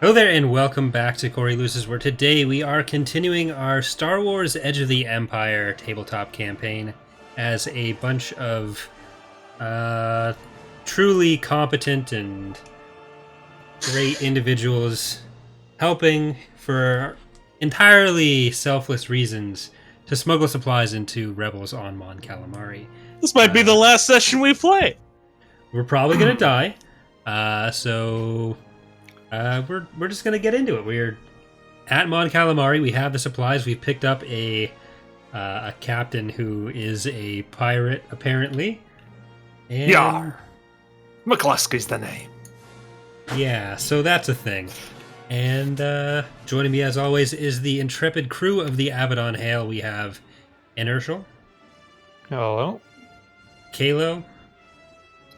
Hello there, and welcome back to Corey Loses, where today we are continuing our Star Wars Edge of the Empire tabletop campaign as a bunch of truly competent and great individuals helping for entirely selfless reasons to smuggle supplies into rebels on Mon Calamari. This might be the last session we play. We're probably going to die, so we're just gonna get into it. We're at Mon Calamari. We have the supplies. We've picked up a captain who is a pirate, apparently. And Yar! McCluskey's the name. yeah, so that's a thing. And joining me, as always, is the intrepid crew of the Abaddon Hail. We have Inertial, Hello. Kalo,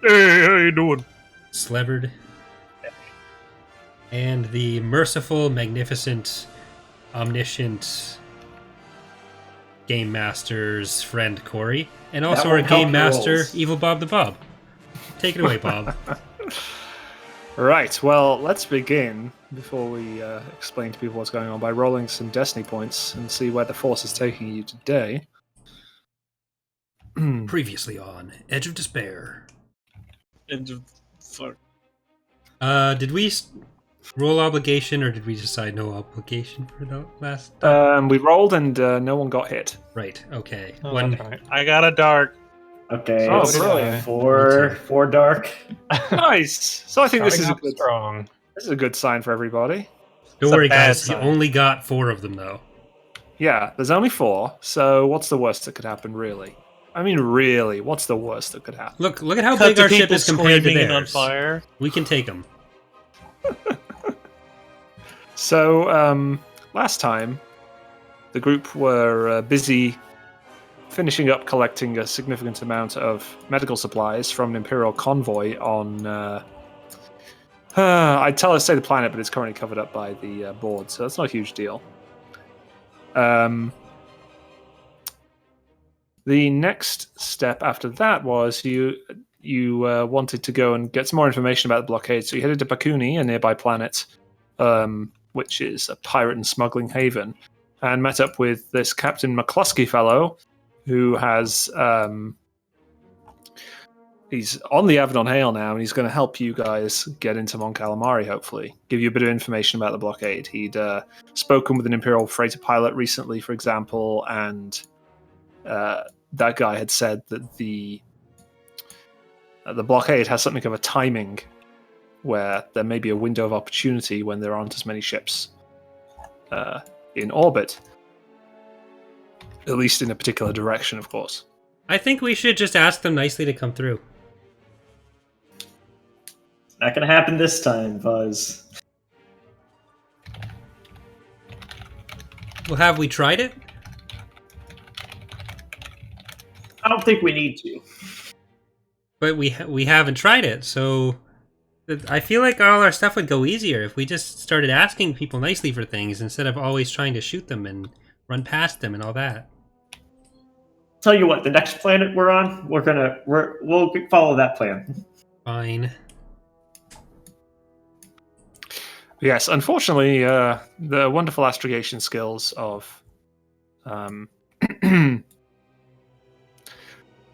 Hey, how you doing? Sleverd, and the merciful, magnificent, omniscient Game Master's friend, Corey. And also our Game Master, Evil Bob the Bob. Take it away, Bob. Right, well, let's begin, before we explain to people what's going on, by rolling some Destiny points and see where the Force is taking you today. Previously on Edge of Despair. Fuck. Did we roll obligation, or did we decide no obligation for the last time? We rolled and no one got hit. Right, okay. Okay. I got a dark. Okay, Oh, so brilliant. four dark. Nice! So I think this is, Starting off strong. this is a good sign for everybody. Don't It's a worry, bad guys. sign. You only got 4 of them, though. Yeah, there's only 4, so what's the worst that could happen, really? I mean, really, what's the worst that could happen? Look at how Cut big to our ship people is compared to screaming and on theirs. fire. We can take them. So, last time, the group were busy finishing up collecting a significant amount of medical supplies from an Imperial convoy on... I'd say the planet, but it's currently covered up by the board, so that's not a huge deal. The next step after that was you wanted to go and get some more information about the blockade, so you headed to Bakuni, a nearby planet, which is a pirate and smuggling haven, and met up with this Captain McCluskey fellow, who has he's on the Abaddon Hail now, and he's going to help you guys get into Mon Calamari, hopefully. Give you a bit of information about the blockade. He'd spoken with an Imperial freighter pilot recently, for example, and that guy had said that the blockade has something of a timing where there may be a window of opportunity when there aren't as many ships in orbit. At least in a particular direction, of course. I think we should just ask them nicely to come through. Not gonna happen this time, Buzz. Well, have we tried it? I don't think we need to. But we haven't tried it, so I feel like all our stuff would go easier if we just started asking people nicely for things instead of always trying to shoot them and run past them and all that. Tell you what, the next planet we're on, we'll follow that plan. Fine. Yes, unfortunately, the wonderful astrogation skills of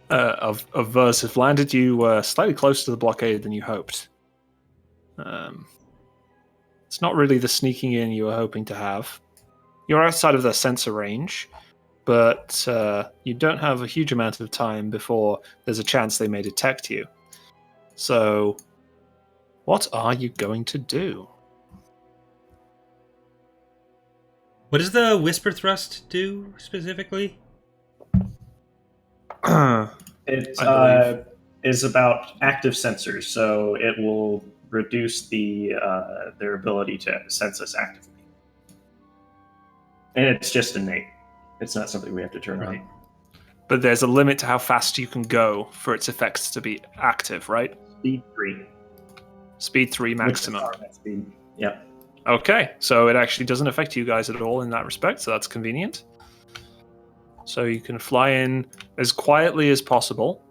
Verse have landed you slightly closer to the blockade than you hoped. It's not really the sneaking in you were hoping to have. You're outside of their sensor range, but you don't have a huge amount of time before there's a chance they may detect you. So, what are you going to do? What does the Whisper Thrust do specifically? It is about active sensors, so it will reduce their ability to sense us actively. And it's just innate. It's not something we have to turn on. But there's a limit to how fast you can go for its effects to be active, right? Speed 3. Speed 3 maximum. Speed. Yep. Okay, so it actually doesn't affect you guys at all in that respect, so that's convenient. So you can fly in as quietly as possible.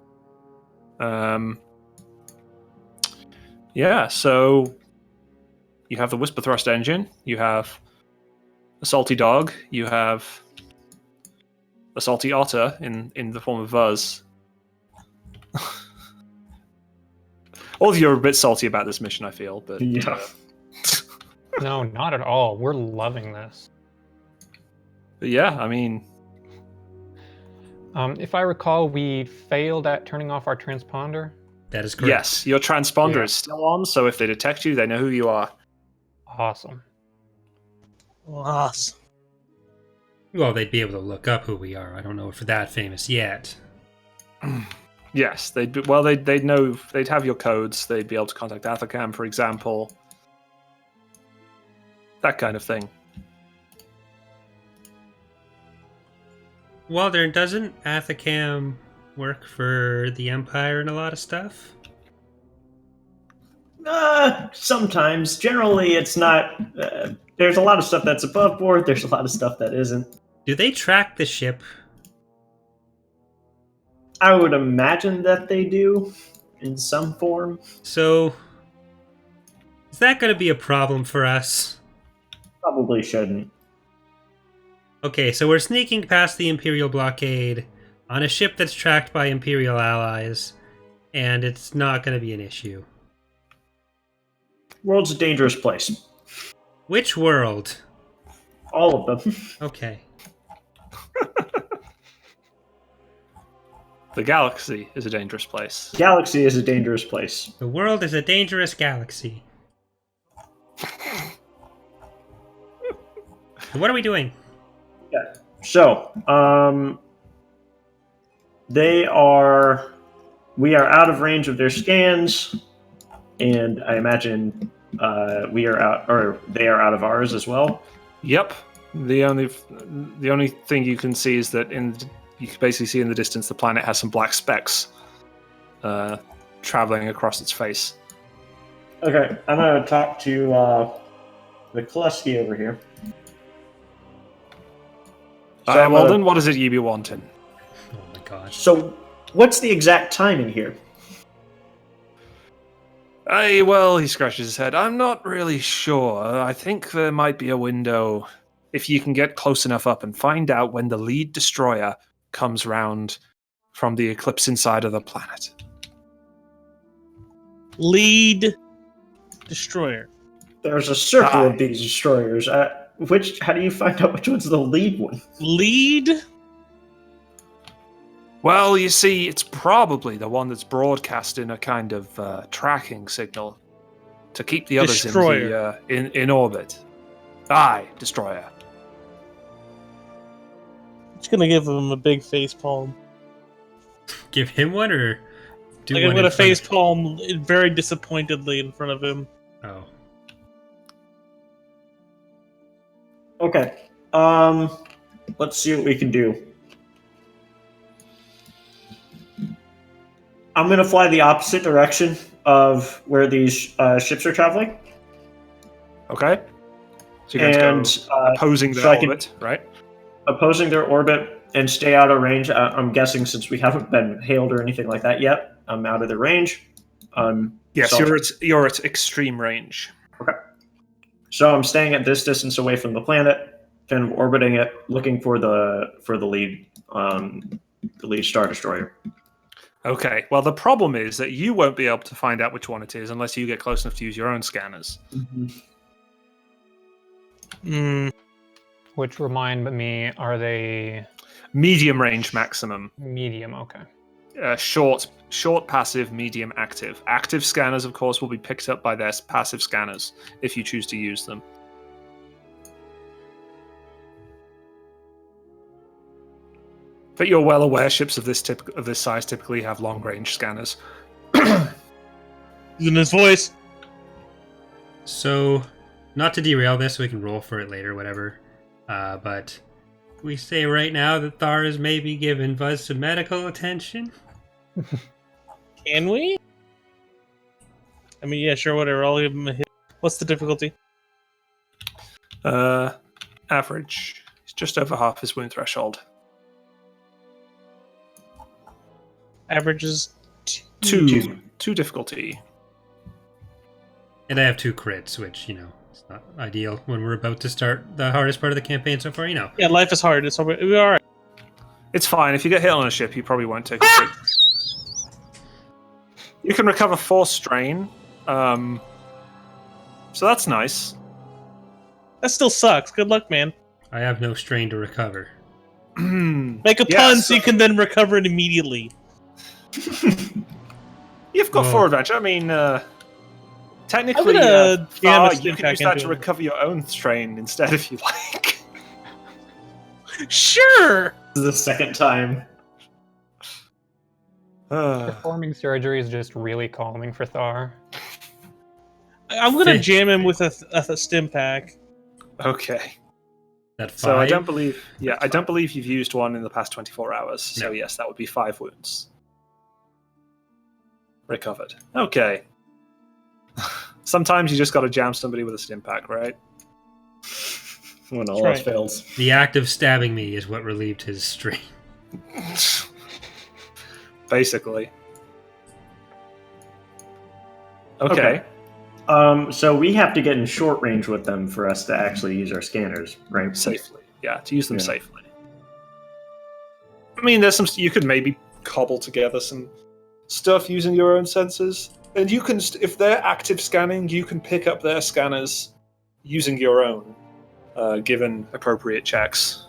Yeah, so You have the Whisper Thrust engine. You have a Salty Dog. You have a Salty Otter in the form of Vuz. All of you are a bit salty about this mission, I feel, but Yeah. No, not at all. We're loving this. but yeah, I mean, If I recall, we failed at turning off our transponder. That is correct. yes, your transponder Yeah. is still on, so if they detect you, they know who you are. Awesome. Awesome. Well, they'd be able to look up who we are. I don't know if we're that famous yet. Yes, they'd know, they'd have your codes, they'd be able to contact Athacam, for example. That kind of thing. Waldern, doesn't Athacam work for the Empire and a lot of stuff? Sometimes. Generally, it's not. There's a lot of stuff that's above board. There's a lot of stuff that isn't. Do they track the ship? I would imagine that they do, in some form. So, is that going to be a problem for us? Probably shouldn't. Okay, so we're sneaking past the Imperial blockade on a ship that's tracked by Imperial allies, and it's not going to be an issue. World's a dangerous place. Which world? All of them. Okay. The galaxy is a dangerous place. Galaxy is a dangerous place. The world is a dangerous galaxy. So what are we doing? Yeah. So, we are out of range of their scans, and I imagine we are out, or they are out of ours as well. Yep. The only thing you can see is that you can basically see in the distance the planet has some black specks traveling across its face. Okay, I'm gonna talk to the Kleski over here. I'm Waldern, what is it you be wanting? Oh my gosh. So, what's the exact timing here? Well, he scratches his head. I'm not really sure. I think there might be a window if you can get close enough up and find out when the lead destroyer comes round from the eclipse inside of the planet. Oh. Lead destroyer. There's a circle of these destroyers. How do you find out which one's the lead one? Lead? Well, you see, it's probably the one that's broadcasting a kind of tracking signal to keep the others Destroyer. in orbit. Aye, destroyer. Just gonna give him a big face palm. Give him one or do Like one I'm gonna in front face of- palm very disappointedly in front of him. Oh. Okay. Let's see what we can do. I'm gonna fly the opposite direction of where these ships are traveling, Okay? So you're going to go opposing their so I can- orbit, right? opposing their orbit and stay out of range. I'm guessing since we haven't been hailed or anything like that yet, I'm out of their range. Yes, so- you're at extreme range. So I'm staying at this distance away from the planet, kind of orbiting it, looking for the lead star destroyer. Okay, well, the problem is that you won't be able to find out which one it is unless you get close enough to use your own scanners. Hmm. Which remind me, are they Medium range maximum. medium? Okay. Short, passive, medium, active. Active scanners, of course, will be picked up by their passive scanners if you choose to use them. But you're well aware ships of this size typically have long range scanners. He's in his voice. So, not to derail this, we can roll for it later, whatever. But we say right now that Thar is maybe giving Buzz some medical attention. Can we? I mean, yeah, sure, whatever. I'll give him a hit. What's the difficulty? Average. He's just over half his wound threshold. Average is Two difficulty. And I have 2 crits, which, It's not ideal when we're about to start the hardest part of the campaign so far, you know. Yeah, life is hard. We're all right. It's fine. If you get hit on a ship, you probably won't take a hit. You can recover 4 strain. So that's nice. That still sucks. Good luck, man. I have no strain to recover. Make a pun so you can then recover it immediately. You've got 4 advantage. I mean, technically, jam a you can stimpack use that into to it. recover your own strain instead if you like. Sure. This is the second time. Performing surgery is just really calming for Thar. I'm gonna Fish. jam him with a stim pack. Okay. That 5? So I don't believe you've used one in the past 24 hours. So No. yes, that would be 5 wounds. Recovered. Okay. Sometimes you just got to jam somebody with a stim pack, right? When all That's else right. fails. The act of stabbing me is what relieved his strain. Basically. Okay. So we have to get in short range with them for us to actually use our scanners, right? Safely. Yeah, to use them Yeah. safely. I mean, there's some. You could maybe cobble together some stuff using your own sensors, and you can, if they're active scanning, you can pick up their scanners using your own, given appropriate checks.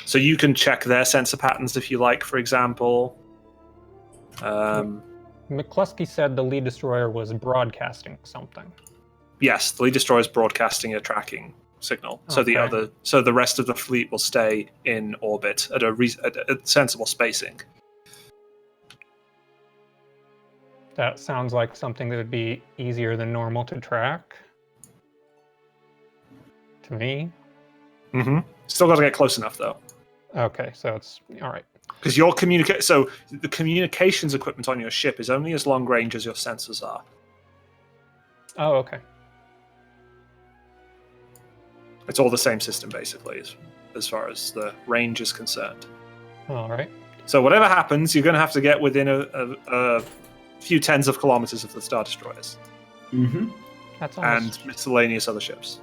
So you can check their sensor patterns if you like, for example. McCluskey said the lead destroyer was broadcasting something. Yes, the lead destroyer is broadcasting a tracking signal, so Okay. the rest of the fleet will stay in orbit at a sensible spacing. That sounds like something that would be easier than normal to track. To me. Mm-hmm. Still got to get close enough though, Okay, so it's all right. because So the communications equipment on your ship is only as long range as your sensors are. Oh, okay. It's all the same system basically, as far as the range is concerned. All right. So whatever happens, you're going to have to get within a few tens of kilometers of the Star Destroyers Mm-hmm. That's almost... and miscellaneous other ships.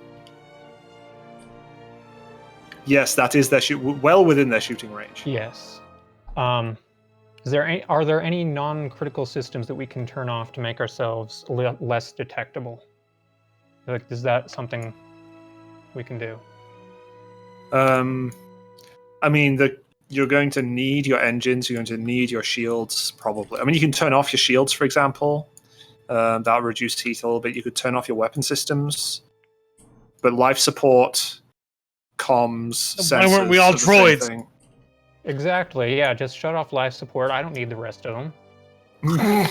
Yes, that is well within their shooting range. Yes. Are there any non-critical systems that we can turn off to make ourselves less detectable? Like, is that something we can do? I mean, you're going to need your engines. You're going to need your shields, probably. I mean, you can turn off your shields, for example. That'll reduce heat a little bit. You could turn off your weapon systems, but life support, comms, Why sensors. weren't we all are the same droids? thing. Exactly. Yeah, just shut off life support. I don't need the rest of them.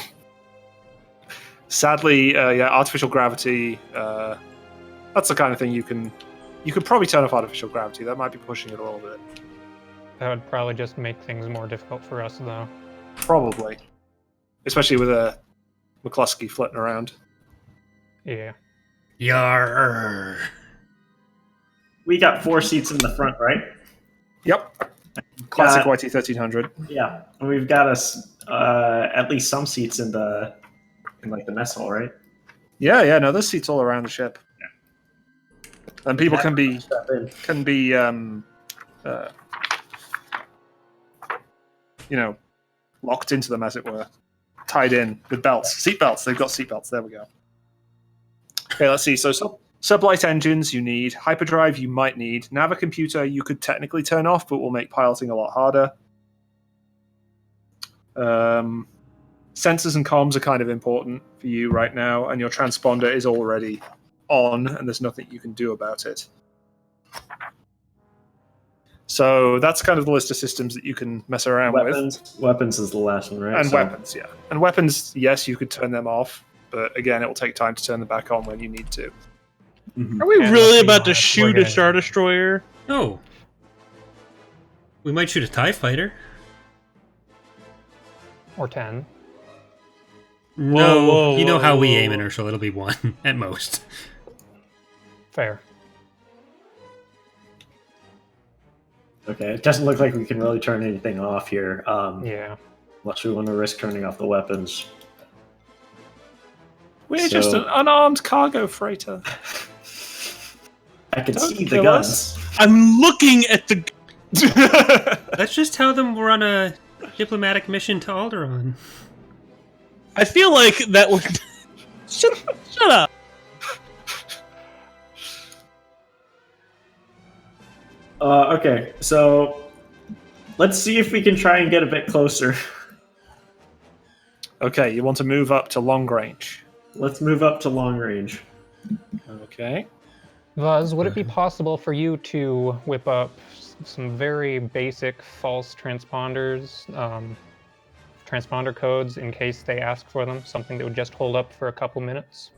Sadly, artificial gravity. That's the kind of thing you could probably turn off artificial gravity. That might be pushing it a little bit. That would probably just make things more difficult for us, though. Probably, especially with a McCluskey flitting around. Yeah. Yarr. We got 4 seats in the front, right? Yep. Classic YT 1300. Yeah, and we've got us at least some seats in the mess hall, right? Yeah. No, there's seats all around the ship. And people can be locked into them, as it were, tied in with belts, seat belts. They've got seat belts. There we go. Okay, let's see. So sublight engines you need, hyperdrive you might need, navicomputer you could technically turn off, but will make piloting a lot harder. Sensors and comms are kind of important for you right now, and your transponder is already on, and there's nothing you can do about it. So that's kind of the list of systems that you can mess around with. Weapons is the last one, right? And weapons, yeah. And weapons, yes, you could turn them off, but again, it will take time to turn them back on when you need to. Mhm. Are we And really let's be about to honest, shoot we're a Star Destroyer? No. We might shoot a TIE fighter. Or 10. No, whoa, you know whoa, how we whoa, aim whoa. inertial. It'll be 1 at most. Fair. Okay, it doesn't look like we can really turn anything off here, Yeah. unless we want to risk turning off the weapons. We're just an unarmed cargo freighter. I can Don't see the kill guns. us. I'm looking at the. Let's just tell them we're on a diplomatic mission to Alderaan. I feel like that would. Shut up. Okay, so let's see if we can try and get a bit closer. Okay, you want to move up to long range. Let's move up to long range. Okay. Vuz, would it be possible for you to whip up some very basic false transponders, transponder codes in case they ask for them? Something that would just hold up for a couple minutes?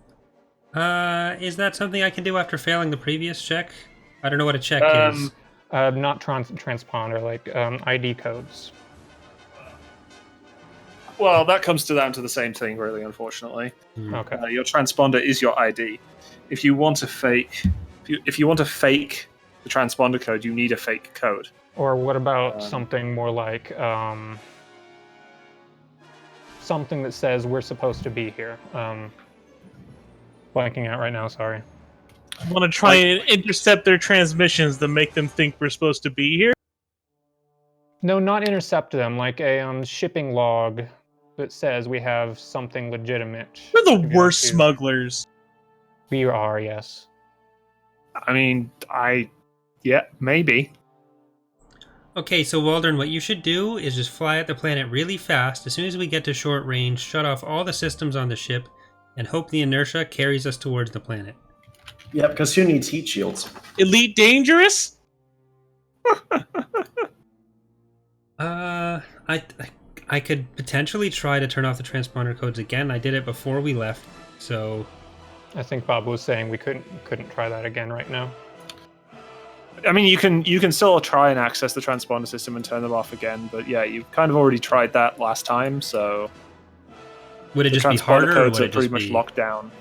Is that something I can do after failing the previous check? I don't know what a check is. Not transponder, like ID codes. Well, that comes down to the same thing, really, unfortunately. Okay. Your transponder is your ID. If you want to fake the transponder code, you need a fake code. Or what about something more like something that says we're supposed to be here? Blanking out right now, sorry. I want to try and intercept their transmissions to make them think we're supposed to be here. No, not intercept them, like a shipping log that says we have something legitimate. We're the to go worst to. smugglers. We are, yes. I mean, yeah, maybe. Okay, so Waldern, what you should do is just fly at the planet really fast. As soon as we get to short range, shut off all the systems on the ship, and hope the inertia carries us towards the planet. Yeah, because who needs heat shields? Elite dangerous? I could potentially try to turn off the transponder codes again. I did it before we left, so... I think Bob was saying we couldn't try that again right now. I mean, you can still try and access the transponder system and turn them off again, but yeah, you've kind of already tried that last time, so... Would it the just be transponder harder, or codes would are it pretty just much be... locked down.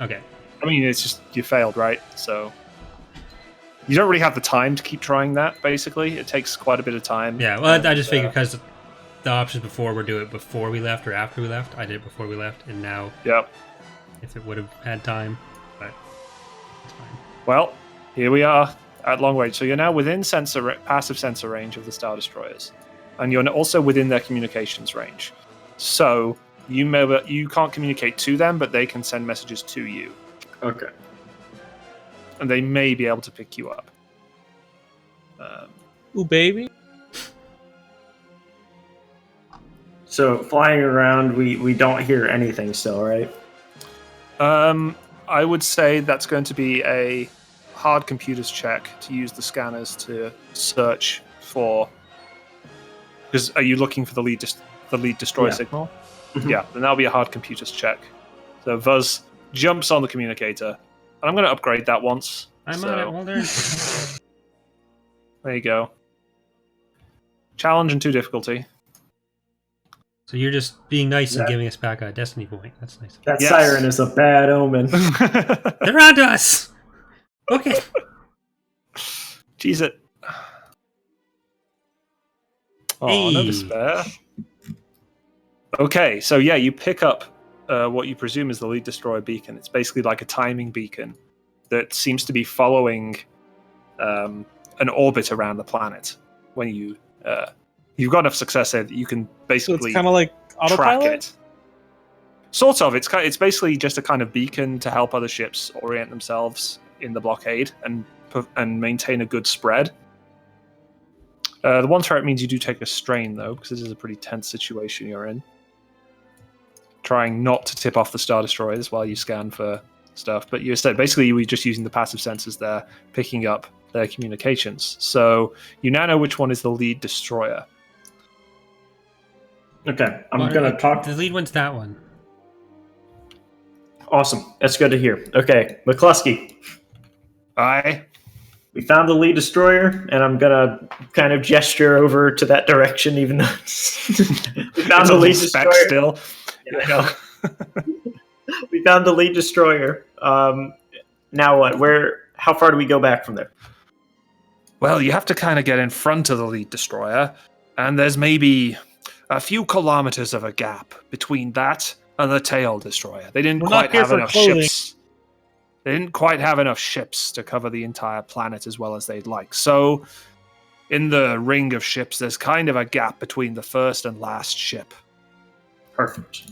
Okay. I mean, it's just, you failed, right? So... You don't really have the time to keep trying that, basically. It takes quite a bit of time. Yeah, well, I just figured because the options before were do it before we left or after we left. I did it before we left, and now... Yep. If it would have had time, but it's fine. Well, here we are at long range. So you're now within passive sensor range of the Star Destroyers, and you're also within their communications range. So you can't communicate to them, but they can send messages to you, Okay. and they may be able to pick you up. Ooh, baby. So flying around, we don't hear anything still, right? I would say that's going to be a hard computers check to use the scanners to search for. Because are you looking for the lead destroyer signal? Mhm. Yeah, then that'll be a hard computers check. So Vuz jumps on the communicator, and I'm going to upgrade that once. I'm on it, Waldern. There you go. Challenge and 2 difficulty. So you're just being nice and That- giving us back a destiny point. That's nice. That Yes. siren is a bad omen. They're on to us! Okay. Jeez it. Oh, no Hey. despair. Okay, so yeah, you pick up what you presume is the lead destroyer beacon. It's basically like a timing beacon that seems to be following an orbit around the planet. When you've got enough success there that you can So basically it's kind of like track autopilot? it. Sort of. It's basically just a kind of beacon to help other ships orient themselves in the blockade and maintain a good spread. The one threat means you do take a strain, though, because this is a pretty tense situation you're in. Trying not to tip off the Star Destroyers while you scan for stuff, but you said basically you were just using the passive sensors there, picking up their communications. So you now know which one is the lead destroyer. Okay, I'm going to talk. The lead one's that one. Awesome. That's good to hear. Okay, McCluskey, Aye. we found the lead destroyer, and I'm going to kind of gesture over to that direction, even though we found It's the a lead little speck destroyer. still. Yeah, I know. We found the lead destroyer. Now what? How far do we go back from there? Well, you have to kind of get in front of the lead destroyer, and there's maybe a few kilometers of a gap between that and the tail destroyer. They didn't We're quite not here have for enough clothing. ships. They didn't quite have enough ships to cover the entire planet as well as they'd like. So, in the ring of ships, there's kind of a gap between the first and last ship. Perfect.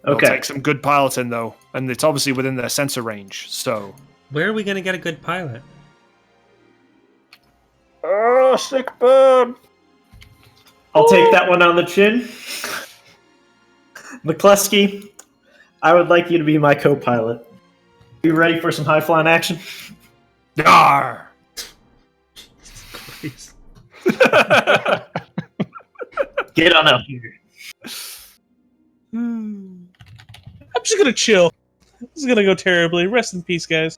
It'll Okay. take some good piloting, though, and it's obviously within their sensor range, so... Where are we going to get a good pilot? Oh, sick burn! I'll take that one on the chin. McCluskey, I would like you to be my co-pilot. You ready for some high-flying action? Yarr! Christ. Get on up here. I'm just gonna chill. This is gonna go terribly. Rest in peace, guys.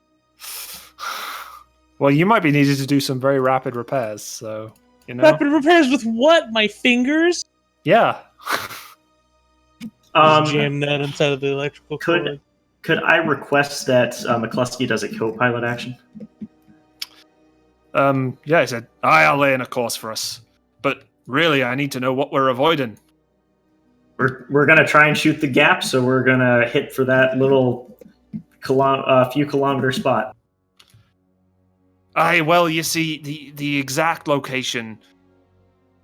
Well, you might be needed to do some very rapid repairs, so, you know? Rapid repairs with what? My fingers? Yeah. Jam that inside of the electrical cord. Could I request that McCluskey does a co-pilot action? Yeah, he said, I'll lay in a course for us. But really, I need to know what we're avoiding. We're gonna try and shoot the gap, so we're gonna hit for that little few kilometer spot. Aye, well, you see, the exact location,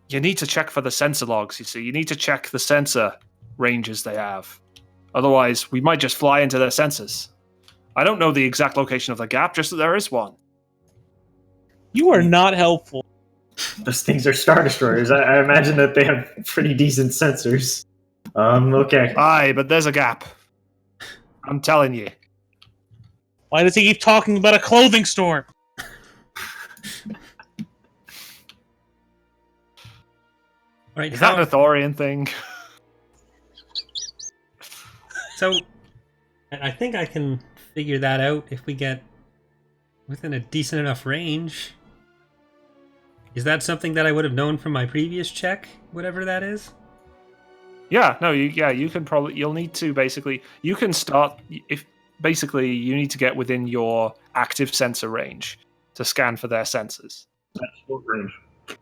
you need to check for the sensor logs, you see. You need to check the sensor ranges they have. Otherwise, we might just fly into their sensors. I don't know the exact location of the gap, just that there is one. You are not helpful. Those things are Star Destroyers. I imagine that they have pretty decent sensors. Okay. Aye, but there's a gap. I'm telling you. Why does he keep talking about a clothing store? Right, Is that an Athorian thing? So, I think I can figure that out if we get within a decent enough range. Is that something that I would have known from my previous check, whatever that is? Yeah, no, you can probably, you'll need to basically, you can start, if basically you need to get within your active sensor range to scan for their sensors,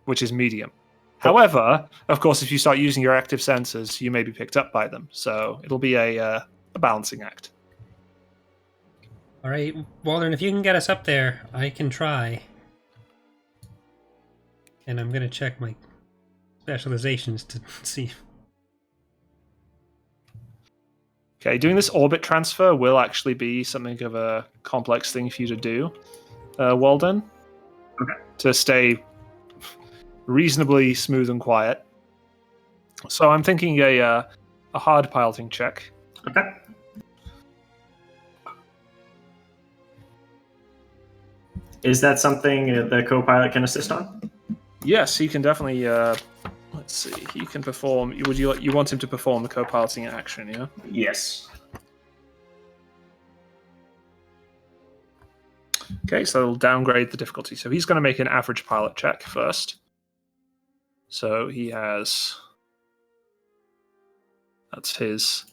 which is medium. However, of course, if you start using your active sensors, you may be picked up by them, so it'll be a balancing act. All right, Waldern, if you can get us up there, I can try. And I'm going to check my specializations to see. Okay, doing this orbit transfer will actually be something of a complex thing for you to do, Waldern. Okay. To stay reasonably smooth and quiet. So I'm thinking a hard piloting check. Okay. Is that something the co-pilot can assist on? Yes, he can definitely. Let's see. He can perform. Would you want him to perform the co-piloting action? Yeah. Yes. Okay, so it'll downgrade the difficulty. So he's going to make an average pilot check first. So he has. That's his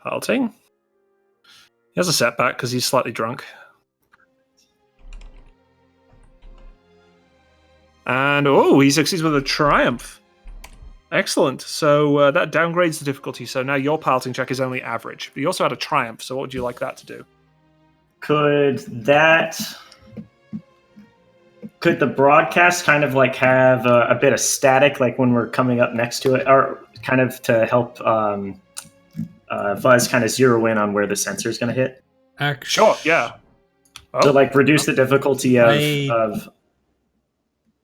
piloting. He has a setback because he's slightly drunk. And, he succeeds with a triumph. Excellent. So that downgrades the difficulty. So now your piloting check is only average. But you also had a triumph, so what would you like that to do? Could the broadcast kind of like have a bit of static, like when we're coming up next to it, or kind of to help Fuzz kind of zero in on where the sensor is going to hit? Sure, yeah. So like reduce the difficulty of...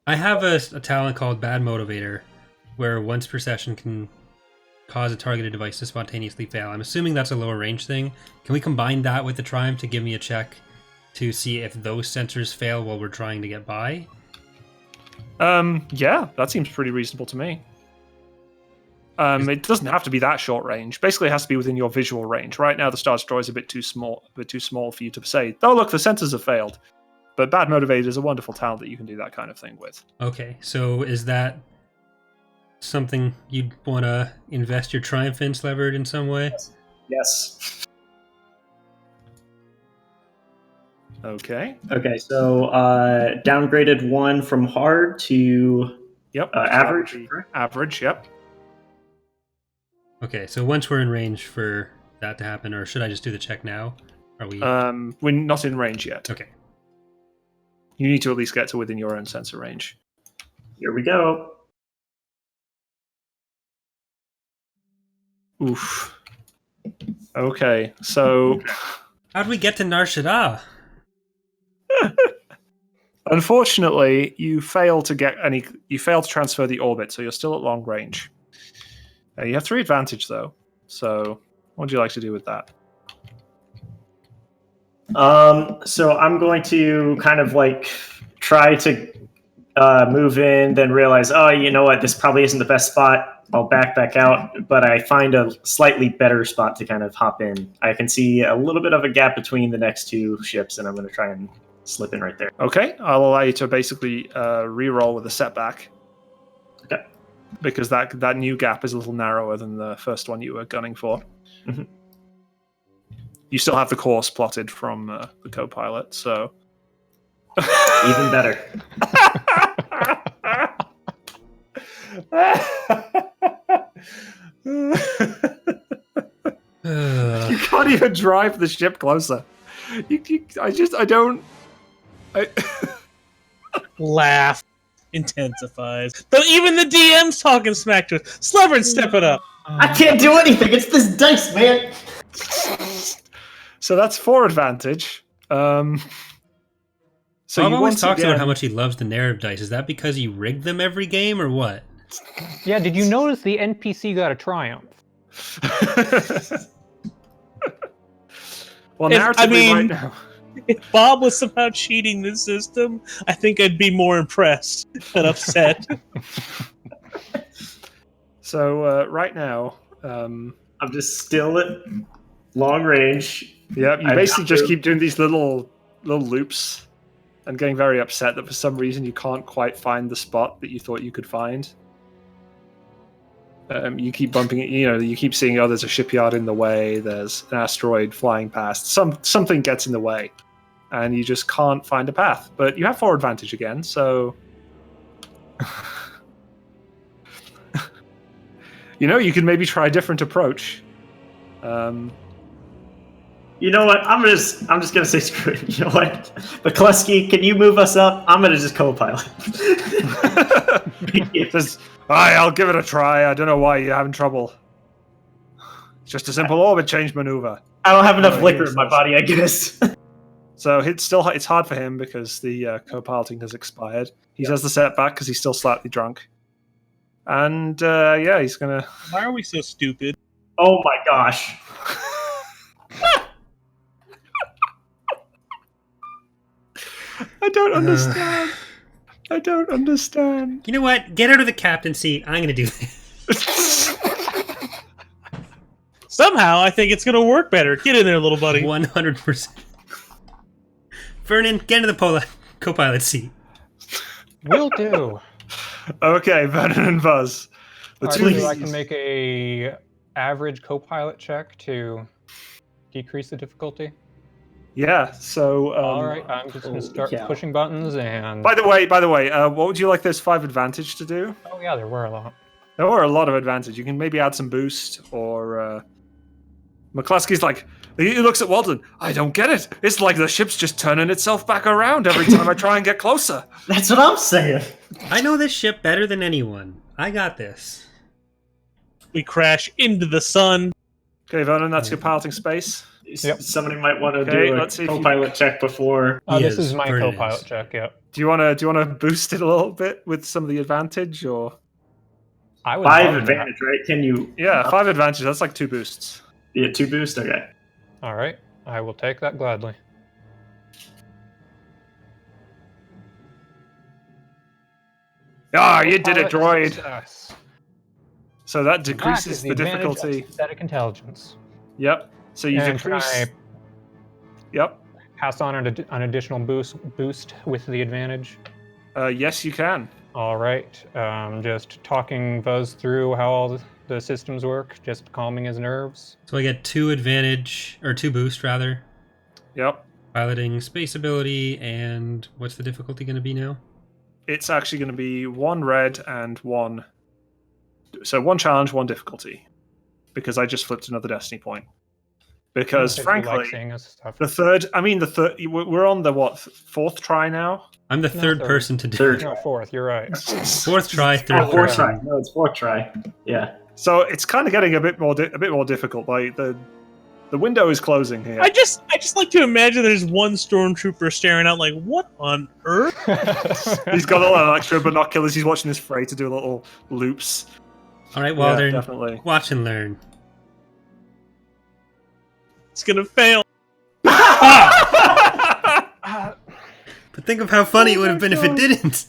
I have a talent called Bad Motivator, where once per session can cause a targeted device to spontaneously fail. I'm assuming that's a lower range thing. Can we combine that with the Triumph to give me a check to see if those sensors fail while we're trying to get by? Yeah, that seems pretty reasonable to me. It doesn't have to be that short range. Basically, it has to be within your visual range. Right now, the Star Destroyer is a bit too small for you to say, oh, look, the sensors have failed. But Bad Motivator is a wonderful talent that you can do that kind of thing with. Okay, so is that something you'd want to invest your Triumph in, Sleverd, in some way? Yes. Okay. Okay, so downgraded 1 from hard to Yep. average. Average, yep. Okay, so once we're in range for that to happen, or should I just do the check now? Are we? We're not in range yet. Okay. You need to at least get to within your own sensor range. Here we go. Oof. Okay, so How'd we get to Nar Shaddaa? unfortunately, you fail to transfer the orbit, so you're still at long range. You have 3 advantage though. So, what would you like to do with that? So I'm going to kind of like try to move in, then realize, oh, you know what, this probably isn't the best spot. I'll back out, but I find a slightly better spot to kind of hop in. I can see a little bit of a gap between the next 2 ships, and I'm going to try and slip in right there. Okay, I'll allow you to basically re-roll with a setback. Okay. Because that new gap is a little narrower than the first one you were gunning for. Mm-hmm. You still have the course plotted from the co-pilot, so... Even better. You can't even drive the ship closer. I don't... Laugh intensifies. But even the DM's talking smack to us. Slevern, step it up. I can't do anything. It's this dice, man. So that's 4 advantage. So Bob you always once talks again... about how much he loves the narrative dice. Is that because you rigged them every game, or what? Yeah, did you notice the NPC got a triumph? Well, If- narratively I mean- right now... If Bob was somehow cheating the system, I think I'd be more impressed than upset. So right now... I'm just still at long range. Yeah, you I've basically got just to- keep doing these little loops and getting very upset that for some reason you can't quite find the spot that you thought you could find. You keep bumping it, you keep seeing, oh, there's a shipyard in the way, there's an asteroid flying past, something gets in the way, and you just can't find a path. But you have 4 advantage again, so... you can maybe try a different approach. You know what? I'm just gonna say screw it. You know what? McCluskey, can you move us up? I'm gonna just co-pilot. Says, I'll give it a try. I don't know why you're having trouble. It's just a simple orbit change maneuver. I don't have enough Oh, liquor yes, in my yes. body, I guess. So it's hard for him because the co-piloting has expired. He has the setback because he's still slightly drunk. And he's gonna... Why are we so stupid? Oh my gosh. I don't understand. I don't understand. You know what? Get out of the captain seat. I'm going to do this. Somehow, I think it's going to work better. Get in there, little buddy. 100%. Vernon, get into the co-pilot seat. Will do. Okay, Vernon and Buzz. The Alright, two so I can make a average co-pilot check to decrease the difficulty. Yeah, so... All right, I'm just going to start yeah. pushing buttons and... By the way, what would you like those 5 advantage to do? Oh yeah, there were a lot. There were a lot of advantage. You can maybe add some boost, or... McCluskey's like... He looks at Waldern. I don't get it. It's like the ship's just turning itself back around every time I try and get closer. That's what I'm saying. I know this ship better than anyone. I got this. We crash into the sun. Okay, Vernon, that's your piloting space. Yep. Somebody might want to Okay, do a let's see if you- co-pilot check before. This Yes, is my Vernon co-pilot is. check, yep. Do you want to boost it a little bit with some of the advantage, or... I would 5 love that. advantage, right? Can you... Yeah, 5 advantage. That's like 2 boosts. Yeah, 2 boost? Okay. All right, I will take that gladly. Ah, you did it, Co-pilot droid. success. So that That decreases is the advantage of difficulty. synthetic intelligence. Yep. So you And can decrease. I Yep. pass on an additional boost with the advantage? Yes, you can. All right, just talking Buzz through how all the systems work, just calming his nerves. So I get 2 advantage, or 2 boost rather. Yep. Piloting, space ability, and what's the difficulty going to be now? It's actually going to be 1 red and 1. So 1 challenge, 1 difficulty. because I just flipped another destiny point. Because If you frankly, like seeing us stuff. the third. We're on the what? Fourth try now. I'm the No, third third. person to do Third. it. No, fourth. You're right. Fourth try, third Oh, fourth person. try. No, it's fourth try. Yeah. So it's kind of getting a bit more difficult. Like the window is closing here. I just like to imagine there's one stormtrooper staring out like, what on earth? He's got a little extra binoculars. He's watching his freight to do little loops. All right, Yeah, Waldern, definitely. watch and learn. It's gonna fail. But think of how funny it would have been if it didn't.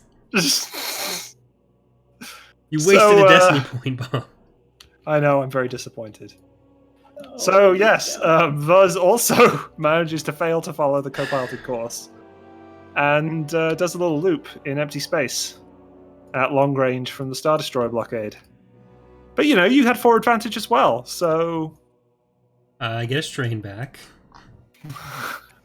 You wasted a destiny point, Bob. I know, I'm very disappointed. So, yes, Vuz also manages to fail to follow the co-piloted course and does a little loop in empty space at long range from the Star Destroyer blockade. But, you had 4 advantage as well, so... I get a strain back.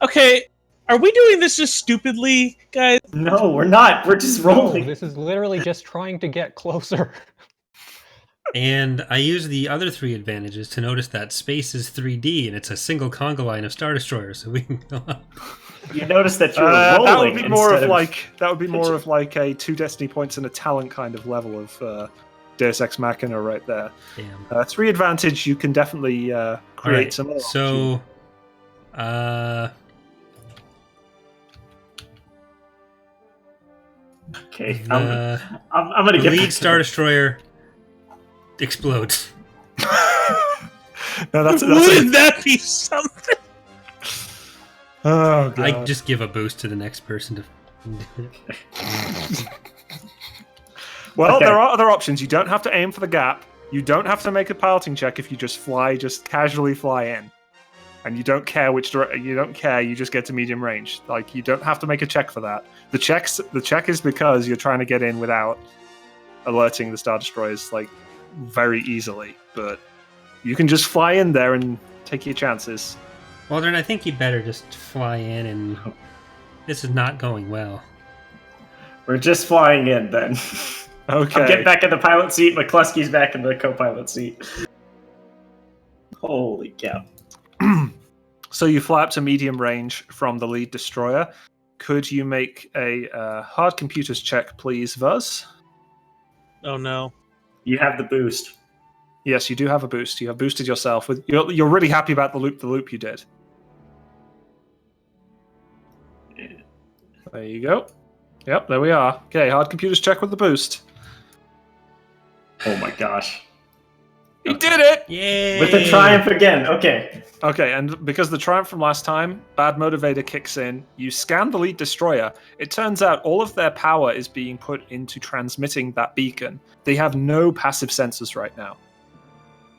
Okay, are we doing this just stupidly, guys? No, we're not. We're just No, rolling. this is literally just trying to get closer. And I use the other 3 advantages to notice that space is 3D and it's a single conga line of Star Destroyers, so we can go up. You notice that you're rolling. That would be more instead of like a 2 destiny points and a talent kind of level of Deus Ex Machina right there. Damn. 3 advantage, you can definitely create Alright, some more. so... Okay, the I'm gonna get lead back to Star the- Destroyer explodes. No, that's Wouldn't that be something? Oh, God. I just give a boost to the next person to... Well, Okay. there are other options. You don't have to aim for the gap. You don't have to make a piloting check if you just casually fly in. And you don't care which direction. You don't care. You just get to medium range. Like, you don't have to make a check for that. The check is because you're trying to get in without alerting the Star Destroyers like very easily. But you can just fly in there and take your chances. Waldern, I think you'd better just fly in, and this is not going well. We're just flying in then. Okay. I'm getting back in the pilot seat. McCluskey's back in the co-pilot seat. Holy cow. So you fly up to medium range from the lead destroyer. Could you make a hard computers check, please, Vuz? Oh no. You have the boost. Yes, you do have a boost. You have boosted yourself. You're really happy about the loop you did. There you go. Yep, there we are. Okay, hard computers check with the boost. Oh my gosh. You did it! Yay! With the triumph again. Okay. Okay, and because the triumph from last time, bad motivator kicks in. You scan the lead destroyer. It turns out all of their power is being put into transmitting that beacon. They have no passive sensors right now.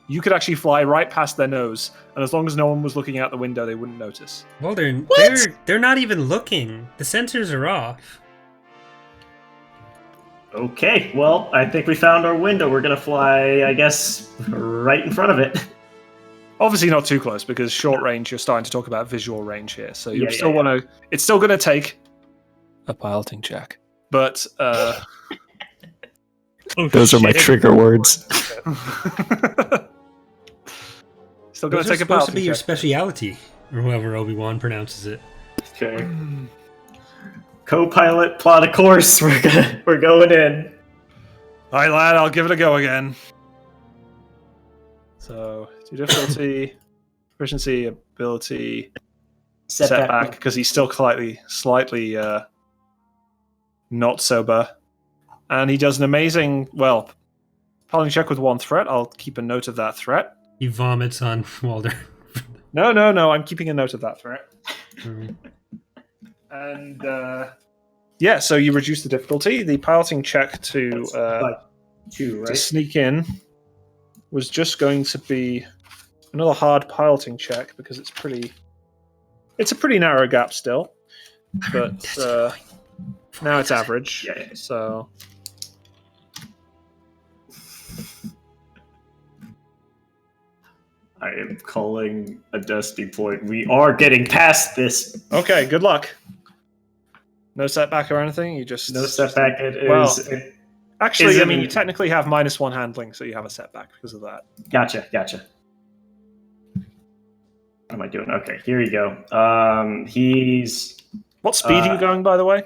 You could actually fly right past their nose, and as long as no one was looking out the window, they wouldn't notice. Waldern, What? they're not even looking. The sensors are off. Okay, well, I think we found our window. We're going to fly, I guess, right in front of it. Obviously not too close, because short range, you're starting to talk about visual range here. So you Yeah, still yeah, want to... It's still going to take a piloting check. But... Oh, Those are my shit. trigger words. still going Those to are take a supposed to piloting be your check. speciality, or however Obi-Wan pronounces it. Okay. Co-pilot, plot a course. We're going in. All right, lad, I'll give it a go again. So, to difficulty, proficiency, ability, setback, because he's still slightly not sober. And he does an amazing, piloting check with 1 threat. I'll keep a note of that threat. He vomits on Waldern. No, I'm keeping a note of that threat. And, yeah, so you reduce the difficulty. The piloting check to... Like 2, to right? sneak in was just going to be another hard piloting check because it's a pretty narrow gap still, but now it's average. Yeah. So I am calling a dusty point. We are getting past this. okay, good luck. No setback or anything. You just No setback. It is. Well, actually, Is I it- mean, you technically have -1 handling, so you have a setback because of that. Gotcha. am I doing? Okay, here you go. He's. What speed are you going, by the way?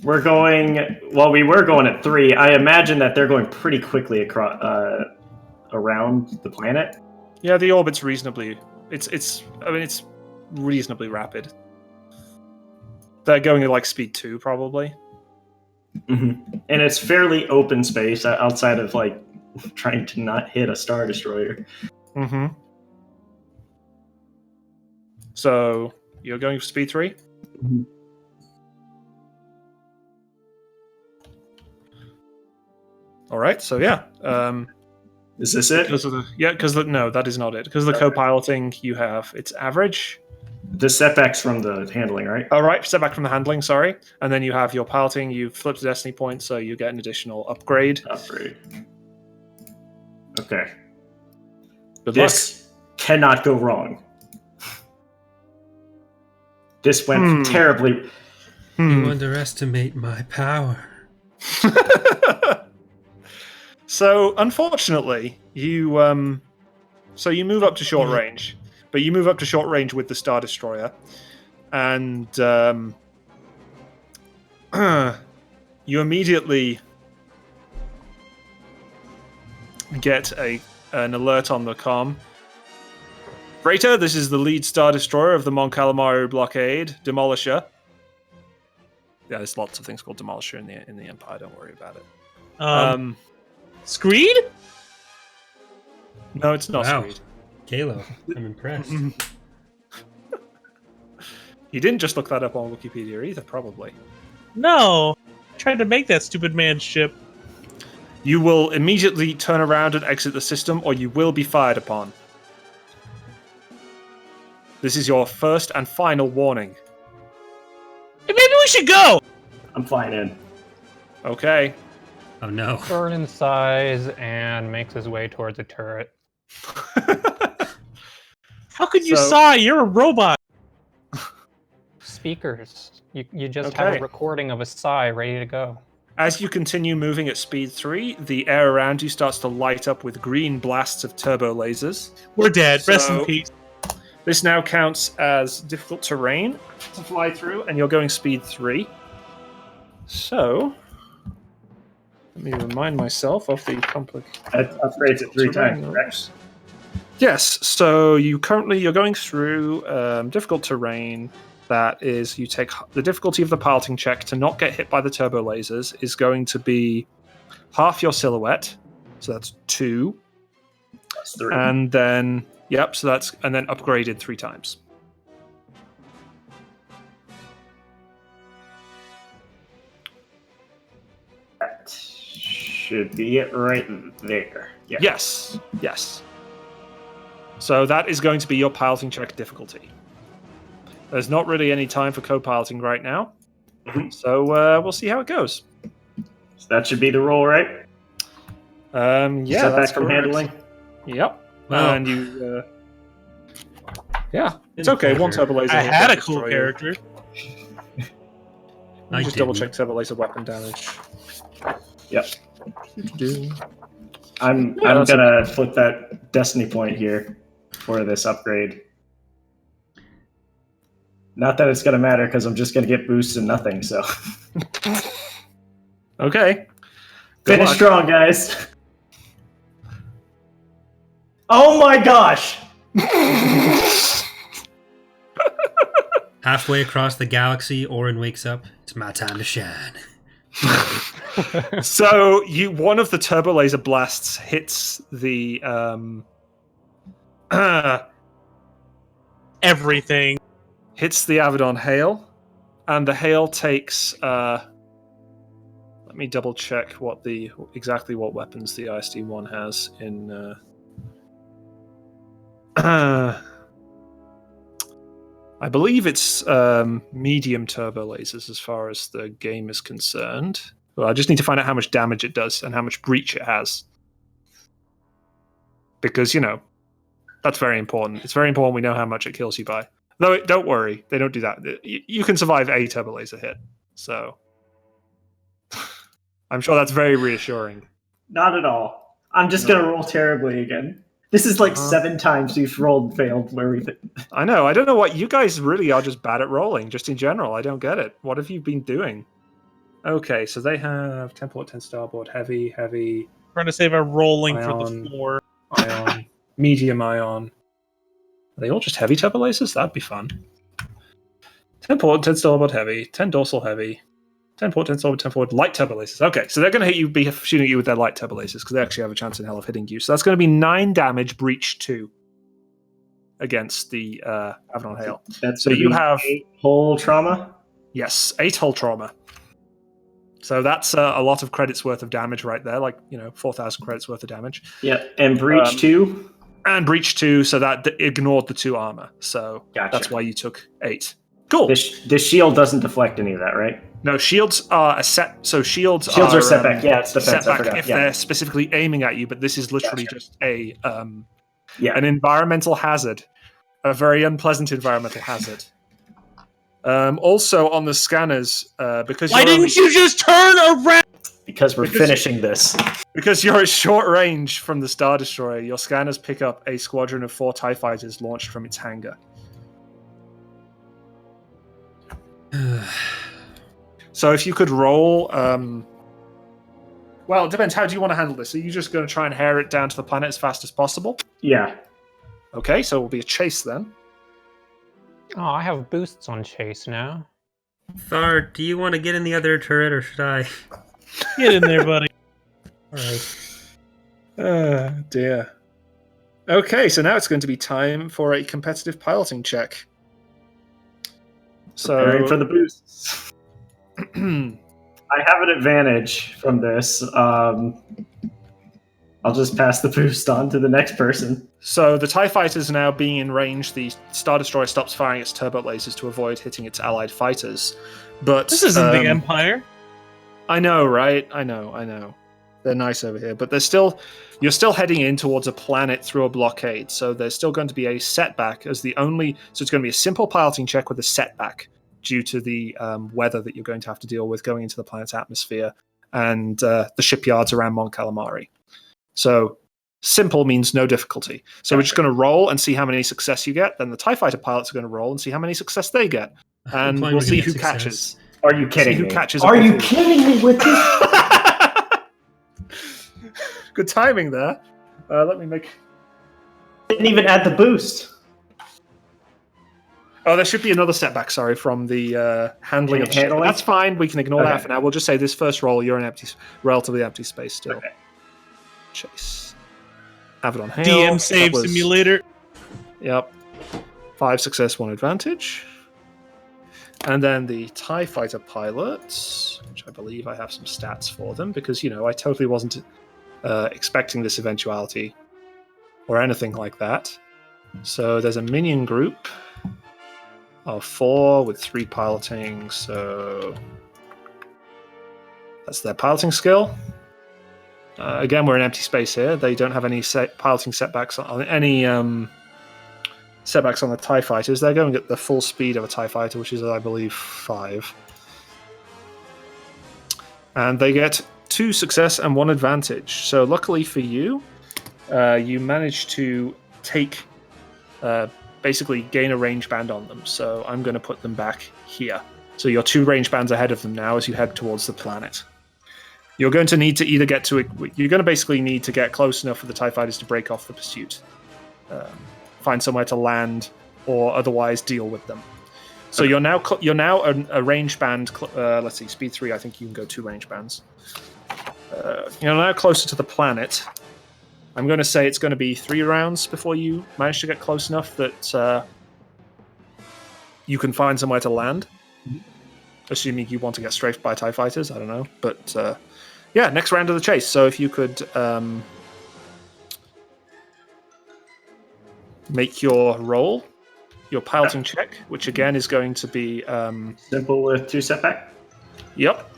We're going. Well, we were going at 3. I imagine that they're going pretty quickly across around the planet. Yeah, the orbit's reasonably. It's reasonably rapid. They're going at like speed 2, probably. Mm-hmm. And it's fairly open space outside of like trying to not hit a Star Destroyer. Mm-hmm. So you're going for speed 3? Mm-hmm. All right. So yeah. Is this it? No, that is not it. Because of the co-piloting, you have it's average. The setbacks from the handling, right? All right, setback from the handling. Sorry, and then you have your piloting. You flip the destiny point, so you get an additional upgrade. Okay. Good This cannot go wrong. This went terribly. You underestimate my power. So, unfortunately, you move up to short range, but you move up to short range with the Star Destroyer, and you immediately get an alert on the comm. Freighter, this is the lead Star Destroyer of the Mon Calamari Blockade, Demolisher. Yeah, there's lots of things called Demolisher in the Empire. Don't worry about it. Screed? No, it's not Wow. Screed. Kalo, I'm impressed. You didn't just look that up on Wikipedia either, probably. No. I tried to make that stupid man's ship. You will immediately turn around and exit the system, or you will be fired upon. This is your first and final warning. Hey, maybe we should go! I'm flying in. Okay. Oh no. Burn in size and makes his way towards a turret. How could you So- saw? You're a robot. Speakers. You just have Okay. a recording of a sigh ready to go. As you continue moving at speed 3, the air around you starts to light up with green blasts of turbo lasers. We're dead. Rest in So- peace. This now counts as difficult terrain to fly through, and you're going speed 3. So, let me remind myself of the That upgrades it 3 times, correct? Yes, so you're going through difficult terrain. That is, you take the difficulty of the piloting check to not get hit by the turbo lasers is going to be half your silhouette, so that's 2, That's 3. and then and then upgraded 3 times. That should be it right there. Yeah. Yes. So that is going to be your piloting check difficulty. There's not really any time for co-piloting right now, so we'll see how it goes. So that should be the roll, right? Yeah, Setback that's from correct. handling. Yep. Well, And you. Yeah, it's okay. One turbo laser. I hit had won't a cool destroy you. character. Let me I just double didn't. check turbo laser weapon damage. Yep. Do. I'm Yeah, that's gonna flip that destiny point here for this upgrade. Not that it's gonna matter because I'm just gonna get boosted and nothing. So Okay. Good finish luck. strong, guys. Oh my gosh! halfway across the galaxy, Orin wakes up. It's my time to shine. So one of the turbo laser blasts hits the Everything. hits the Avedon hail, and the hail takes. Let me double check exactly what weapons the ISD-1 has in. I believe it's medium turbo lasers as far as the game is concerned. Well, I just need to find out how much damage it does and how much breach it has. Because, that's very important. It's very important we know how much it kills you by. Though, don't worry, they don't do that. You can survive a turbo laser hit. So, I'm sure that's very reassuring. Not at all. I'm just gonna roll terribly again. This is like 7 times you've rolled and failed. Where we I know. I don't know what you guys really are. Just bad at rolling, just in general. I don't get it. What have you been doing? Okay, so they have 10 port, 10 starboard, heavy, Trying to save our rolling for Ion. the 4. ion, medium ion. Are they all just heavy turbo lasers? That'd be fun. 10 port, 10 starboard, heavy, 10 dorsal, heavy, 10 port, 10 starboard, 10 forward, light turbo lasers. Okay, so they're going to hit you, be shooting at you with their light turbo lasers because they actually have a chance in hell of hitting you. So that's going to be 9 damage, breach 2 against the Avalon Hail. That's So you have 8 hull trauma. Yes, 8 hull trauma. So that's a lot of credits worth of damage right there, like 4,000 credits worth of damage. Yeah, and breach 2. And breach 2, so that ignored the 2 armor. So Gotcha. that's why you took 8. Cool. The shield doesn't deflect any of that, right? No, shields are a set. So shields are setback. Yeah, it's defense. Setback if they're specifically aiming at you, but this is literally just an Yeah. environmental hazard, a very unpleasant environmental hazard. Also on the scanners, because Why didn't you just turn around? Because we're finishing this. Because you're at short range from the Star Destroyer, your scanners pick up a squadron of 4 TIE fighters launched from its hangar. So if you could roll... well, it depends. How do you want to handle this? Are you just going to try and hare it down to the planet as fast as possible? Yeah. Okay, so it will be a chase then. Oh, I have boosts on chase now. Thar, do you want to get in the other turret, or should I? Get in there, buddy. All right. Dear. Okay, so now it's going to be time for a competitive piloting check. So Preparing for the boosts. I have an advantage from this. I'll just pass the boost on to the next person. So the TIE fighters are now being in range. The Star Destroyer stops firing its turbo lasers to avoid hitting its allied fighters. But This isn't the Empire. I know, right? I know. They're nice over here, but you're still heading in towards a planet through a blockade. So there's still going to be a setback as the only. So it's going to be a simple piloting check with a setback due to the weather that you're going to have to deal with going into the planet's atmosphere and the shipyards around Mon Calamari. So simple means no difficulty. So we're just going to roll and see how many success you get. Then the TIE fighter pilots are going to roll and see how many success they get. And we'll see who catches. Are you kidding me? Are you kidding me with this? Good timing there. Let me make... Didn't even add the boost. Oh, there should be another setback, sorry, from the handling of the ship. That's fine. We can ignore that for now. We'll just say this first roll, you're in relatively empty space still. Okay. Chase. Avalon Hail. DM save simulator. Yep. 5 success, 1 advantage. And then the TIE fighter pilots, which I believe I have some stats for them, because, I totally wasn't expecting this eventuality or anything like that. So there's a minion group of 4 with 3 piloting, so that's their piloting skill. Again, we're in empty space here. They don't have any piloting setbacks on any setbacks on the TIE fighters. They're going at the full speed of a TIE fighter, which is, I believe, 5. And they get 2 success and 1 advantage. So luckily for you, you managed to basically gain a range band on them. So I'm going to put them back here. So you're 2 range bands ahead of them now as you head towards the planet. You're going to need to either get to it. You're going to basically need to get close enough for the TIE fighters to break off the pursuit, find somewhere to land, or otherwise deal with them. So you're now a range band. Let's see, speed 3. I think you can go 2 range bands. You're now closer to the planet. I'm going to say it's going to be 3 rounds before you manage to get close enough that you can find somewhere to land. Assuming you want to get strafed by TIE fighters, I don't know, but. Yeah, next round of the chase. So if you could make your roll, your piloting check, which again is going to be... simple with 2 setback? Yep.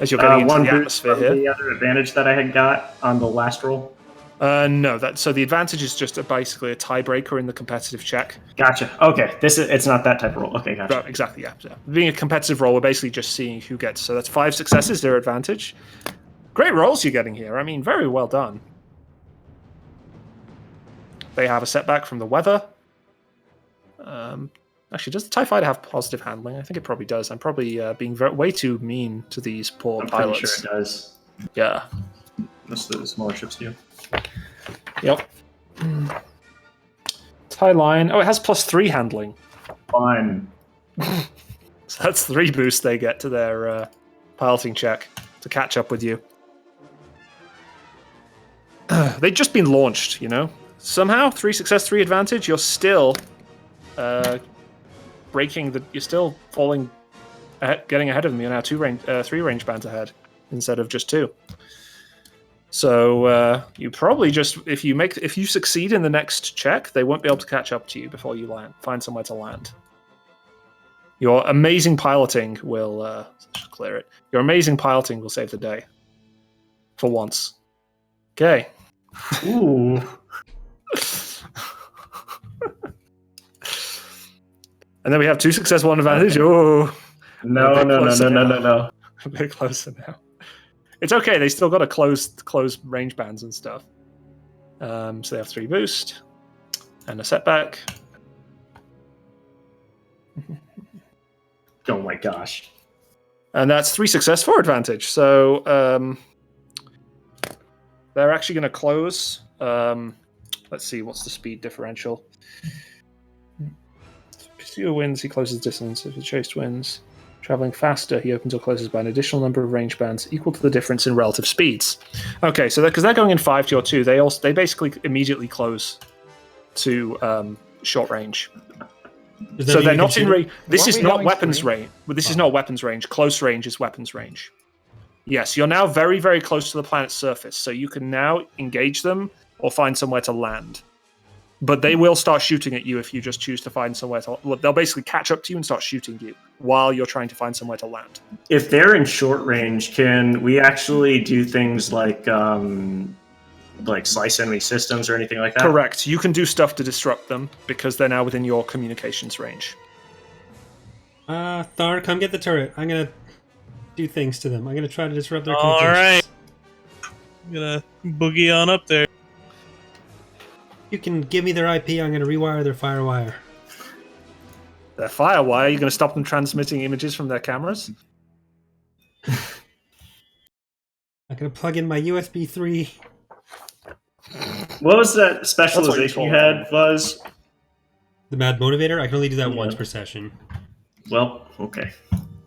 As you're getting into the atmosphere here. The other advantage that I had got on the last roll? No, so the advantage is just basically a tiebreaker in the competitive check. Gotcha. Okay, it's not that type of roll. Okay, gotcha. Right, exactly, yeah. Being a competitive roll, we're basically just seeing who gets. So that's 5 successes, their advantage. Great rolls you're getting here. I mean, very well done. They have a setback from the weather. Actually, does the TIE Fighter have positive handling? I think it probably does. I'm probably being way too mean to these poor I'm pilots. pretty sure it does. Yeah. Most of the smaller ships do. Yep. TIE Line. Oh, it has +3 handling. Fine. So that's 3 boosts they get to their piloting check to catch up with you. They've just been launched, you know? Somehow, 3 success, 3 advantage, you're still you're still falling, getting ahead of them. You're now 3 range bands ahead instead of just 2. So you probably just, if you succeed in the next check, they won't be able to catch up to you before you find somewhere to land. Your amazing piloting will clear it. Your amazing piloting will save the day. For once. Okay. Ooh. And then we have 2 success, 1 advantage. Oh, No. a bit closer now. It's okay. They still got a closed range bands and stuff. So they have 3 boost and a setback. Oh my gosh. And that's 3 success, 4 advantage. So they're actually going to close. Let's see, what's the speed differential? If pursuer wins, he closes distance. If the chased wins, traveling faster, he opens or closes by an additional number of range bands equal to the difference in relative speeds. Okay, so because they're going in 5 to your 2, they basically immediately close to short range. So they're not in range. This is not weapons range. This is not weapons range. Close range is weapons range. Yes, you're now very, very close to the planet's surface, so you can now engage them or find somewhere to land. But they will start shooting at you if you just choose to find somewhere to... Well, they'll basically catch up to you and start shooting you while you're trying to find somewhere to land. If they're in short range, can we actually do things like slice enemy systems or anything like that? Correct. You can do stuff to disrupt them because they're now within your communications range. Thar, come get the turret. I'm gonna do things to them. I'm gonna try to disrupt their All communications. right. I'm gonna boogie on up there. You can give me their IP. I'm gonna rewire their firewire. Their firewire, you're going to stop them transmitting images from their cameras? I'm gonna plug in my USB 3. What was that specialization you had, Buzz? The Mad Motivator. I can only do that once per session. Well, okay.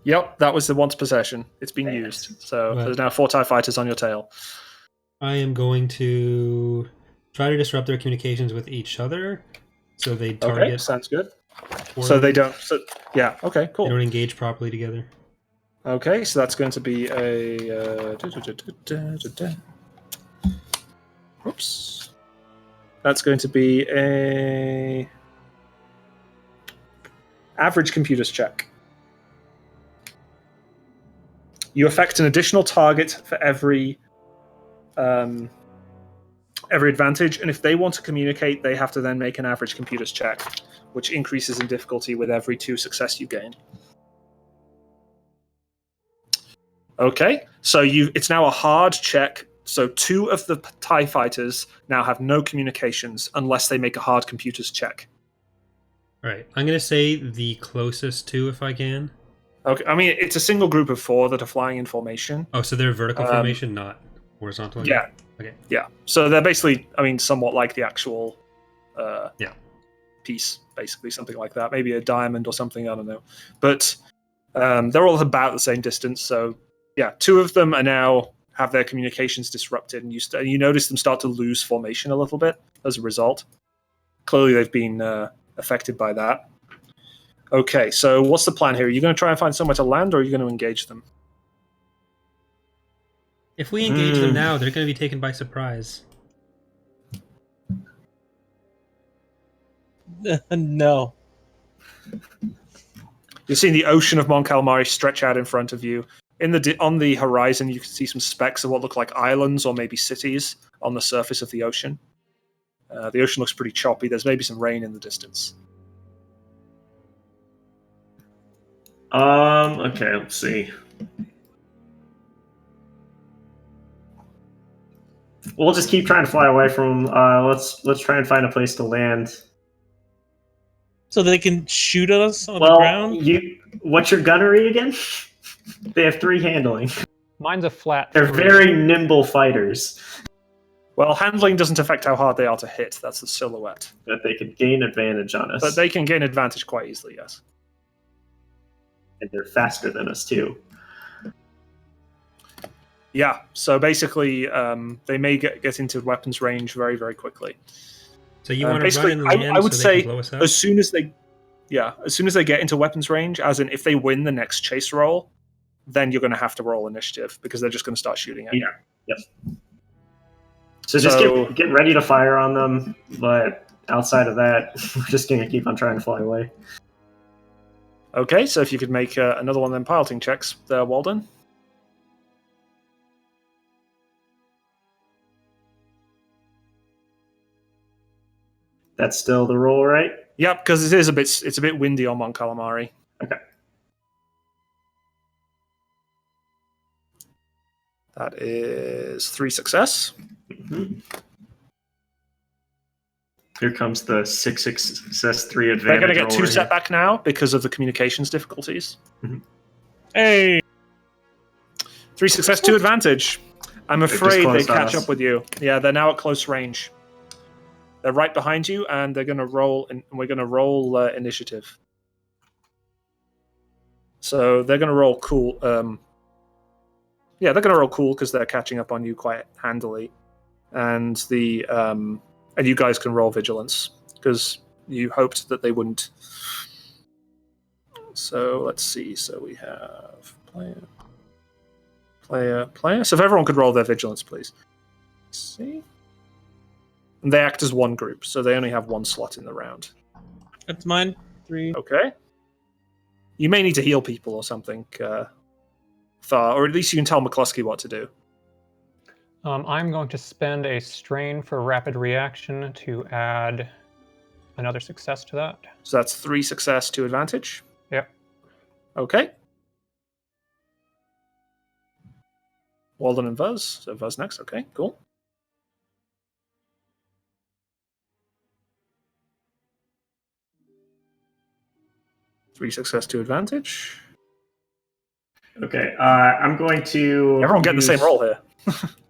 Yep, that was the once per session. It's been used. So Right. there's now 4 TIE fighters on your tail. I am going to try to disrupt their communications with each other, so they target. Okay, sounds good. So they don't... So, yeah, okay, They cool. don't engage properly together. Okay, so that's going to be a... Oops. That's going to be a... average computers check. You affect an additional target for every advantage, and if they want to communicate, they have to then make an average computers check, which increases in difficulty with every 2 success you gain. Okay, so it's now a hard check. So 2 of the TIE fighters now have no communications unless they make a hard computers check. All right, I'm gonna say the closest 2 if I can. Okay, I mean, it's a single group of 4 that are flying in formation. Oh, so they're vertical formation, not horizontal. Yeah. Okay. Yeah. So they're basically, I mean, somewhat like the actual piece, basically, something like that. Maybe a diamond or something, I don't know. But they're all about the same distance. So, yeah, 2 of them are now have their communications disrupted, and you notice them start to lose formation a little bit as a result. Clearly, they've been affected by that. Okay, so what's the plan here? Are you going to try and find somewhere to land, or are you going to engage them? If we engage them now, they're going to be taken by surprise. No. You're seeing the ocean of Mon Calamari stretch out in front of you. On the horizon, you can see some specks of what look like islands or maybe cities on the surface of the ocean. The ocean looks pretty choppy. There's maybe some rain in the distance. Okay, let's see. We'll just keep trying to fly away from them. Let's try and find a place to land. So they can shoot at us on the Well, ground? what's your gunnery again? They have 3 handling. Mine's a flat. They're 3. very nimble fighters. Well, handling doesn't affect how hard they are to hit. That's the silhouette. That they could gain advantage on us. But they can gain advantage quite easily, yes. And they're faster than us, too. Yeah, so basically, they may get into weapons range very, very quickly. So you want to run basically, and land I would so they say can blow us up? as soon as they get into weapons range, as in if they win the next chase roll, then you're going to have to roll initiative because they're just going to start shooting at you. Yep. So just get ready to fire on them, but outside of that, we're just going to keep on trying to fly away. Okay, so if you could make another one of them piloting checks there, Waldern. That's still the roll, right? Yep, because it's a bit windy on Mon Calamari. Okay. That is 3 success. Mm-hmm. Here comes the 6 success, 3 advantage. They're going to get 2 roll setback now because of the communications difficulties. Mm-hmm. Hey! 3 success, 2 advantage. I'm afraid they closed on catch us. up with you. Yeah, they're now at close range. They're right behind you, and they're going to roll. And we're going to roll initiative. So they're going to roll cool. Yeah, they're going to roll cool because they're catching up on you quite handily, and and you guys can roll vigilance because you hoped that they wouldn't. So let's see. So we have player. So if everyone could roll their vigilance, please. Let's see. And they act as one group, so they only have 1 slot in the round. That's mine. 3. Okay. You may need to heal people or something, Thar, or at least you can tell McCluskey what to do. I'm going to spend a strain for rapid reaction to add another success to that. So that's 3 success, 2 advantage. Yep. Okay. Waldern and Vuz. So Vuz next. Okay, cool. Three success, 2 advantage. Okay, I'm going to. Everyone getting the same roll here.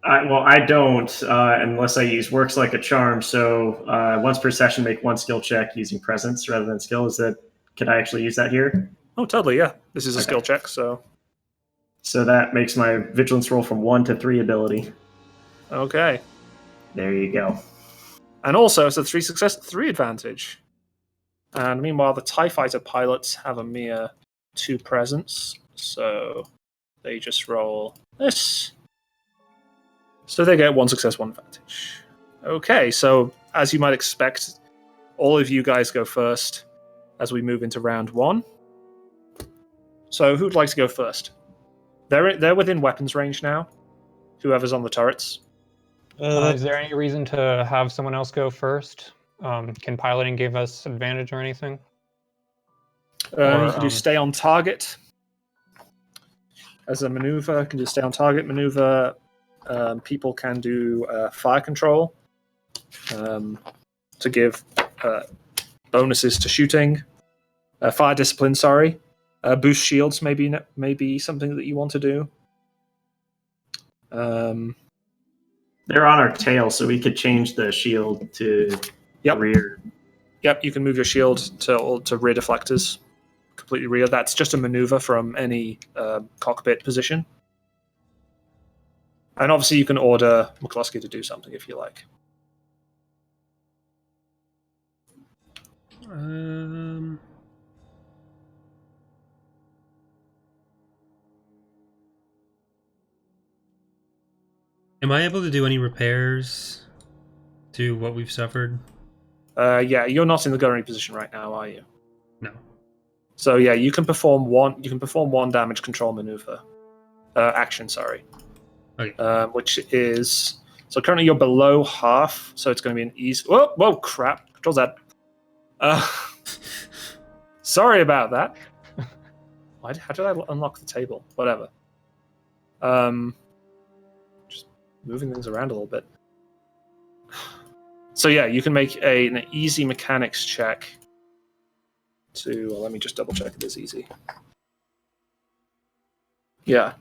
I don't, unless I use Works Like a Charm. So once per session, make 1 skill check using Presence rather than skill. Can I actually use that here? Oh, totally, yeah. This is a skill check, so... So that makes my Vigilance roll from 1 to 3 ability. Okay. There you go. And also, it's a 3 success, 3 advantage. And meanwhile, the TIE Fighter pilots have a mere 2 presence, so they just roll this. So they get 1 success, 1 advantage. Okay, so as you might expect, all of you guys go first as we move into round 1. So who'd like to go first? They're within weapons range now. Whoever's on the turrets. Is there any reason to have someone else go first? Can piloting give us advantage or anything? You can do stay on target as a maneuver. You can do stay on target maneuver. People can do fire control to give bonuses to shooting. Fire discipline, sorry. Boost shields may be something that you want to do. They're on our tail, so we could change the shield to rear. Yep, you can move your shield to rear deflectors. Completely rear. That's just a maneuver from any cockpit position. And obviously you can order McCluskey to do something if you like. Am I able to do any repairs to what we've suffered? Yeah, you're not in the gunnery position right now, are you? No. So yeah, you can perform one damage control maneuver. Action, sorry. Okay. Which is so currently you're below half, so it's going to be an easy. Whoa, crap! Control Z. Sorry about that. How did I unlock the table? Whatever. Just moving things around a little bit. So yeah, you can make an easy mechanics check to... Well, let me just double check it is easy. Yeah,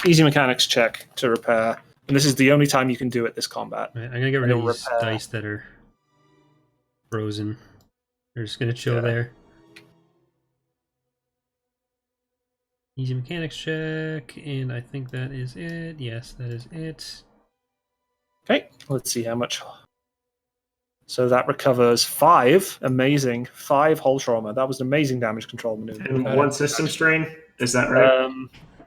easy mechanics check to repair. And this is the only time you can do it this combat. Right, I'm gonna get rid of It'll these repair. dice that are frozen. They're just gonna chill Yeah. there. Easy mechanics check, and I think that is it. Yes, that is it. Okay, let's see how much. So that recovers 5. Amazing. 5 hull trauma. That was an amazing damage control maneuver. And 1 system strain. Is that right?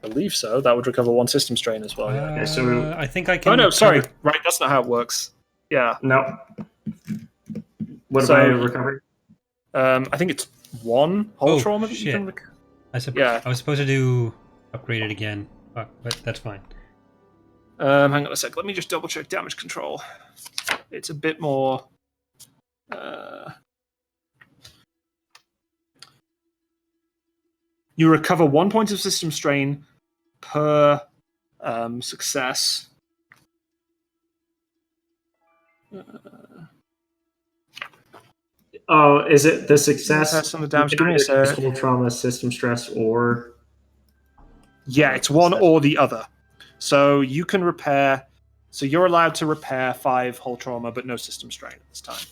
I believe so. That would recover 1 system strain as well. Yeah. Okay, so- I think I can. Oh no, sorry. cover- Right, that's not how it works. Yeah. No. What So- about recovery? I think it's 1 hull Oh, trauma that you shit. can Yeah. I was supposed to do upgrade it again, but that's fine. Hang on a sec. Let me just double check damage control. It's a bit more. You recover 1 point of system strain per success. Oh, is it the success? That's on the damage. You Give can me a either sec. use hull trauma, system stress, or Yeah, it's one or the other. So you can repair. So you're allowed to repair 5 hull trauma, but no system strain at this time.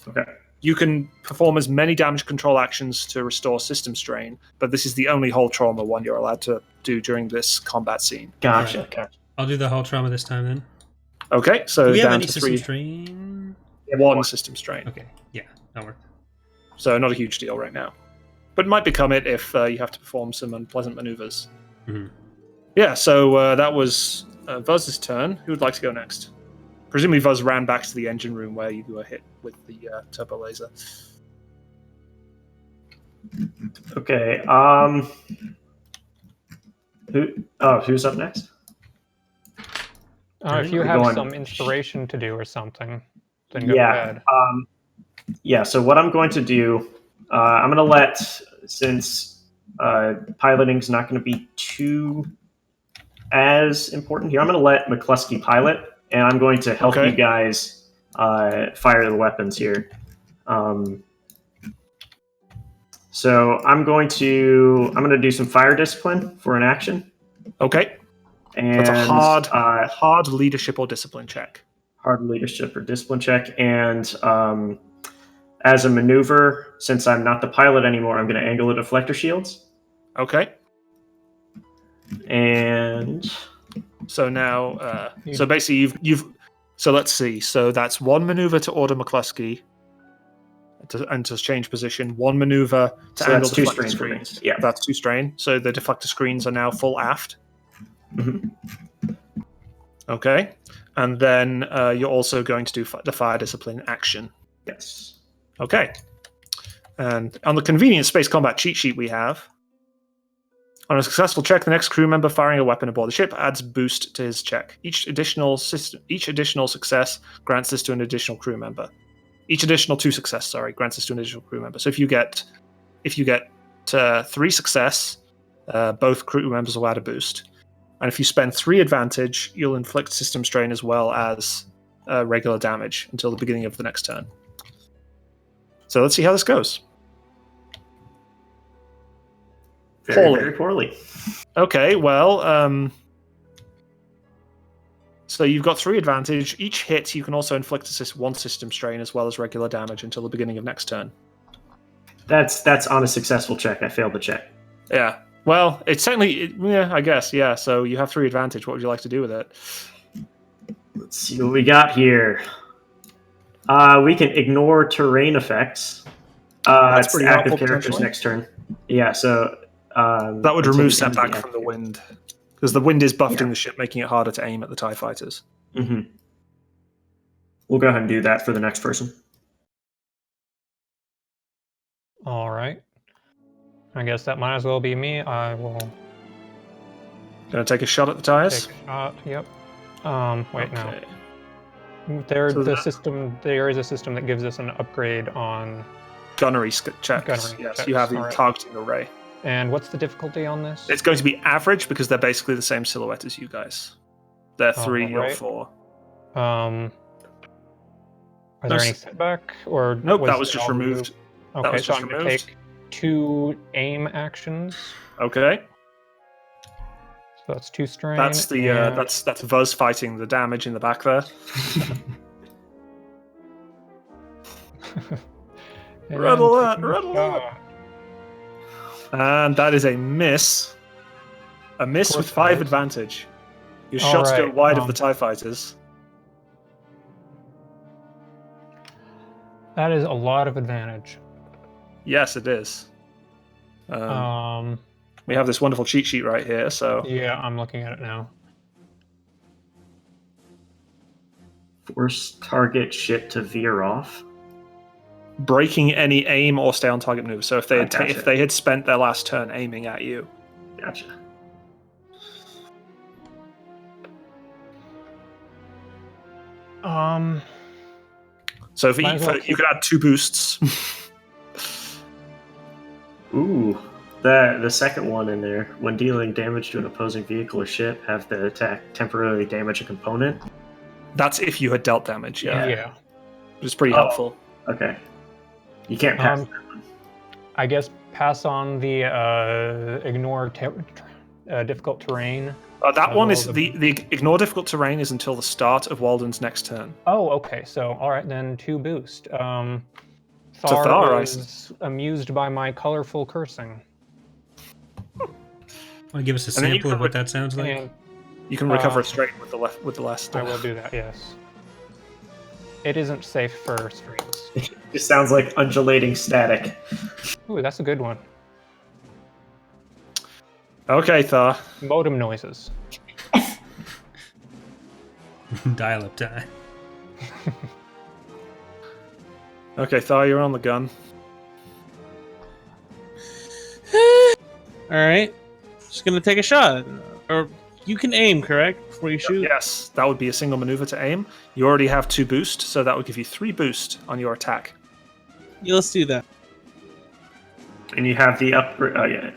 okay. You can perform as many damage control actions to restore system strain, but this is the only hull trauma one you're allowed to do during this combat scene. Gotcha. Right. Gotcha. I'll do the hull trauma this time then. Okay, so Do we have down any to system 3. strain? 1 system strain. Okay, yeah, that worked. So not a huge deal right now. But might become it if you have to perform some unpleasant maneuvers. Mhm. Yeah, so that was Vuzz's turn. Who would like to go next? Presumably Vuzz ran back to the engine room where you were hit with the turbo laser. Okay. Who's up next? If you We're have going- some inspiration to do or something, then go Yeah. ahead. Yeah. So what I'm going to do, I'm going to let, since piloting's not going to be too as important here, I'm going to let McCluskey pilot, and I'm going to help Okay. you guys fire the weapons here. So I'm going to do some fire discipline for an action, Okay, and that's a hard leadership or discipline check. hard leadership or discipline check. And as a maneuver, since I'm not the pilot anymore, I'm going to angle the deflector shields. Okay, And so now, so basically you've. So let's see. So that's 1 maneuver to order McCluskey to change position. 1 maneuver to So angle that's 2 deflector strain for me. screens. Yeah. That's 2 strain. So the deflector screens are now full aft. Mhm. Okay, and then you're also going to do the fire discipline action. Yes. Okay, and on the convenient space combat cheat sheet we have, on a successful check, the next crew member firing a weapon aboard the ship adds boost to his check. Each additional success grants this to an additional crew member. Each additional 2 success, grants this to an additional crew member. So if you get 3 success, both crew members will add a boost. And if you spend 3 advantage, you'll inflict system strain as well as regular damage until the beginning of the next turn. So let's see how this goes. Very, Poorly. very poorly. Okay, well, so you've got 3 advantage. Each hit, you can also inflict 1 system strain as well as regular damage until the beginning of next turn. That's on a successful check. I failed the check. Yeah. Well, it's technically, I guess, yeah. So you have 3 advantage. What would you like to do with it? Let's see what we got here. We can ignore terrain effects. That's It's pretty active helpful, characters potentially. next turn. Yeah, so That would until remove the end of setback the from the active- wind. Because the wind is buffeting Yeah. the ship, making it harder to aim at the TIE fighters. Mhm. We'll go ahead and do that for the next person. All right. I guess that might as well be me. I will Gonna take a shot at the tires? take a shot. Yep. Wait, no. Okay. There So that- is a system that gives us an upgrade on. Gunnery checks. Gunnery Yes, checks, you have the alright. targeting array. And what's the difficulty on this? It's going to be average because they're basically the same silhouette as you guys. They're 3 or Alright. 4. Are there any setback? Or Nope, that was it just all removed. Okay, was so just I'm going to removed. take 2 aim actions. Okay. So that's 2 strain. That's the and- that's Vuz fighting the damage in the back there. and Rattle that, taking a rattle that. shot. And that is a miss. A miss Of with course 5 it is. advantage. Your All shots go right, wide of the TIE fighters. That is a lot of advantage. Yes, it is. We have this wonderful cheat sheet right here, so... Yeah, I'm looking at it now. Force target ship to veer off. Breaking any aim or stay on target maneuver. So if they had Gotcha. if they had spent their last turn aiming at you. Gotcha. So if Might as well you could add 2 boosts. Ooh, the second one in there. When dealing damage to an opposing vehicle or ship, have the attack temporarily damage a component. That's if you had dealt damage, yeah. Yeah. Which is pretty Oh. helpful. Okay. You can't pass Um, that one. I guess pass on the ignore difficult terrain. That one is well, the ignore difficult terrain is until the start of Waldern's next turn. Oh, okay. So, all right, then 2 boost. Thar Thar, I is amused by my colorful cursing. Want to give us a And then you sample can of what that sounds like? And You can recover a strain with the last. I will do that, yes. It isn't safe for streams. Just sounds like undulating static. Ooh, that's a good one. Okay, Thar. Modem noises. Dial-up time. Okay, Thar, you're on the gun. All right, just gonna take a shot. Or you can aim, correct, before you shoot. Yes, that would be a single maneuver to aim. You already have 2 boost, so that would give you 3 boost on your attack. Yeah, let's do that. And you have the upgrade. Oh, yeah.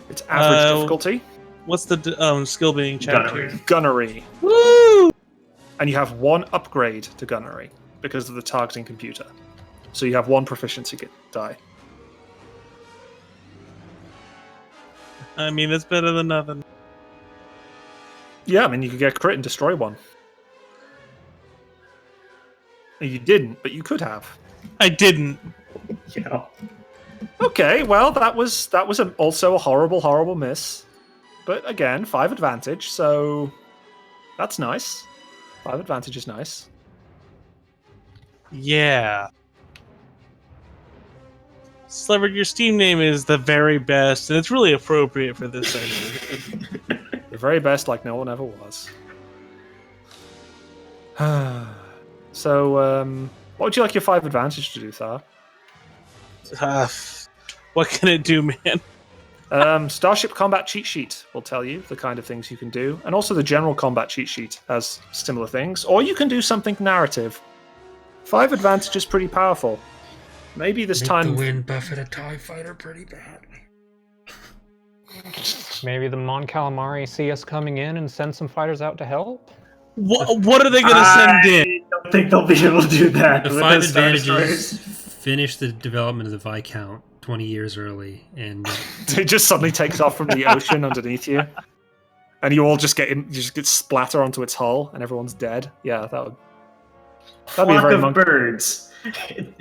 It's average difficulty. What's the skill being checked Gunnery. here? Gunnery. Woo! And you have 1 upgrade to gunnery because of the targeting computer. So you have 1 proficiency die. I mean, that's better than nothing. Yeah, I mean, you could get crit and destroy 1. You didn't, but you could have. I didn't. Yeah. Okay, well, that was also a horrible miss. But again, 5 advantage, so that's nice. 5 advantage is nice. Yeah. Slevered, your Steam name is the very best, and it's really appropriate for this segment. The very best, like no one ever was. So, what would you like your 5 advantage to do, Thar? What can it do, man? Starship Combat Cheat Sheet will tell you the kind of things you can do, and also the General Combat Cheat Sheet has similar things. Or you can do something narrative. 5 advantage is pretty powerful. Maybe this time. the wind buffet a TIE fighter pretty badly. Maybe the Mon Calamari see us coming in and send some fighters out to help? What are they gonna send in? I don't think they'll be able to do that. The with 5 those Star advantages Destroyers. finish the development of the Viscount 20 years early, and It just suddenly takes off from the ocean underneath you, and you all just get splatter onto its hull, and everyone's dead. Yeah, that'd be a Flock very of birds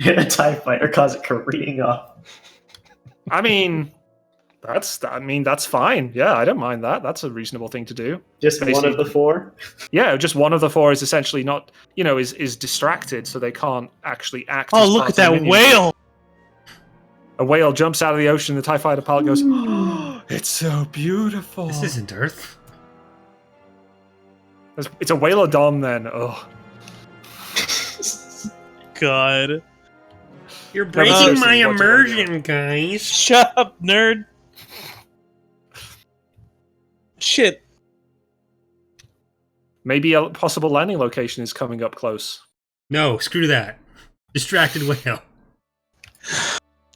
in a TIE fighter cause it careening off. I mean, that's fine. Yeah, I don't mind that. That's a reasonable thing to do. Just one of the 4? Yeah, just one of the 4 is essentially not, is distracted, so they can't actually act. Oh, as look part at that of the minion. whale! A whale jumps out of the ocean. The TIE fighter pilot goes, "Oh, it's so beautiful." this isn't Earth. It's a whalodon then. Oh, God. You're but breaking seriously, my what do you wanna immersion, guys. Shut up, nerd. Shit. maybe a possible landing location is coming up close. No, screw that. Distracted whale.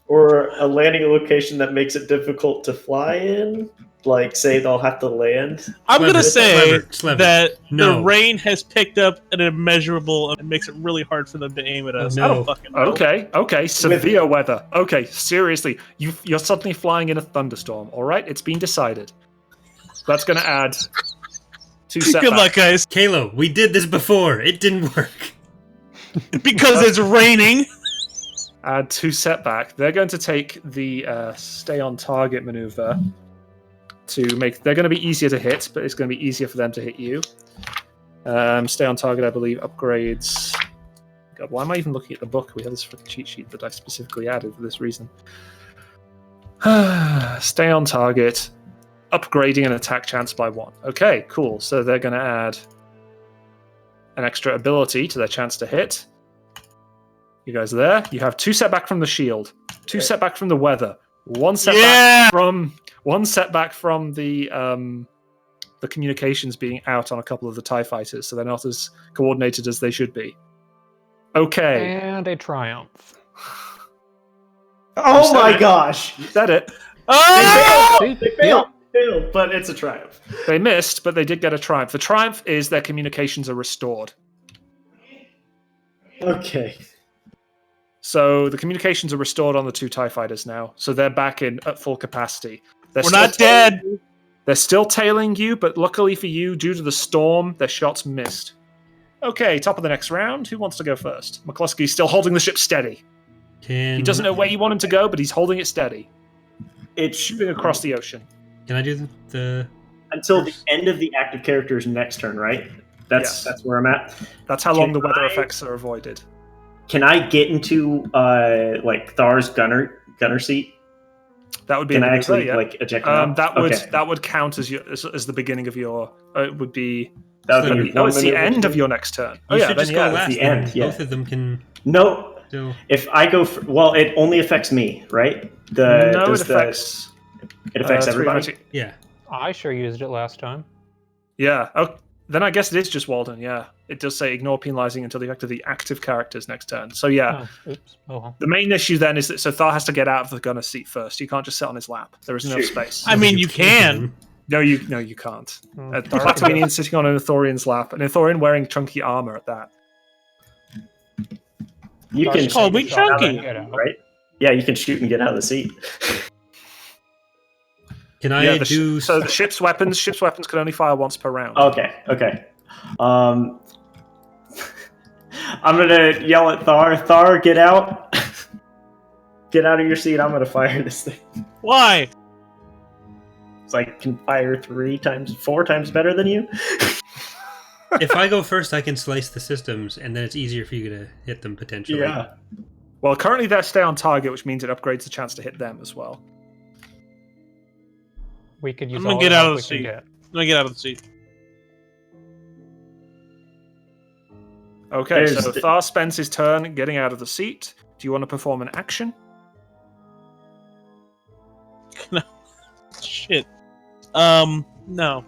Or a landing location that makes it difficult to fly in? Like, say they'll have to land? I'm going to Clever, say clever. that No. the rain has picked up an immeasurable and makes it really hard for them to aim at us. no. I don't fucking know. Okay, severe weather. Okay, seriously, you're suddenly flying in a thunderstorm. All right, it's been decided. That's going to add 2 setbacks. Good luck, guys. Kalo, we did this before. It didn't work. Because it's raining. Add 2 setback. They're going to take the stay on target maneuver to make. They're going to be easier to hit, but it's going to be easier for them to hit you. Stay on target, I believe, upgrades. God, why am I even looking at the book? We have this freaking cheat sheet that I specifically added for this reason. Stay on target, upgrading an attack chance by 1. Okay, cool. So they're going to add an extra ability to their chance to hit. You guys are there. You have 2 setback from the shield, 2 setback from the weather, 1 setback from the communications being out on a couple of the TIE fighters, so they're not as coordinated as they should be. Okay. And a triumph. Oh my gosh! You said it. Oh! They failed, but it's a triumph. They missed, but they did get a triumph. The triumph is their communications are restored. Okay. So the communications are restored on the 2 TIE fighters now, so they're back in at full capacity. We're not dead. They're still tailing you, but luckily for you, due to the storm, their shots missed. Okay, top of the next round. Who wants to go first? McCluskey's still holding the ship steady. He doesn't know where you want him to go, but he's holding it steady. It's shooting across the ocean. Can I do the until the end of the active character's next turn, right? That's where I'm at. That's how long the weather effects are avoided. Can I get into like Thar's gunner seat? That would be. Can I actually like eject him out? That would count as as the beginning of your. It would be. That would be it's the end of your next turn. You should just go last. The end. Yeah. Both of them can. No. Still... If I go, it only affects me, right? It affects. It affects everybody. Yeah. I sure used it last time. Yeah. Oh, then I guess it is just Waldern. Yeah. It does say ignore penalizing until the effect of the active characters next turn. So yeah. Oh, oops. Oh, well. The main issue then is that Thar has to get out of the gunner seat first. You can't just sit on his lap. There is no space. I mean, you can. No, you can't. Platinian sitting on an Ithorian's lap, an Ithorian wearing chunky armor at that. You can call me chunky, right? Yeah, you can shoot and get out of the seat. Can I do? So the ship's weapons can only fire once per round. Okay. I'm gonna yell at Thar. Thar, get out! Get out of your seat. I'm gonna fire this thing. Why? So I can fire 4 times better than you. If I go first, I can slice the systems, and then it's easier for you to hit them potentially. Yeah. Well, currently they stay on target, which means it upgrades the chance to hit them as well. We could use. I'm gonna get out of the seat. I'm gonna get out of the seat. Okay, so Thar spends his turn getting out of the seat. Do you want to perform an action? No. Shit. No.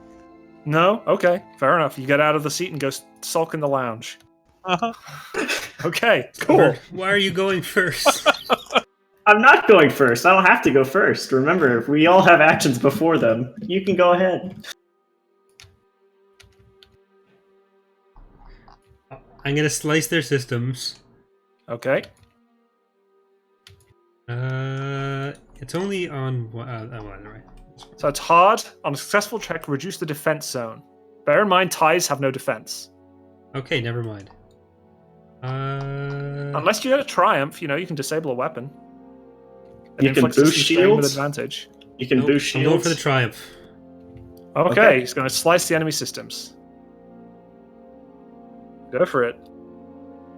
No? Okay, fair enough. You get out of the seat and go sulk in the lounge. Uh-huh. Okay, cool. Why are you going first? I'm not going first. I don't have to go first. Remember, we all have actions before them. You can go ahead. I'm gonna slice their systems. Okay. It's only on. Right. So it's hard. On a successful check, reduce the defense zone. Bear in mind, ties have no defense. Okay, never mind. Unless you get a triumph, you can disable a weapon. You can boost shields with advantage. You can boost shields. I'm going for the triumph. Okay, he's going to slice the enemy systems. Go for it.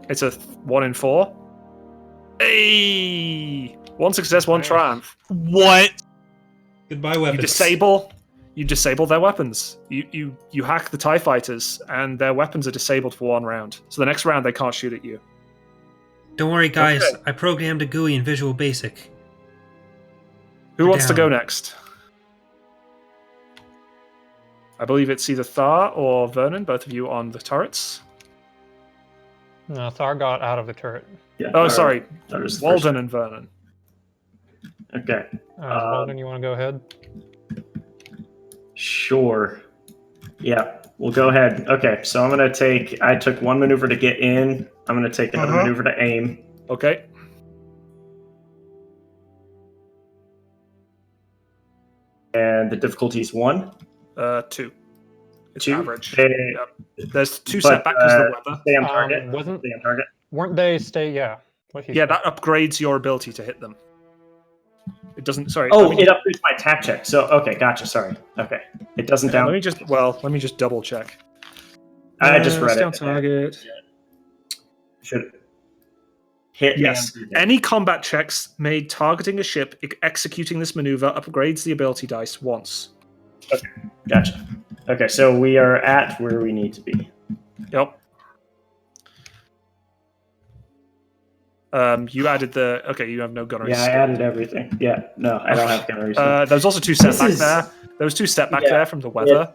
It's a 1 in 4. Hey! 1 success, 1 triumph. What? Goodbye, weapons. You disable their weapons. You hack the TIE fighters, and their weapons are disabled for 1 round. So the next round, they can't shoot at you. Don't worry, guys. Okay. I programmed a GUI in Visual Basic. Who wants to go next? I believe it's either Thar or Vernon, both of you on the turrets. No, Thar got out of the turret. Yeah, Oh, sorry. Waldern and Vernon. Okay. Waldern, you want to go ahead? Sure. Yeah, we'll go ahead. Okay, so I'm going to take... I took one maneuver to get in. I'm going to take another maneuver to aim. Okay. And the difficulty is 1. 2. It's 2? average. They, Yep. There's 2 but, setback because of the weather. Stay on target. Wasn't Stay on target. weren't they stay? Yeah. What he Yeah, said. that upgrades your ability to hit them. It doesn't. Sorry. Oh, I mean, it upgrades my attack check. So, okay, gotcha. Sorry. Okay. It doesn't down... Let me just double check. I just read stay on it. target. Should hit. Yes. and- Any combat checks made targeting a ship executing this maneuver upgrades the ability dice once. Gotcha. Okay, so we are at where we need to be. Yep. You added the... Okay, you have no gunnery. Yeah, I added everything. Yeah, no, I don't have gunnery. There's also 2 setback is- there. There was 2 setback Yeah. there from the weather.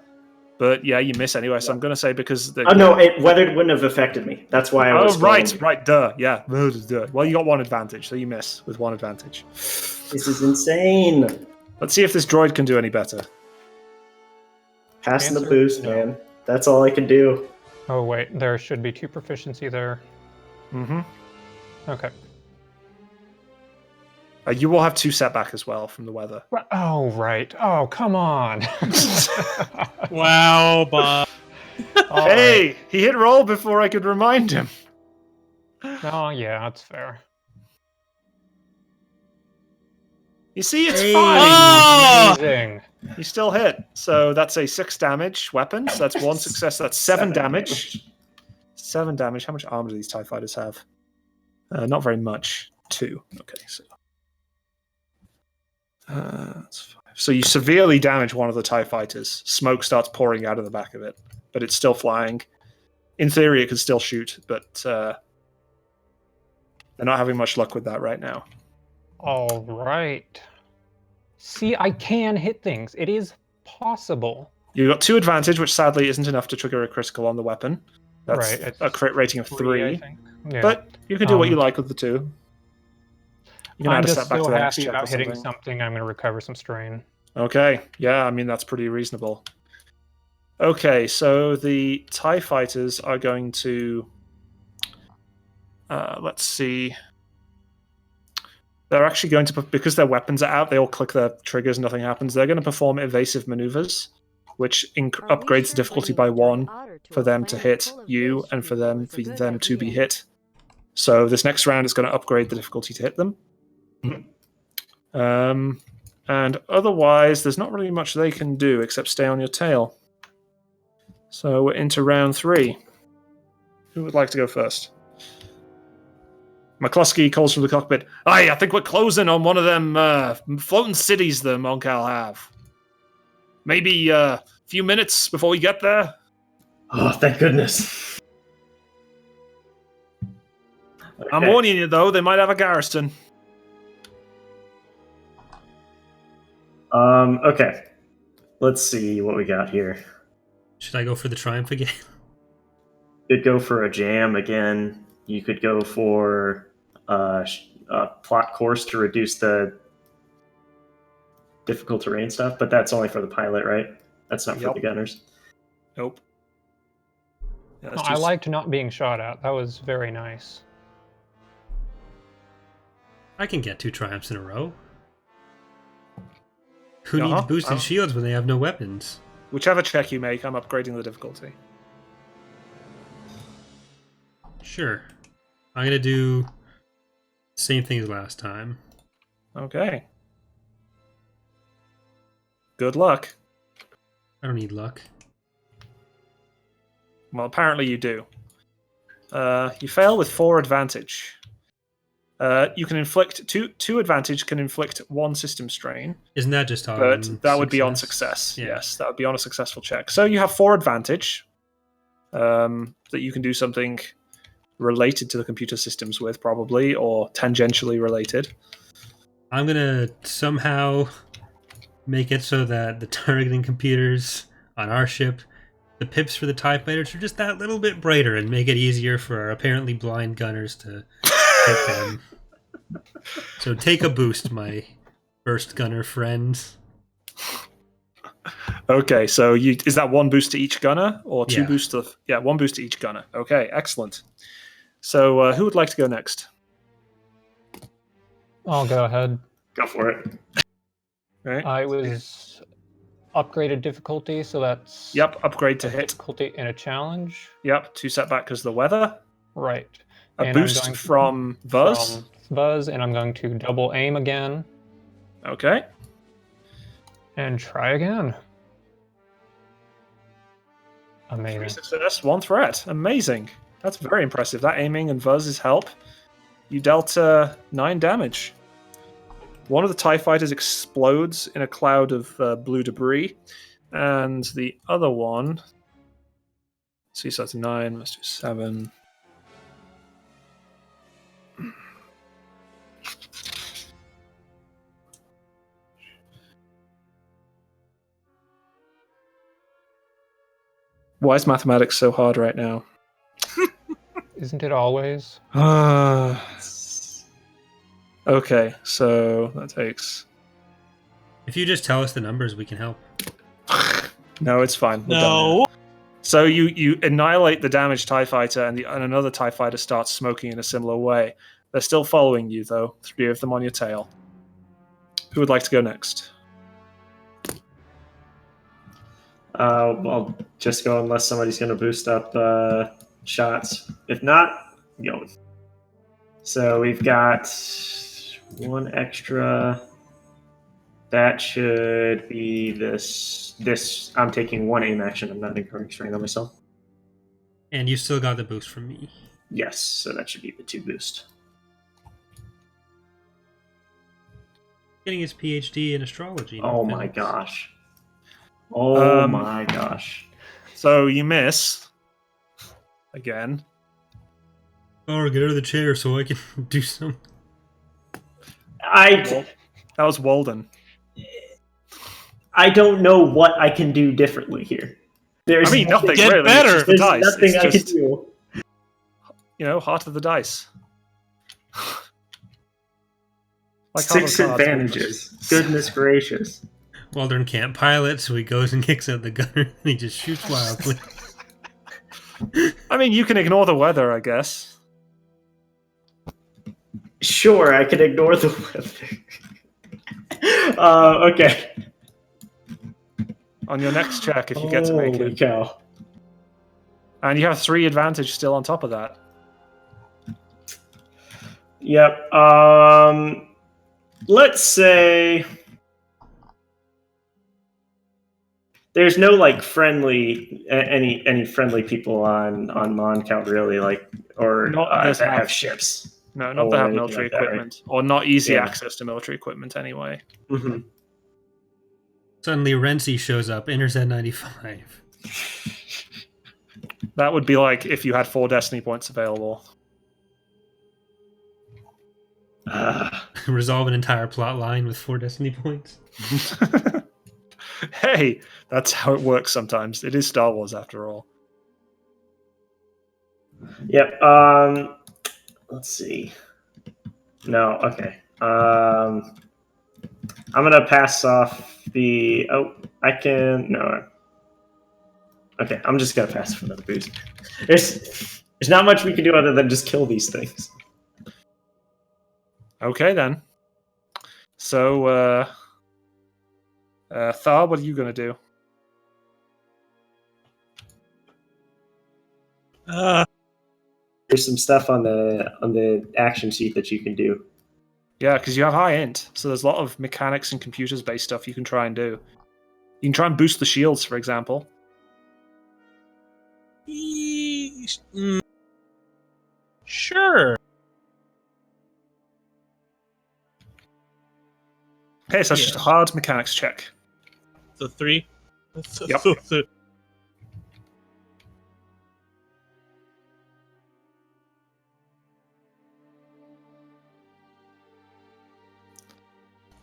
But yeah, you miss anyway, so I'm going to say because... Oh, no, weather wouldn't have affected me. That's why I was... right, duh, yeah. Duh. Well, you got 1 advantage, so you miss with 1 advantage. This is insane. Let's see if this droid can do any better. Passing the Answer, boost, no. man. That's all I can do. Oh wait, there should be 2 proficiency there. Mm-hmm. Okay. You will have 2 setback as well from the weather. Oh right. Oh come on. Wow, Bob. All Hey, right. he hit roll before I could remind him. Oh yeah, that's fair. You see, it's Hey. fine. Oh! Amazing. You still hit. So that's a 6 damage weapon. So that's 1 success. That's 7 damage. 7 damage. How much armor do these TIE fighters have? Not very much. 2. Okay, so... that's 5. So you severely damage one of the TIE fighters. Smoke starts pouring out of the back of it, but it's still flying. In theory, it could still shoot, but they're not having much luck with that right now. All right. See, I can hit things. It is possible. You got 2 advantage, which sadly isn't enough to trigger a critical on the weapon. That's Right, it's a crit rating of 3. I think. Yeah. But you can do what you Um, like with the 2. You can I'm add a just setback so to the next happy check about or hitting something. something. I'm going to recover some strain. Okay, yeah, I mean, that's pretty reasonable. Okay, so the TIE fighters are going to... let's see. They're actually going to... Because their weapons are out, they all click their triggers, nothing happens. They're going to perform evasive maneuvers, which upgrades the difficulty by 1 for them to hit you and for them to be hit. So this next round is going to upgrade the difficulty to hit them. And otherwise, there's not really much they can do except stay on your tail. So we're into round 3. Who would like to go first? McCluskey calls from the cockpit. Aye, I think we're closing on one of them floating cities the Mon Cal have. Maybe a few minutes before we get there? Oh, thank goodness. I'm Okay. warning you, though, they might have a garrison. Okay. Let's see what we got here. Should I go for the triumph again? Could go for a jam again. You could go for a plot course to reduce the difficult terrain stuff, but that's only for the pilot, right? That's not for Yep. the gunners. Nope. Yeah, Oh, let's I do- liked not being shot at. That was very nice. I can get 2 triumphs in a row. Who Uh-huh. needs boosted shields when they have no weapons? Whichever check you make, I'm upgrading the difficulty. Sure. I'm gonna do the same thing as last time. Okay. Good luck. I don't need luck. Well, apparently you do. You fail with 4 advantage. You can inflict two advantage can inflict 1 system strain, Isn't that just on but that would be on success. Yeah. Yes, that would be on a successful check. So you have 4 advantage that you can do something related to the computer systems with, probably, or tangentially related. I'm gonna somehow make it so that the targeting computers on our ship, the pips for the TIE fighters, are just that little bit brighter and make it easier for our apparently blind gunners to hit them. So take a boost, my first gunner friends. Okay, so is that one boost to each gunner, or two Yeah. boosts to? Yeah, one boost to each gunner. Okay, excellent. So who would like to go next? I'll go ahead. Go for it. Right. It was upgraded difficulty, so that's Yep. Upgrade to a hit. difficulty in a challenge. Yep. 2 setback because of the weather. Right. A And I'm boost going from Buzz. From Buzz, and I'm going to double aim again Okay. and try again. 3 Amazing. success, 1 threat. Amazing. That's very impressive. That aiming and Buzz's help. You dealt 9 damage. One of the TIE fighters explodes in a cloud of blue debris, and the other one. So that's 9, let's do 7. Why is mathematics so hard right now? Isn't it always? Okay, so that takes. If you just tell us the numbers, we can help. No, it's fine. We're done No. now. So you annihilate the damaged TIE fighter, and another TIE fighter starts smoking in a similar way. They're still following you, though. 3 of them on your tail. Who would like to go next? I'll just go unless somebody's going to boost up shots. If not, go. So we've got 1 extra. That should be this. I'm taking 1 aim action. I'm not incurring strain on myself. And you still got the boost from me. Yes, so that should be the 2 boost. Getting his PhD in astrology. Oh my gosh. Oh my gosh. So you miss. Again. Oh, get out of the chair so I can do some. That was Waldern. I don't know what I can do differently here. There's nothing Get really. better. It's just the There's dice. nothing It's I just, can do. heart of the dice. Like 6 Heart of the Cards. advantages. Goodness gracious. Waldern can't pilot, so he goes and kicks out the gunner and he just shoots wildly. I mean, you can ignore the weather, I guess. Sure, I can ignore the weather. Okay. On your next check, if you get to make Holy it. cow. And you have 3 advantage still on top of that. Yep. Let's say there's no friendly any friendly people on Mon Cal really or Not that have ships. No, not Or that have anything military like that, right? equipment. Or not easy Yeah. access to military equipment anyway. Mm-hmm. Suddenly, Renzi shows up, enters at 95. That would be like if you had 4 destiny points available. Resolve an entire plot line with 4 destiny points. Hey, that's how it works sometimes. It is Star Wars after all. Yep. Let's see. No. Okay. I'm gonna pass off the. Oh, I can. No. Okay, I'm just gonna pass for another boost. There's not much we can do other than just kill these things. Okay, then. So, Thar, what are you going to do? There's some stuff on the action sheet that you can do. Yeah, because you have high int, so there's a lot of mechanics and computers-based stuff you can try and do. You can try and boost the shields, for example. Sure. Okay, so that's just a hard mechanics check. So 3. Yep.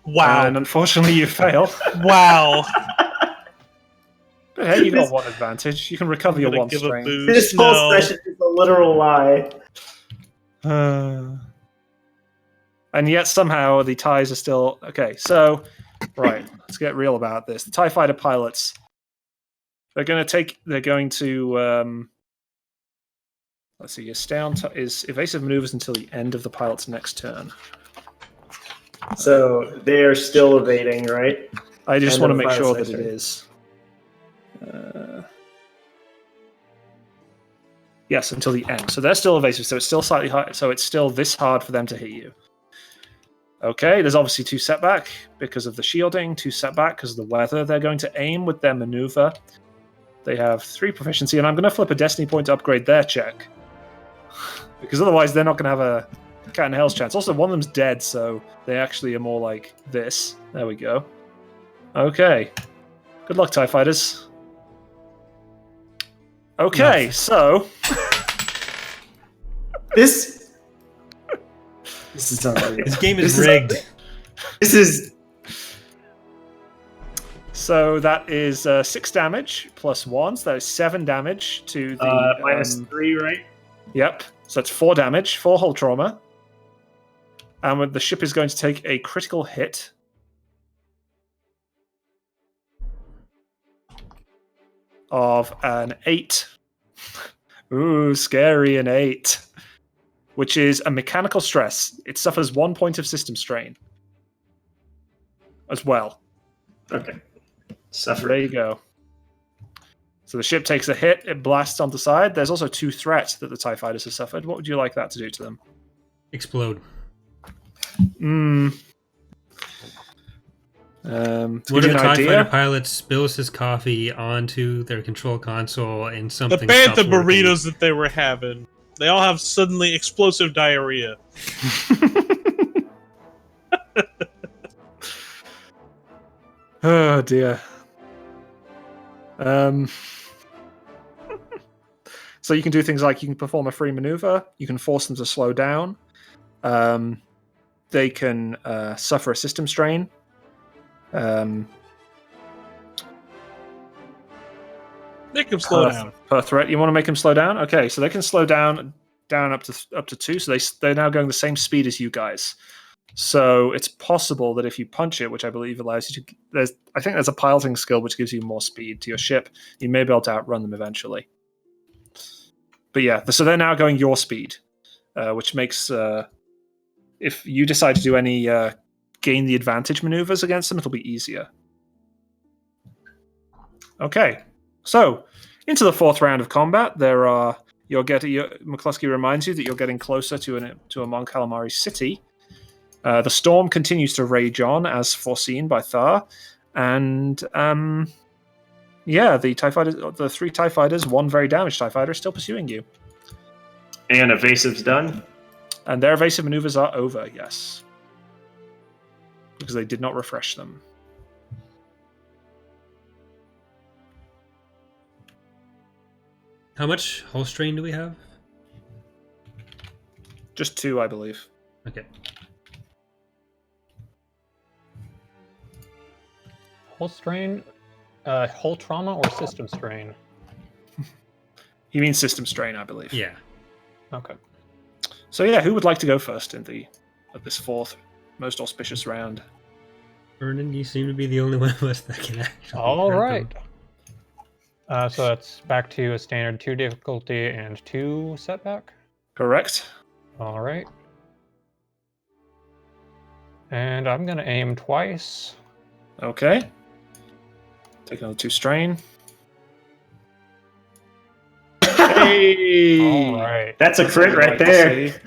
Wow. And unfortunately, you fail. Wow. But hey, you got 1 advantage. You can recover your I'm gonna 1 give a strain. boost. This whole No. session is a literal lie. And yet somehow the ties are still... Okay, so... Right, let's get real about this. The TIE fighter pilots... They're going to... let's see, your stay on is evasive maneuvers until the end of the pilot's next turn. So they're still evading, right? I just End want to of make pilot's sure next that it turn. is. Yes, until the end. So they're still evasive, so it's still slightly hard. So it's still this hard for them to hit you. Okay, there's obviously 2 setback because of the shielding, 2 setback because of the weather. They're going to aim with their maneuver. They have 3 proficiency, and I'm going to flip a destiny point to upgrade their check. Because otherwise they're not going to have a cat in hell's chance. Also, one of them's dead, so they actually are more like this. There we go. Okay. Good luck, TIE fighters. Okay, Nice. so... This is unreal. This game is This rigged. This is So that is 6 damage plus 1, so that is 7 damage to the... -3, right? Yep, so that's 4 damage, 4 hull trauma. And the ship is going to take a critical hit. Of an 8. Ooh, scary, an 8. Which is a mechanical stress. It suffers 1 point of system strain. As well. Okay. So Suffer. there you go. So the ship takes a hit, it blasts on the side. There's also 2 threats that the TIE fighters have suffered. What would you like that to do to them? Explode. To One give of you the an TIE idea, fighter pilots spills his coffee onto their control console and The something bantha stops working. burritos that they were having, they all have suddenly explosive diarrhea. Oh dear. So you can do things like you can perform a free maneuver, you can force them to slow down, they can suffer a system strain. Make them slow down. Per threat. You want to make them slow down? Okay, so they can slow down up to 2, so they're now going the same speed as you guys. So it's possible that if you punch it, which I believe allows you to, I think there's a piloting skill which gives you more speed to your ship. You may be able to outrun them eventually. But yeah, so they're now going your speed, which makes if you decide to do any gain the advantage maneuvers against them, it'll be easier. Okay, so into the 4th round of combat, McCluskey reminds you that you're getting closer to a Mon Calamari city. The storm continues to rage on as foreseen by Thar, and the TIE fighters, the 3 TIE fighters, 1 very damaged TIE fighter, is still pursuing you. And evasive's done. And their evasive maneuvers are over, yes. Because they did not refresh them. How much hull strain do we have? Just 2, I believe. Okay. Hull strain, hull trauma, or system strain? You mean system strain, I believe. Yeah. Okay. So yeah, who would like to go first of this 4th most auspicious round? Vernon, you seem to be the only one of us that can actually. All hurt right. them. So that's back to a standard 2 difficulty and 2 setback. Correct. All right. And I'm going to aim twice. Okay. Take another 2 strain. Hey! All right. That's a crit right there.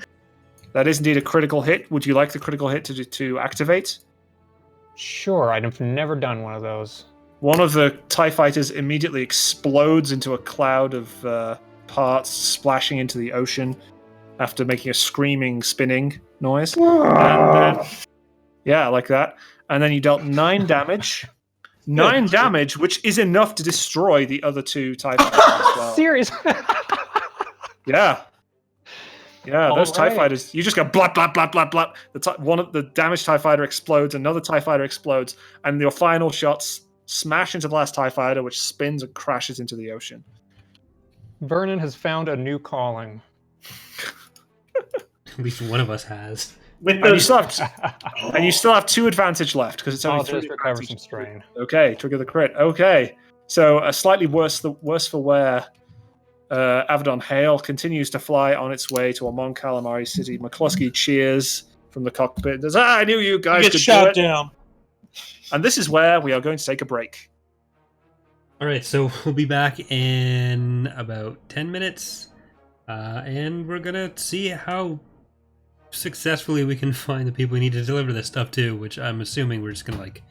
That is indeed a critical hit. Would you like the critical hit to activate? Sure, I've never done one of those. One of the TIE fighters immediately explodes into a cloud of parts splashing into the ocean after making a screaming, spinning noise. And then, yeah, like that. And then you dealt 9 damage. 9 damage, which is enough to destroy the other 2 TIE fighters as well. Serious? Yeah. Yeah, those TIE Alright. fighters, you just go blah, blah, blah, blah, blah. One of the damaged TIE fighter explodes, another TIE fighter explodes, and your final shots smash into the last TIE fighter, which spins and crashes into the ocean. Vernon has found a new calling. At least one of us has. with And you those. still have 2 advantage left because it's only I'll 3 just recover advantage. some strain. Okay, trigger the crit. Okay, so a slightly worse for wear. Avedon Hail continues to fly on its way to a Mon Calamari city. McCluskey cheers from the cockpit. Says, I knew you guys Get could shot do it. down. And this is where we are going to take a break. All right, so we'll be back in about 10 minutes, and we're gonna see how successfully we can find the people we need to deliver this stuff to. Which I'm assuming we're just gonna like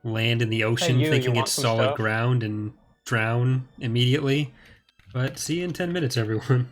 land in the ocean, you thinking want it's some solid stuff? ground, and drown immediately. But see you in 10 minutes, everyone.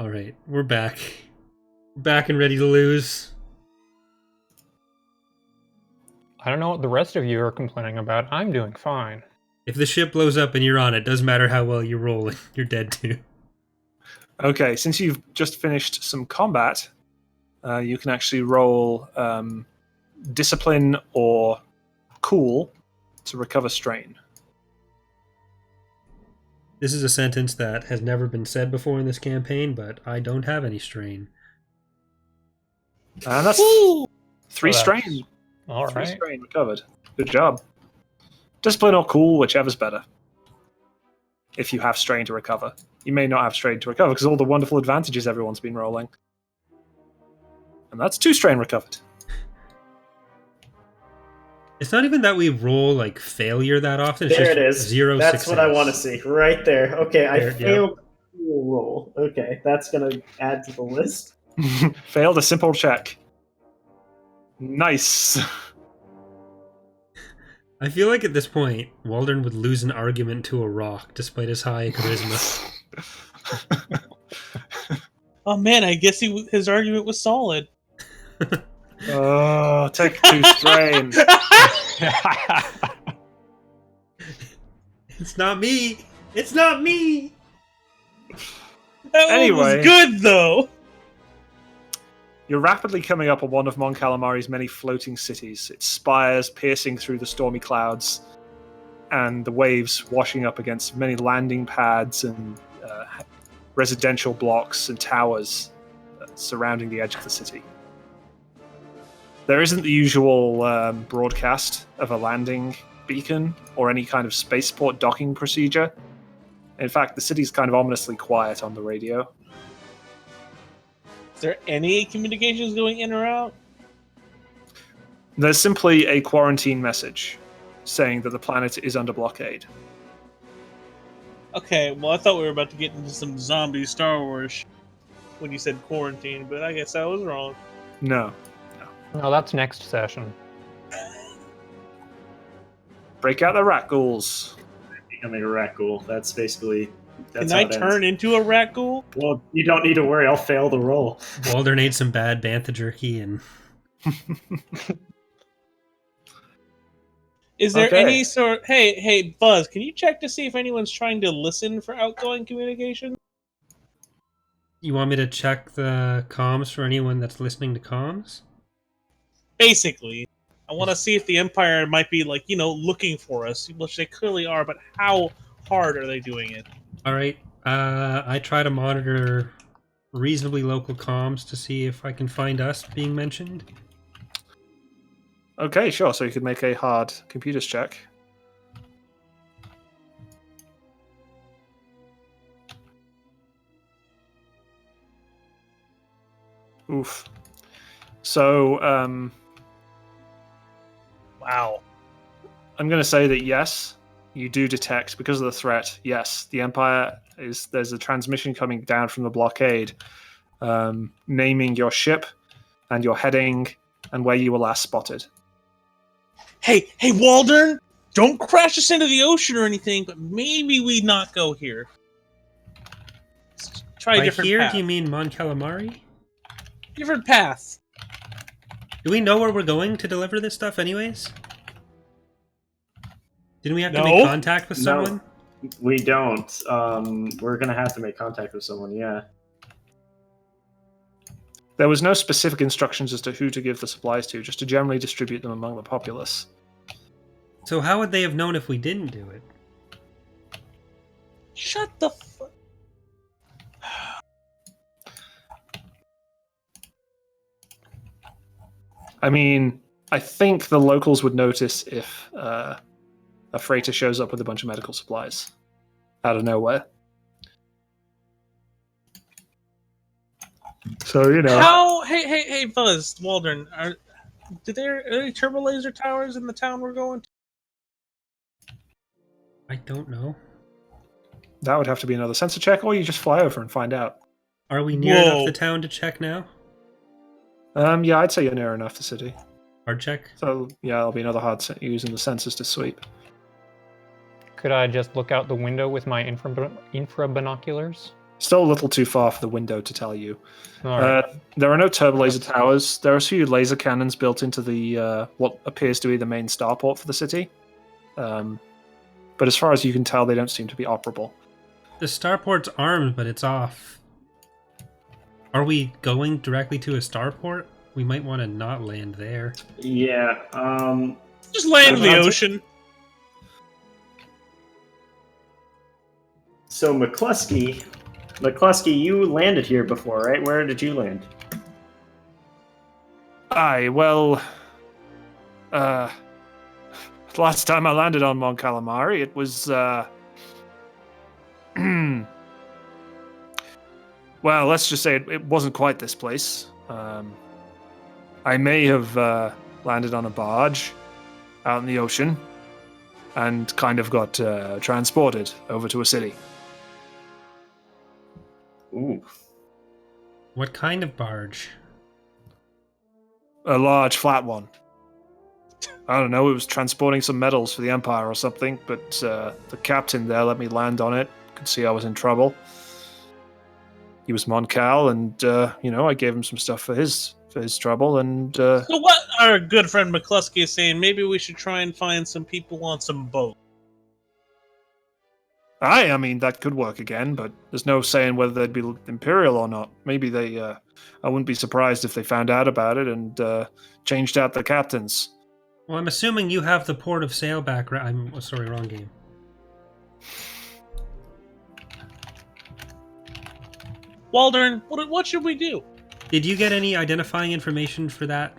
All right, we're back. We're back and ready to lose. I don't know what the rest of you are complaining about. I'm doing fine. If the ship blows up and you're on it, doesn't matter how well you roll, you're dead too. Okay, since you've just finished some combat, you can actually roll discipline or cool to recover strain. This is a sentence that has never been said before in this campaign, but I don't have any strain. And that's Woo! 3 So that's- strain. All 3 right. strain recovered. Good job. Discipline or cool, whichever's better. If you have strain to recover. You may not have strain to recover because all the wonderful advantages everyone's been rolling. And that's 2 strain recovered. It's not even that we roll like failure that often. It's There just it is. 0 That's success. what I want to see. Right there. Okay, I There, yeah. failed a cool roll. Okay, that's going to add to the list. Failed a simple check. Nice. I feel like at this point, Waldern would lose an argument to a rock despite his high charisma. Oh man, I guess his argument was solid. Oh, take 2 strain. It's not me! It's not me! That one Anyway. was good though. You're rapidly coming up on one of Mon Calamari's many floating cities, its spires piercing through the stormy clouds, and the waves washing up against many landing pads and residential blocks and towers surrounding the edge of the city. There isn't the usual broadcast of a landing beacon or any kind of spaceport docking procedure. In fact, the city's kind of ominously quiet on the radio. Is there any communications going in or out? There's simply a quarantine message saying that the planet is under blockade. Okay, well I thought we were about to get into some zombie Star Wars when you said quarantine, but I guess I was wrong. No. No, that's next session. Break out the rat ghouls. Becoming a rat ghoul. That's basically... That's Can I how it turn ends. into a rat ghoul? Well, you don't need to worry. I'll fail the roll. Waldern ate some bad bantha jerky and... Is there Okay. any sort? Hey, Buzz, can you check to see if anyone's trying to listen for outgoing communication? You want me to check the comms for anyone that's listening to comms? Basically, I want to see if the Empire might be looking for us, which they clearly are. But how hard are they doing it? Alright, I try to monitor reasonably local comms to see if I can find us being mentioned. Okay, sure. So you could make a hard computers check. Oof. So, Wow. I'm going to say that yes, you do detect, because of the threat, yes, the Empire there's a transmission coming down from the blockade, naming your ship and your heading and where you were last spotted. Hey, Waldern! Don't crash us into the ocean or anything, but maybe we not go here. Let's try a By different here, path. do you mean Mon Calamari? Different path. Do we know where we're going to deliver this stuff anyways? Didn't we have to No. make contact with No. someone? We don't. We're going to have to make contact with someone, yeah. There was no specific instructions as to who to give the supplies to, just to generally distribute them among the populace. So how would they have known if we didn't do it? Shut the fuck. I mean, I think the locals would notice if a freighter shows up with a bunch of medical supplies out of nowhere. So, you know. How? Hey, Buzz, Waldern, are there any turbo laser towers in the town we're going to? I don't know. That would have to be another sensor check, or you just fly over and find out. Are we near Whoa. enough the town to check now? Yeah, I'd say you're near enough the city. Hard check? So, yeah, it'll be another hard using the sensors to sweep. Could I just look out the window with my infra binoculars? Still a little too far for the window to tell you. All right. There are no turbo laser towers. There are a few laser cannons built into the what appears to be the main starport for the city. But as far as you can tell, they don't seem to be operable. The starport's armed, but it's off. Are we going directly to a starport? We might want to not land there. Yeah. Just land in the ocean. So McCluskey, you landed here before, right? Where did you land? Last time I landed on Mon Calamari, it was well, let's just say it wasn't quite this place. I may have landed on a barge out in the ocean and kind of got transported over to a city. Ooh. What kind of barge? A large, flat one. I don't know, it was transporting some metals for the Empire or something, but the captain there let me land on it. Could see I was in trouble. He was Mon Cal, and, I gave him some stuff for his trouble, and... So what our good friend McCluskey is saying, maybe we should try and find some people on some boat. I mean, that could work again, but there's no saying whether they'd be Imperial or not. Maybe they, I wouldn't be surprised if they found out about it and changed out the captains. Well, I'm assuming you have the port of sale background. I'm sorry, wrong game. Waldern, what should we do? Did you get any identifying information for that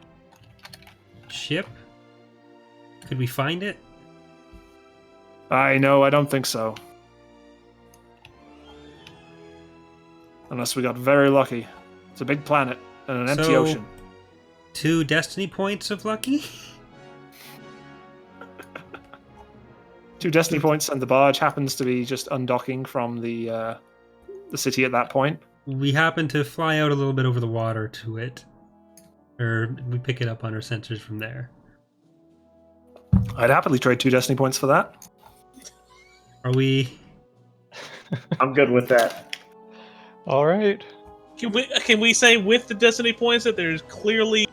ship? Could we find it? I don't think so. Unless we got very lucky. It's a big planet and an empty ocean. 2 destiny points of lucky? 2 destiny points, and the barge happens to be just undocking from the city at that point. We happen to fly out a little bit over the water to it. Or we pick it up on our sensors from there. I'd happily trade 2 destiny points for that. Are we... I'm good with that. All right. Can we say with the destiny points that there's clearly,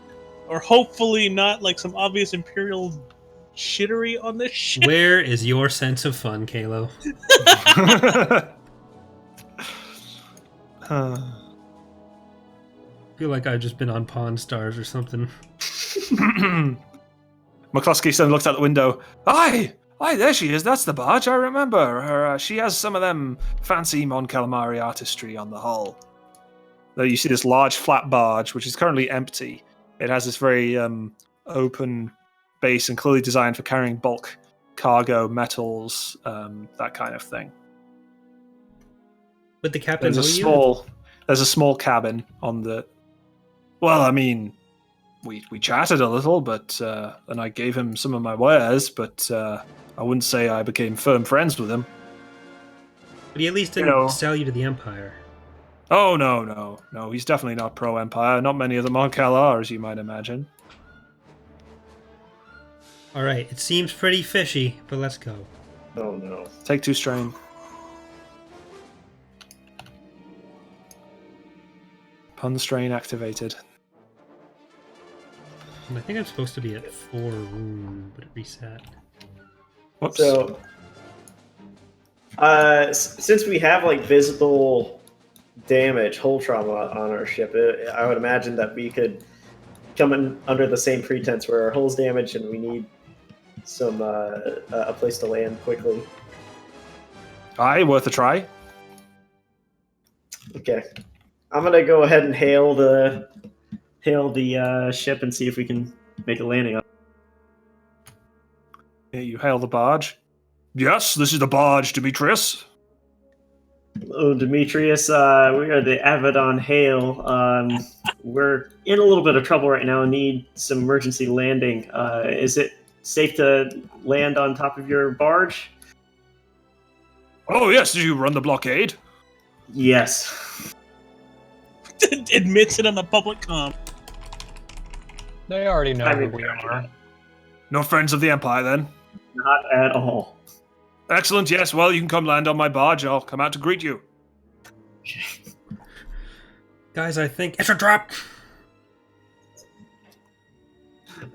or hopefully not, like some obvious Imperial shittery on this ship? Where is your sense of fun, Kalo? I feel like I've just been on Pawn Stars or something. McCluskey suddenly looks out the window. Aye, there she is. That's the barge. I remember her. She has some of them fancy Mon Calamari artistry on the hull. Though you see this large flat barge, which is currently empty. It has this very open base and clearly designed for carrying bulk cargo, metals, that kind of thing. But the captain There's a small cabin on the. Well, I mean, we chatted a little, but and I gave him some of my wares, but I wouldn't say I became firm friends with him. But he at least didn't sell you to the Empire. Oh no, he's definitely not pro-Empire. Not many of the Mon Cal are, as you might imagine. All right, it seems pretty fishy, but let's go. Oh no. Take 2 strain. Pun strain activated. And I think I'm supposed to be at 4 wound, but it reset. Whoops. So, since we have like visible damage, hull trauma on our ship, I would imagine that we could come in under the same pretense where our hull's damaged and we need some a place to land quickly. Aye, worth a try. Okay, I'm gonna go ahead and hail the ship and see if we can make a landing on. Yeah, you hail the barge. Yes, this is the barge, Demetrius. Hello, Demetrius. We are the Avedon Hail. We're in a little bit of trouble right now and need some emergency landing. Is it safe to land on top of your barge? Oh, yes, did you run the blockade? Yes. Admits it on the public comm. They already know who we are. No friends of the Empire, then? Not at all. Excellent, yes. Well, you can come land on my barge. I'll come out to greet you. Guys, I think it's a trap.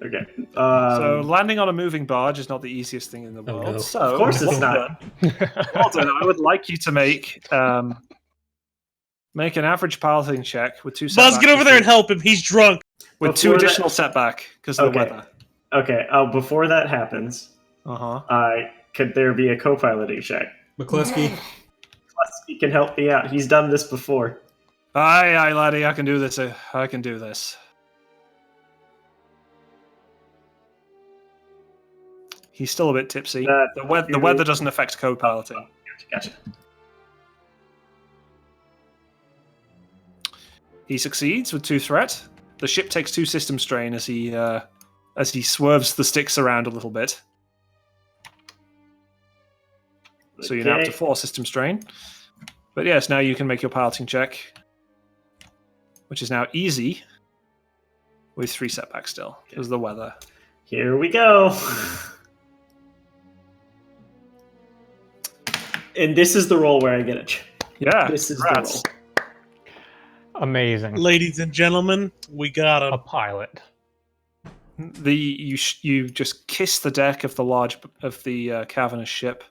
Okay. So landing on a moving barge is not the easiest thing in the Oh, world. no. So, of course it's not. Waldern, I would like you to make make an average piloting check with 2 setbacks. Buzz, get over there and help him. He's drunk. With 2 additional setback because of the weather. Okay. Before that happens, could there be a co-piloting check? McCluskey. He can help me out. He's done this before. Aye, laddie, I can do this. I can do this. He's still a bit tipsy. The weather doesn't affect co-piloting. Gotcha. He succeeds with 2 threat. The ship takes 2 system strain as he swerves the sticks around a little bit. So you're now up to 4 system strain. But yes, now you can make your piloting check, which is now easy with 3 setbacks still because of the weather. Here we go. And this is the roll where I get it. Yeah, This is congrats. the roll. Amazing. Ladies and gentlemen, we got A him. pilot. You just kiss the deck of the cavernous ship.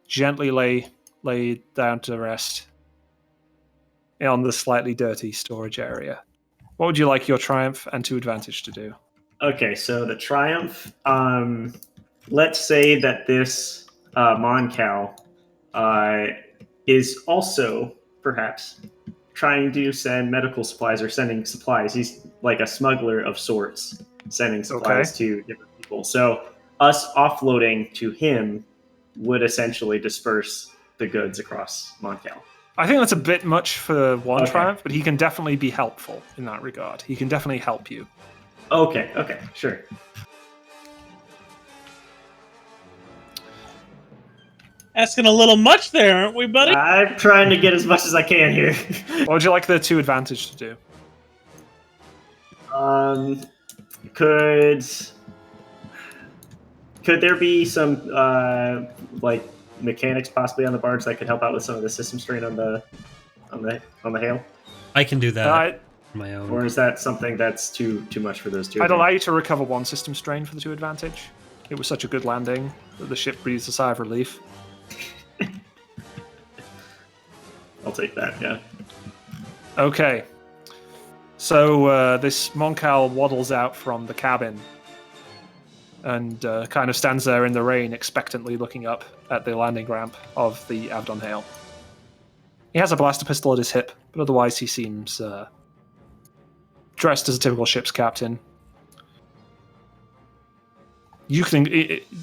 Gently lay down to rest on the slightly dirty storage area. What would you like your triumph and 2 advantage to do? Okay, so the triumph. Let's say that this Mon Cal is also perhaps trying to send medical supplies or sending supplies. He's like a smuggler of sorts, sending supplies to different people. So us offloading to him would essentially disperse the goods across Mon Cal. I think that's a bit much for one triumph, but he can definitely be helpful in that regard. He can definitely help you. Okay, sure. Asking a little much there, aren't we, buddy? I'm trying to get as much as I can here. What would you like the 2 advantage to do? Could there be some like mechanics possibly on the barge that could help out with some of the system strain on the hail? I can do that on my own. Or is that something that's too much for those 2? I'd allow you to recover 1 system strain for the 2 advantage. It was such a good landing that the ship breathes a sigh of relief. I'll take that, yeah. Okay. So this Mon Cal waddles out from the cabin and kind of stands there in the rain, expectantly looking up at the landing ramp of the Avdon Hale. He has a blaster pistol at his hip, but otherwise he seems dressed as a typical ship's captain.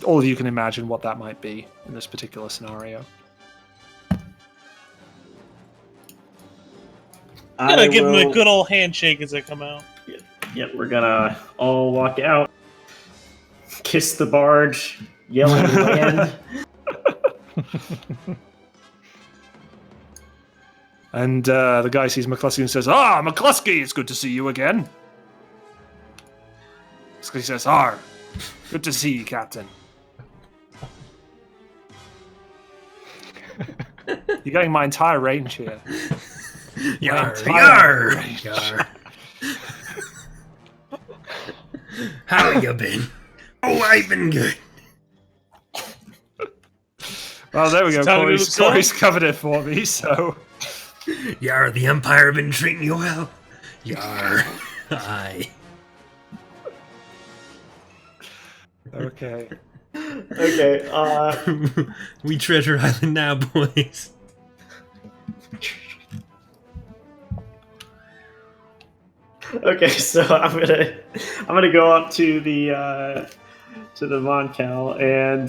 All of you can imagine what that might be in this particular scenario. I'm gonna give him a good old handshake as I come out. Yep, we're gonna all walk out, kiss the barge, yell at the land. And the guy sees McCluskey and says, "Ah, McCluskey, it's good to see you again." McCluskey says, "Ah, good to see you, Captain." You're getting my entire range here. Yar. How you been? Oh, I've been good. Well, there we go. Time to go Corey's covered it for me, so... Yar, the Empire been treating you well? Yar. Aye. Okay. Okay, We Treasure Island now, boys. okay, so I'm gonna go up to the Mon Cal and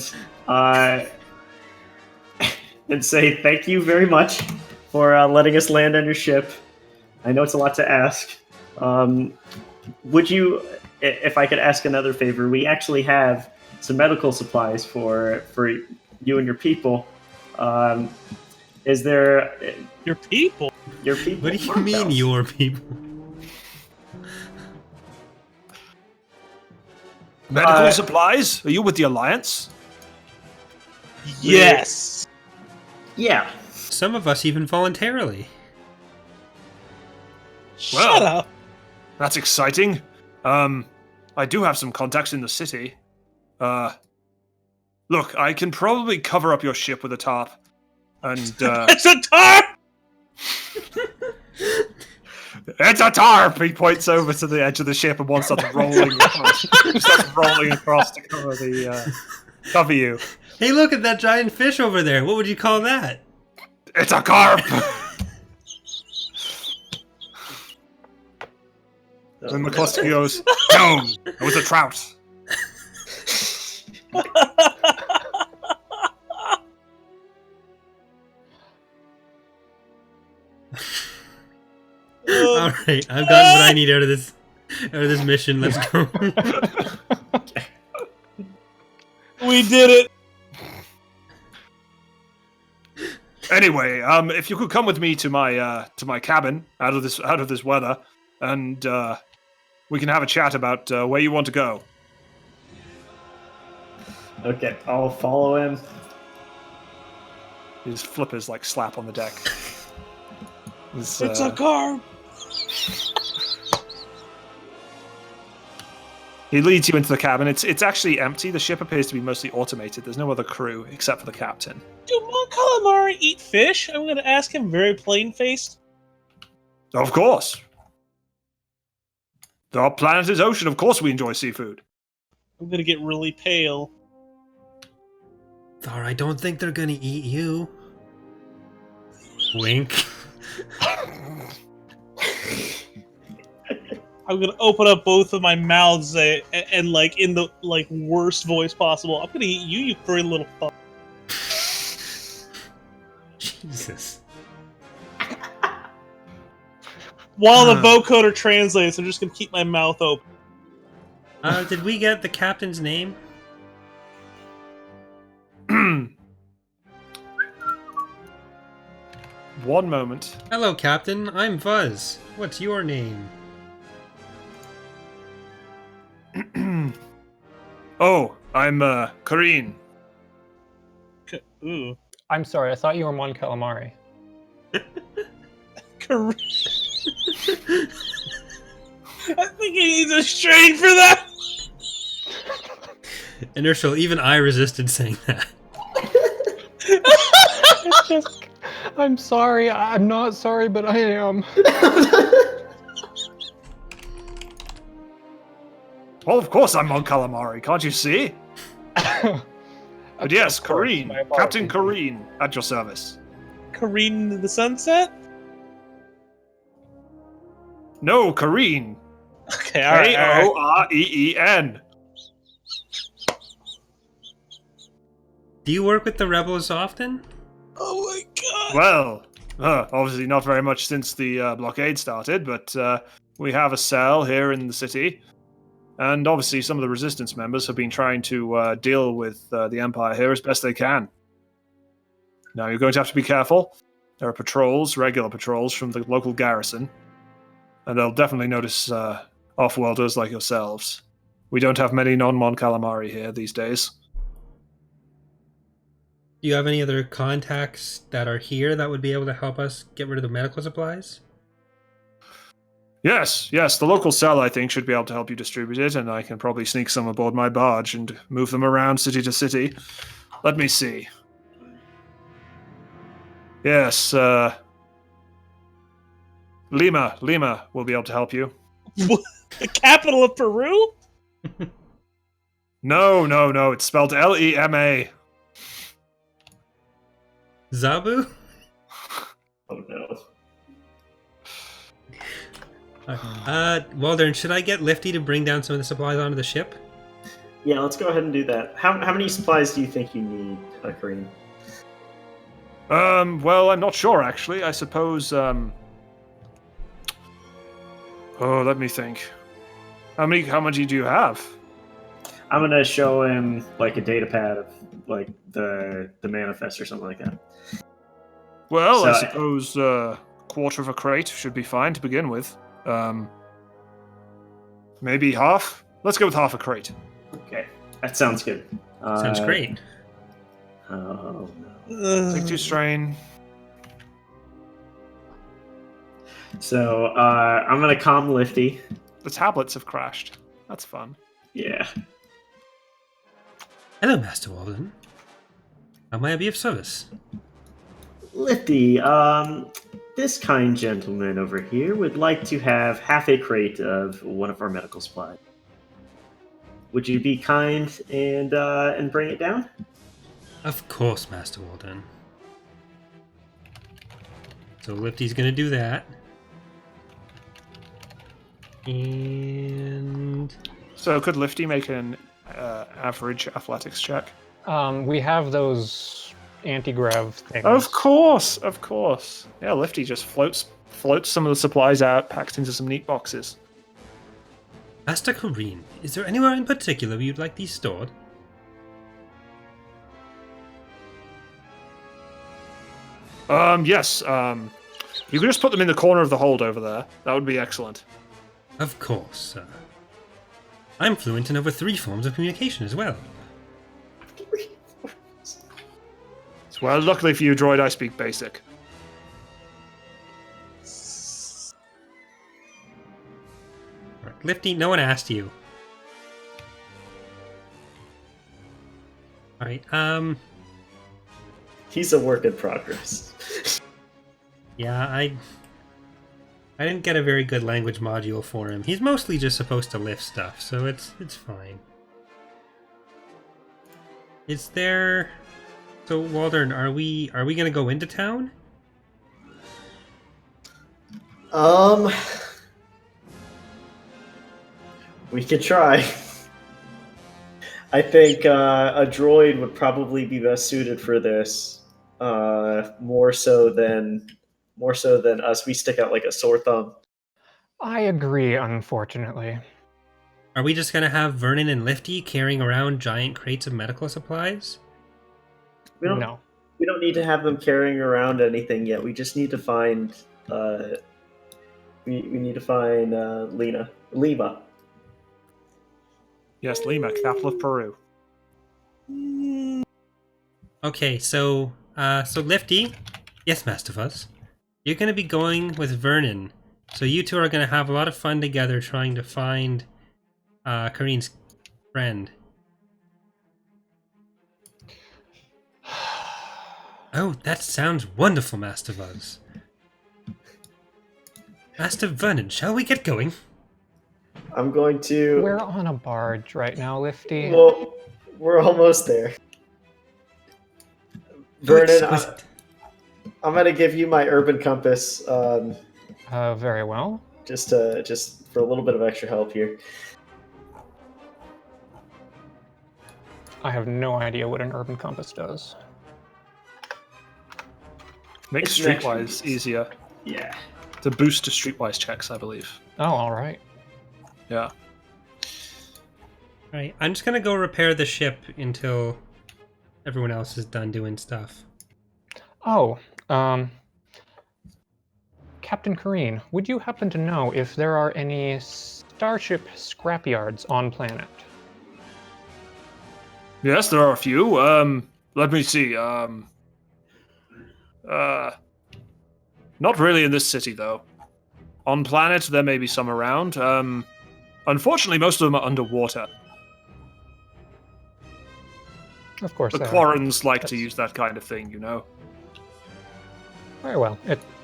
say thank you very much for letting us land on your ship. I know it's a lot to ask. Would you, if I could ask another favor, we actually have some medical supplies for you and your people. Is there Your people? your people? What do you mean, your people? Medical supplies? Are you with the Alliance? Yes. Yeah. Some of us even voluntarily. Shut up. That's exciting. I do have some contacts in the city. Look, I can probably cover up your ship with a tarp. And, It's a tarp! It's a tarp! He points over to the edge of the ship and one starts rolling across to cover you. Hey, look at that giant fish over there. What would you call that? It's a carp! And McCluskey goes, no, it was a trout. All right, I've gotten what I need out of this mission. Let's go. We did it. Anyway, if you could come with me to my cabin out of this weather, and we can have a chat about where you want to go. Okay, I'll follow him. His flippers like slap on the deck. It's a carp. He leads you into the cabin. It's actually empty. The ship appears to be mostly automated. There's no other crew except for the captain. Do Mon Calamari eat fish? I'm going to ask him very plain-faced. Of course. Our planet is ocean. Of course we enjoy seafood. I'm going to get really pale. Thar, I don't think they're gonna eat you. Wink. I'm going to open up both of my mouths and like in the like worst voice possible. I'm going to eat you, you furry little fuck. Jesus. While the vocoder translates, I'm just going to keep my mouth open. Did we get the captain's name? One moment. Hello, Captain. I'm Fuzz. What's your name? Oh, I'm Kareen. Ooh. I'm sorry, I thought you were Mon Calamari. I think he needs a strain for that. Inertial, even I resisted saying that. It's just, I'm sorry, I'm not sorry, but I am. Well, of course I'm Mon Calamari. Can't you see? But yes, Of course, Kareen. my Captain apologies. Kareen, at your service. Careen into the sunset? No, Kareen. Okay, alright. K-O-R-E-E-N. Do you work with the rebels often? Oh my god. Well, obviously not very much since the blockade started, but we have a cell here in the city. And obviously some of the resistance members have been trying to deal with the Empire here as best they can. Now, you're going to have to be careful. There are patrols, regular patrols from the local garrison. And they'll definitely notice off-worlders like yourselves. We don't have many non-Mon Calamari here these days. Do you have any other contacts that are here that would be able to help us get rid of the medical supplies? Yes, the local cell, I think, should be able to help you distribute it, and I can probably sneak some aboard my barge and move them around city to city. Let me see. Yes, Lima will be able to help you. The capital of Peru? No, it's spelled L-E-M-A. Zabu? Oh no. Waldern, should I get Lifty to bring down some of the supplies onto the ship? Yeah, let's go ahead and do that. How many supplies do you think you need, Kareem? Well, I'm not sure, actually. I suppose, Oh, let me think. How many do you have? I'm gonna show him like a data pad of like the manifest or something like that. Well, So- I suppose quarter of a crate should be fine to begin with. Maybe half? Let's go with half a crate. Okay, that sounds good. Sounds great. Oh no. Take 2 strain. So I'm gonna calm Lifty. The tablets have crashed. That's fun. Yeah. Hello, Master Waldern. How may I be of service? Lifty, this kind gentleman over here would like to have half a crate of one of our medical supplies. Would you be kind and bring it down? Of course, Master Waldern. So Lifty's gonna do that. And So could Lifty make an average athletics check? We have those anti-grav things. Of course, of course. Yeah, Lifty just floats some of the supplies out, packs into some neat boxes. Master Kareen, is there anywhere in particular you'd like these stored? Yes. You could just put them in the corner of the hold over there. That would be excellent. Of course, sir. I'm fluent in over 3 forms of communication as well. Well, luckily for you, droid, I speak basic. Right, Lifty, no one asked you. Alright, He's a work in progress. yeah, I didn't get a very good language module for him. He's mostly just supposed to lift stuff, so it's fine. Is there... So, Waldern, are we gonna go into town? We could try. I think a droid would probably be best suited for this. More so than us. We stick out like a sore thumb. I agree, unfortunately. Are we just gonna have Vernon and Lifty carrying around giant crates of medical supplies? No. We don't need to have them carrying around anything yet. We just need to find. We need to find Lima. Yes, Lima, capital of Peru. Okay, so Lifty, yes, Master Fuzz, you're gonna be going with Vernon. So you two are gonna have a lot of fun together trying to find Kareen's friend. Oh, that sounds wonderful, Master Fuzz. Master Vernon, shall we get going? I'm going to. We're on a barge right now, Lifty. Well, we're almost there. Vernon, I'm going to give you my urban compass. Very well. Just for a little bit of extra help here. I have no idea what an urban compass does. Makes It's next Streetwise week. easier. Yeah. To boost to Streetwise checks, I believe. Oh, all right. Yeah. Right, I'm just gonna go repair the ship until everyone else is done doing stuff. Oh, Captain Kareen, would you happen to know if there are any starship scrapyards on planet? Yes, there are a few. Let me see. Not really in this city, though. On planet, there may be some around. Unfortunately, most of them are underwater. Of course. The there are. Quarrens like to That's- use that kind of thing, you know. Very well.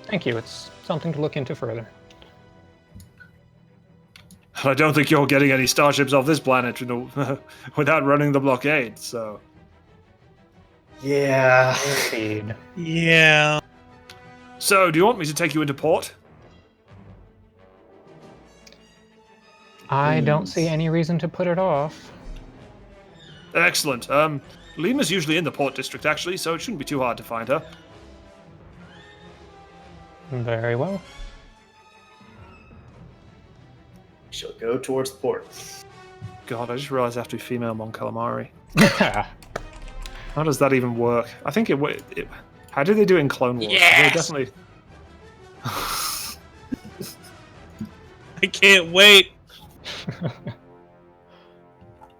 Thank you. It's something to look into further. I don't think you're getting any starships off this planet, you know, without running the blockade. So, Yeah. Indeed. Yeah. so do you want me to take you into port? I don't see any reason to put it off. Excellent. Lima's usually in the port district, actually, so it shouldn't be too hard to find her. Very well. She'll go towards the port. God, I just realized I have to be female Mon Calamari. How does that even work? I think it how did they do it in Clone Wars? Yes! They definitely. I can't wait.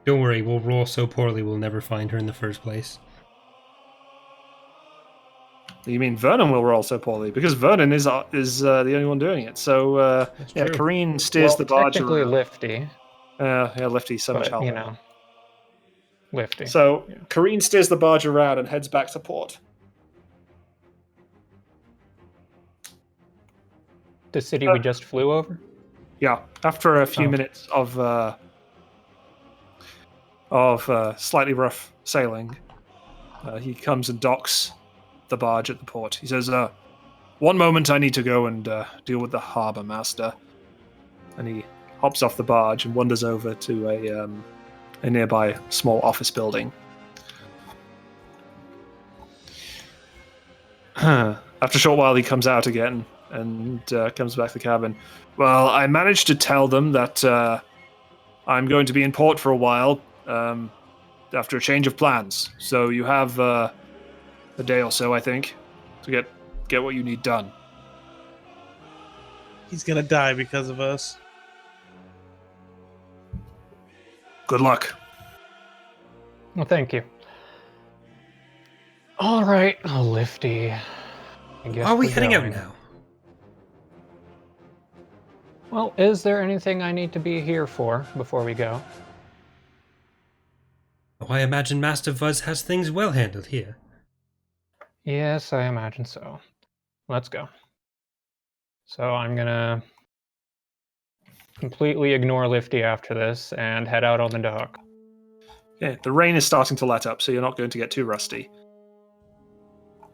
Don't worry, we'll roll so poorly we'll never find her in the first place. You mean Vernon will roll so poorly? Because Vernon is the only one doing it. So, yeah, true. Kareen steers the barge technically around. Lifty, Yeah, Lifty, so much but help. you know, Lifty. So, Yeah. Kareen steers the barge around and heads back to port. The city we just flew over? Yeah, after a few Oh. minutes of slightly rough sailing, he comes and docks the barge at the port. He says, "One moment, I need to go and deal with the harbor master." And he hops off the barge and wanders over to a nearby small office building. After a short while, he comes out again and comes back to the cabin. Well, I managed to tell them that I'm going to be in port for a while after a change of plans. So you have a day or so, I think, to get what you need done. He's gonna die because of us. Good luck. Well, thank you. All right, Lifty. I guess Are we we're heading out going. now? Well, is there anything I need to be here for before we go? Oh, I imagine Master Vuz has things well handled here. Yes, I imagine so. Let's go. So I'm gonna completely ignore Lifty after this and head out on the dock. Yeah, the rain is starting to let up, so you're not going to get too rusty.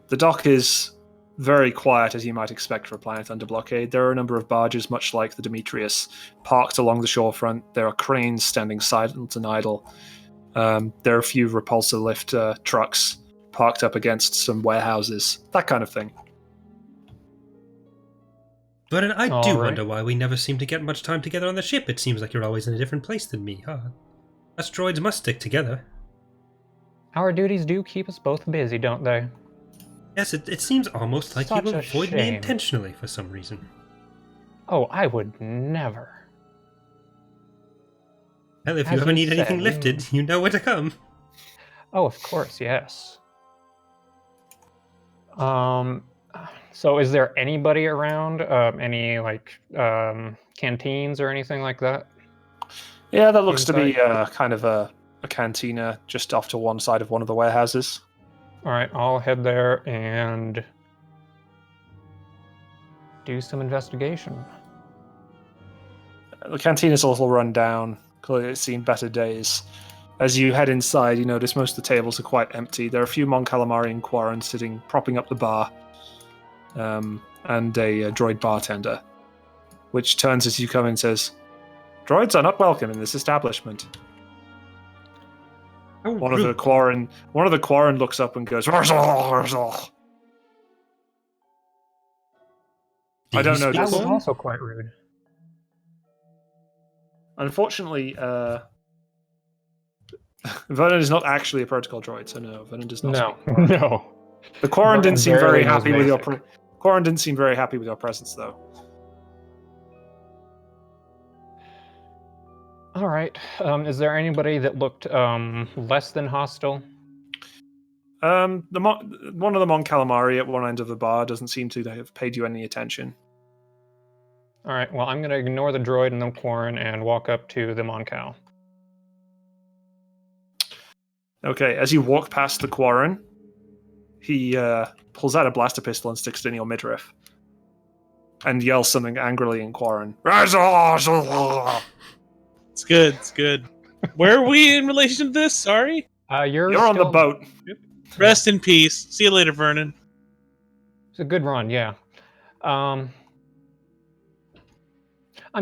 The dock is very quiet, as you might expect for a planet under blockade. There are a number of barges, much like the Demetrius, parked along the shorefront. There are cranes standing silent and idle. There are a few repulsor lift trucks parked up against some warehouses, that kind of thing. But I All do right. wonder why we never seem to get much time together on the ship. It seems like you're always in a different place than me, huh? Us droids must stick together. Our duties do keep us both busy, don't they? Yes, it seems almost like Such you a avoid me shame. intentionally for some reason. Oh, I would never. Hell, if As you ever you need anything said, lifted, you know where to come. Oh, of course, yes. So is there anybody around? Any canteens or anything like that? Yeah, that looks to be Inside? kind of a cantina just off to one side of one of the warehouses. All right, I'll head there and do some investigation. The canteen is a little run down. Clearly, it's seen better days. As you head inside, you notice most of the tables are quite empty. There are a few Mon Calamari and Quarren sitting, propping up the bar, and a droid bartender, which turns as you come in and says, "Droids are not welcome in this establishment." Oh, One of the Quarren looks up and goes, "Rzal, Rzal." I don't know, That was Just- also quite rude. Unfortunately, Vernon is not actually a protocol droid, so no, Vernon does not No, speak. no. The Quarren Vernon didn't seem barely very knows happy with your basic. Quarren didn't seem very happy with your presence, though. All right. Is there anybody that looked less than hostile? One of the Mon Calamari at one end of the bar doesn't seem to have paid you any attention. All right. Well, I'm going to ignore the droid and the Quarren and walk up to the Mon Cal. Okay, as you walk past the Quarren, he pulls out a blaster pistol and sticks it in your midriff, and yells something angrily in Quarren. It's good. It's good. Where are we in relation to this? Sorry. You're on the still- boat. Rest in peace. See you later, Vernon. It's a good run, yeah. I'm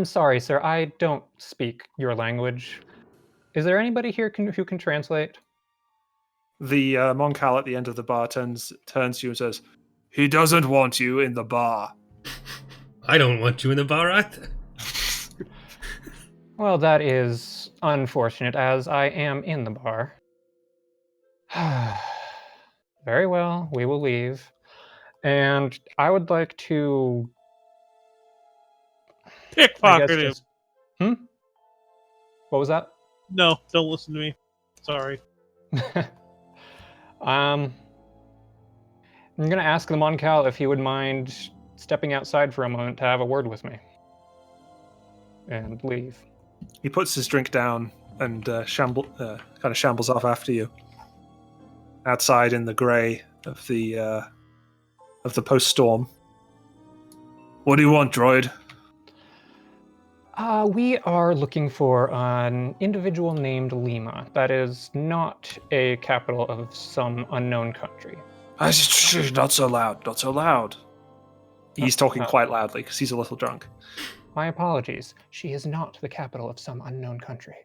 sorry, sir. I don't speak your language. Is there anybody here who can translate? The Mon Cal at the end of the bar turns to you and says, "He doesn't want you in the bar." I don't want you in the bar either. Well, that is unfortunate, as I am in the bar. Very well, we will leave. And I would like to, I guess, Pickpocket him. just... What was that? No, don't listen to me. Sorry. I'm going to ask the Mon Cal if he would mind stepping outside for a moment to have a word with me. And leave. He puts his drink down and kind of shambles off after you. Outside in the grey of the post-storm. What do you want, droid? We are looking for an individual named Lima. That is not a capital of some unknown country. Not so loud, not so loud. He's talking quite loudly because he's a little drunk. My apologies. She is not the capital of some unknown country.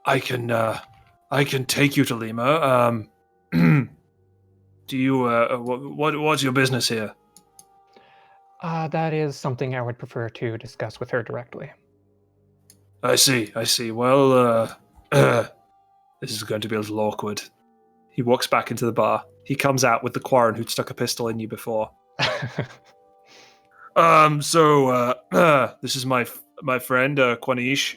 I can take you to Lima. Do you? What's your business here? That is something I would prefer to discuss with her directly. I see. Well, this is going to be a little awkward. He walks back into the bar. He comes out with the Quarren who'd stuck a pistol in you before. This is my friend, Quanish.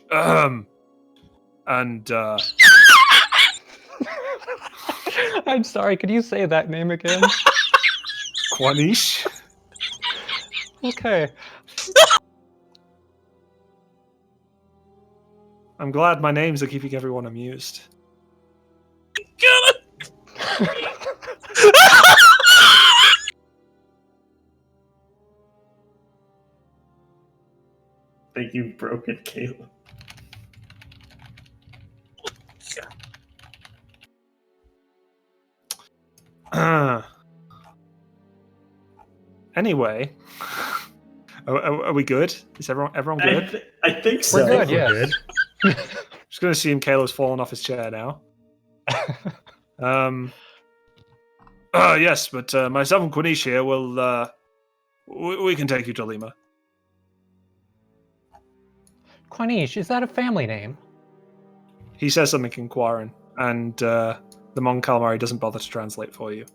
I'm sorry, could you say that name again? Quanish? Okay. I'm glad my names are keeping everyone amused. I think you've broken Caleb. Anyway, are we good? Is everyone good? I think so. We're good, yeah. Good. Just going to assume Caleb's fallen off his chair now. Yes, but myself and Quanish here will we can take you to Lima. Quanish, is that a family name? He says something in Quarren, and the Mon Calamari doesn't bother to translate for you.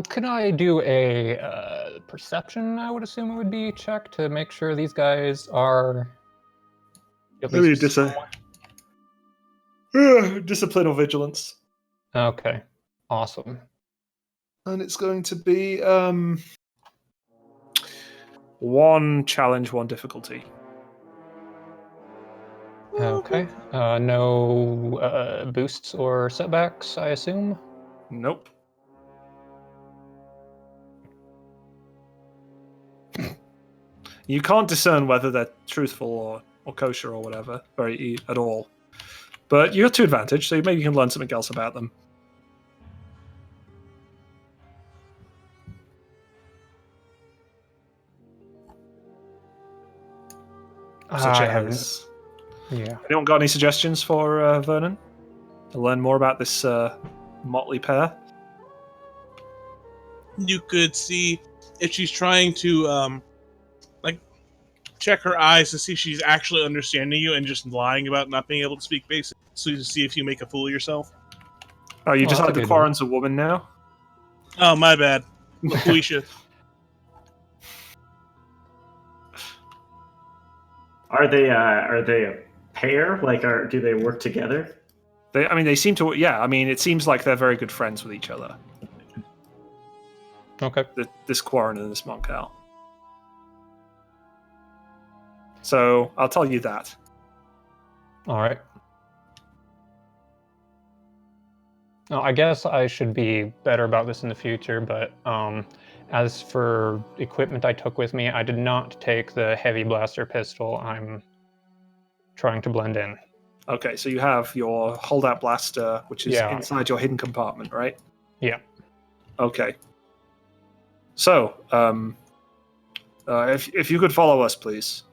Could I do a perception, I would assume it would be, check to make sure these guys are at Maybe least discipline or vigilance. Okay, awesome. And it's going to be one challenge, one difficulty. Okay, no boosts or setbacks, I assume? Nope. You can't discern whether they're truthful or kosher or whatever at all. But you got 2 advantage, so maybe you can learn something else about them. Such as... Yeah. Anyone got any suggestions for Vernon? To learn more about this motley pair? You could see if she's trying to check her eyes to see if she's actually understanding you and just lying about not being able to speak basic, so to see if you make a fool of yourself. Oh, you decided that's a the good one. Quarren's a woman now? Oh, my bad. Felicia. Are they a pair? Like, do they work together? They seem to. Yeah, I mean, it seems like they're very good friends with each other. Okay. This Quarren and this Mon Cal. So I'll tell you that. All right. Now, I guess I should be better about this in the future, but as for equipment I took with me, I did not take the heavy blaster pistol. I'm trying to blend in. Okay, so you have your holdout blaster, which is Yeah. inside your hidden compartment, right? Yeah. Okay. So, if you could follow us, please.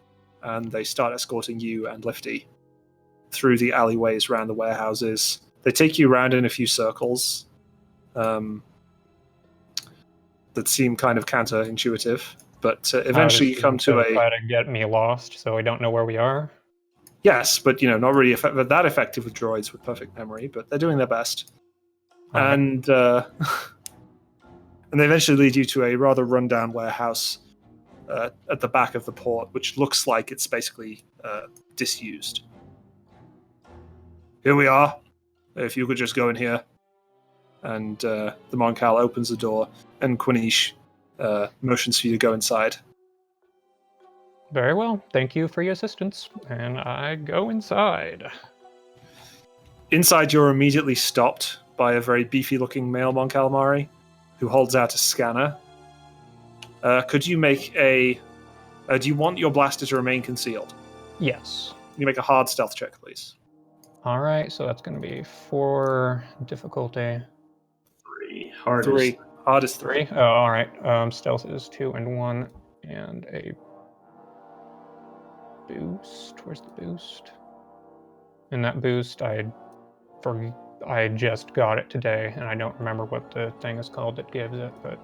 And they start escorting you and Lifty through the alleyways around the warehouses. They take you around in a few circles that seem kind of counterintuitive, but eventually you come to a... Try to get me lost, so I don't know where we are. Yes, but not really that effective with droids with perfect memory, but they're doing their best. All And they eventually lead you to a rather rundown warehouse at the back of the port, which looks like it's basically disused. Here we are. If you could just go in here. And the Mon Cal opens the door, and Quinish motions for you to go inside. Very well. Thank you for your assistance. And I go inside. Inside, you're immediately stopped by a very beefy-looking male Mon Calamari who holds out a scanner. Could you make a... do you want your blaster to remain concealed? Yes. Can you make a hard stealth check, please? All right, so that's going to be 4 difficulty. 3. Hard 3. Hardest 3. 3? Oh, all right. Stealth is 2 and 1, and a boost. Where's the boost? And that boost, I just got it today, and I don't remember what the thing is called that gives it, but...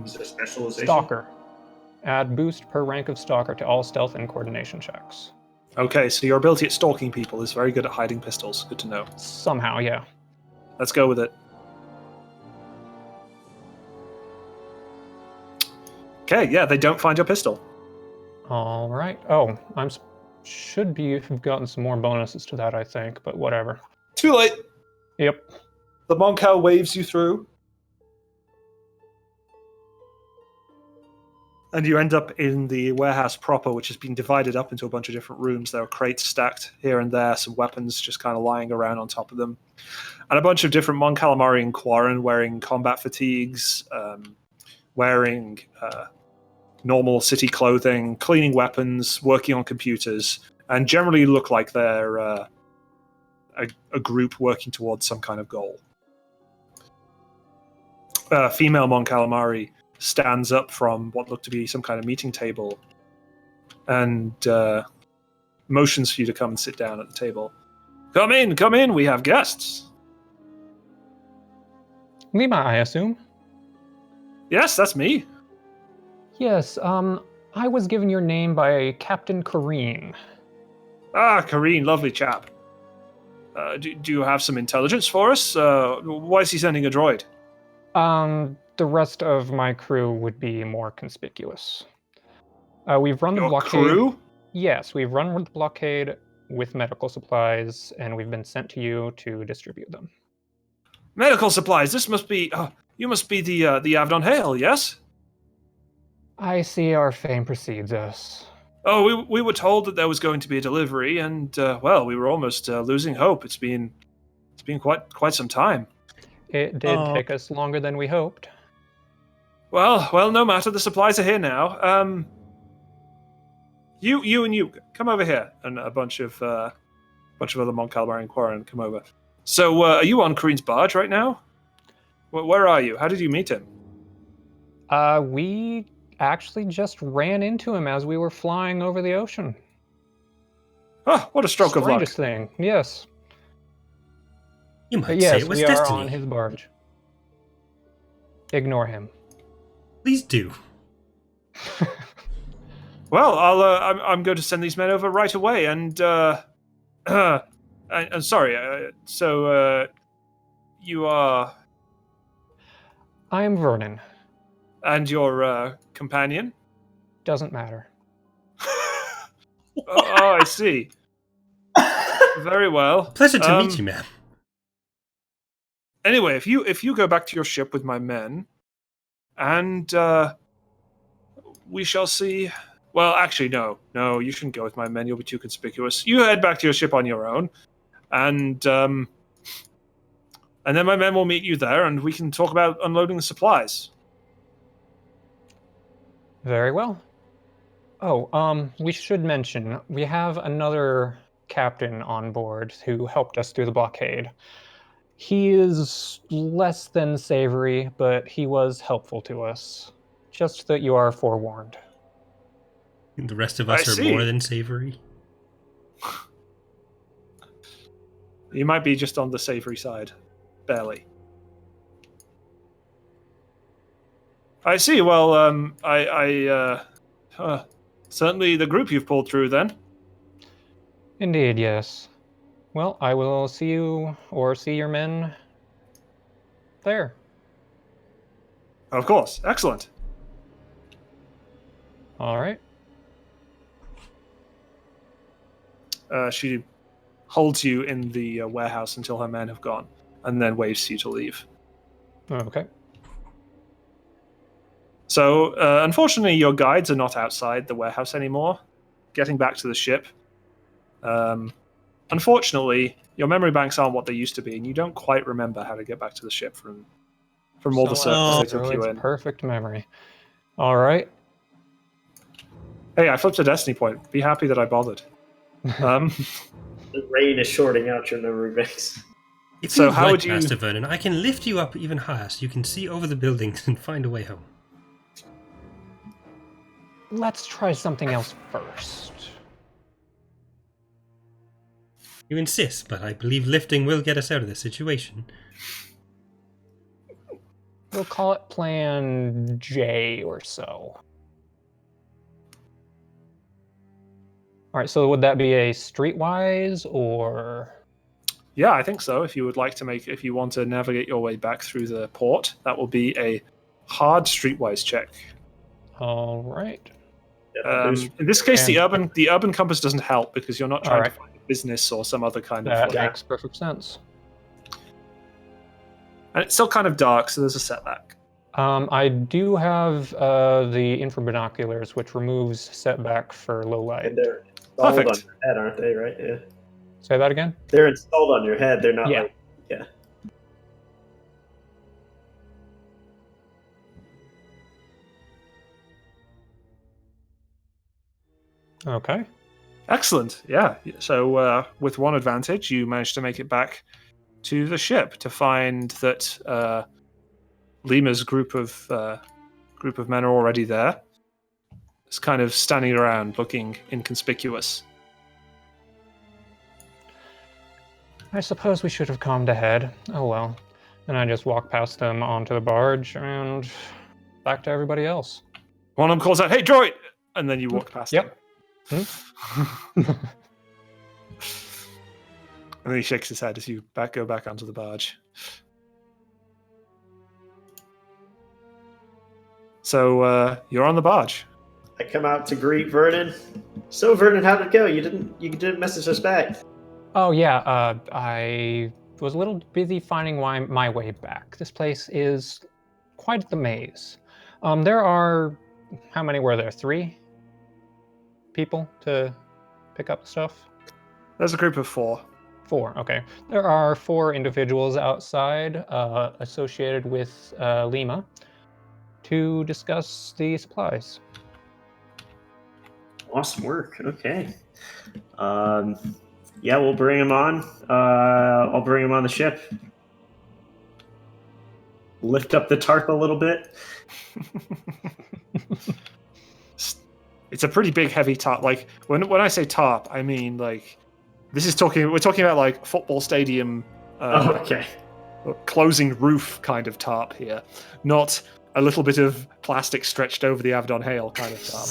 Is it specialization? Stalker. Add boost per rank of Stalker to all stealth and coordination checks. Okay, so your ability at stalking people is very good at hiding pistols. Good to know. Somehow, yeah. Let's go with it. Okay, yeah, they don't find your pistol. All right. Oh, should have gotten some more bonuses to that, I think, but whatever. Too late. Yep. The Mon Cal waves you through. And you end up in the warehouse proper, which has been divided up into a bunch of different rooms. There are crates stacked here and there, some weapons just kind of lying around on top of them. And a bunch of different Mon Calamari and Quarren wearing combat fatigues, wearing normal city clothing, cleaning weapons, working on computers, and generally look like they're a group working towards some kind of goal. Female Mon Calamari stands up from what looked to be some kind of meeting table and motions for you to come and sit down at the table. Come in, we have guests. Lima, I assume? Yes, that's me. Yes, I was given your name by Captain Kareen. Ah, Kareen, lovely chap. Do you have some intelligence for us? Why is he sending a droid? The rest of my crew would be more conspicuous. We've run the Your blockade. crew? Yes, we've run the blockade with medical supplies, and we've been sent to you to distribute them. Medical supplies. This must be. You must be the Avdon Hale, yes? I see our fame precedes us. Oh, we were told that there was going to be a delivery, and well, we were almost losing hope. It's been quite some time. It did take us longer than we hoped. Well, no matter. The supplies are here now. You come over here, and a bunch of other Mon Calamari and Quarren come over. So, are you on Kareen's barge right now? Where are you? How did you meet him? We actually just ran into him as we were flying over the ocean. Oh, what a stroke of luck! Strangest thing, yes. You might But say yes, it was we destiny. are on his barge. Ignore him. Please do. Well, I'm going to send these men over right away, and I'm sorry. So you are, I am Vernon. and your companion? Doesn't matter. Oh, I see. Very well. Pleasure to meet you, ma'am. Anyway, if you go back to your ship with my men, and we shall see. Well, actually, no, you shouldn't go with my men. You'll be too conspicuous. You head back to your ship on your own, and then my men will meet you there, and we can talk about unloading the supplies. Very well. Oh, we should mention, we have another captain on board who helped us through the blockade. He is less than savory, but he was helpful to us. Just that you are forewarned. The rest of us I are see. more than savory. You might be just on the savory side. Barely. I see. Well, certainly the group you've pulled through then. Indeed, yes. Well, I will see you, or see your men, there. Of course. Excellent. All right. She holds you in the warehouse until her men have gone, and then waves to you to leave. Okay. So, unfortunately, your guides are not outside the warehouse anymore. Getting back to the ship. Unfortunately, your memory banks aren't what they used to be, and you don't quite remember how to get back to the ship from all the circles they took you in. Perfect memory. All right. Hey, I flipped a destiny point. Be happy that I bothered. The rain is shorting out your memory banks. If So you how like, would you- Master Vernon, I can lift you up even higher so you can see over the buildings and find a way home. Let's try something else first. You insist, but I believe lifting will get us out of this situation. We'll call it Plan J or so. All right, so would that be a streetwise or? Yeah, I think so. If you want to navigate your way back through the port, that will be a hard streetwise check. All right. In this case, And- the urban compass doesn't help because you're not trying Alright. to find a business or some other kind That of. makes perfect sense. And it's still kind of dark, so there's a setback. I do have the infrared binoculars, which removes setback for low light. And they're installed Perfect. on your head, aren't they? Right? Yeah. Say that again? They're installed on your head. They're not Yeah. like yeah. Okay. Excellent. Yeah. So with one advantage, you managed to make it back to the ship to find that Lima's group of men are already there. It's kind of standing around, looking inconspicuous. I suppose we should have calmed ahead. Oh well. And I just walk past them onto the barge and back to everybody else. One of them calls out, "Hey, droid!" And then you walk past Yep. him. And then he shakes his head as you go back onto the barge. So you're on the barge. I come out to greet Vernon. So Vernon, how'd it go? You didn't message us back. Oh yeah, I was a little busy finding my way back. This place is quite the maze. There are, how many were there? 3 people to pick up stuff? There's a group of 4. 4, okay. There are 4 individuals outside associated with Lima to discuss the supplies. Awesome work. Okay. Yeah, we'll bring him on. I'll bring him on the ship. Lift up the tarp a little bit. It's a pretty big, heavy tarp. Like when I say tarp, I mean like we're talking about like football stadium Okay. closing roof kind of tarp here, not a little bit of plastic stretched over the Avedon Hail kind of tarp.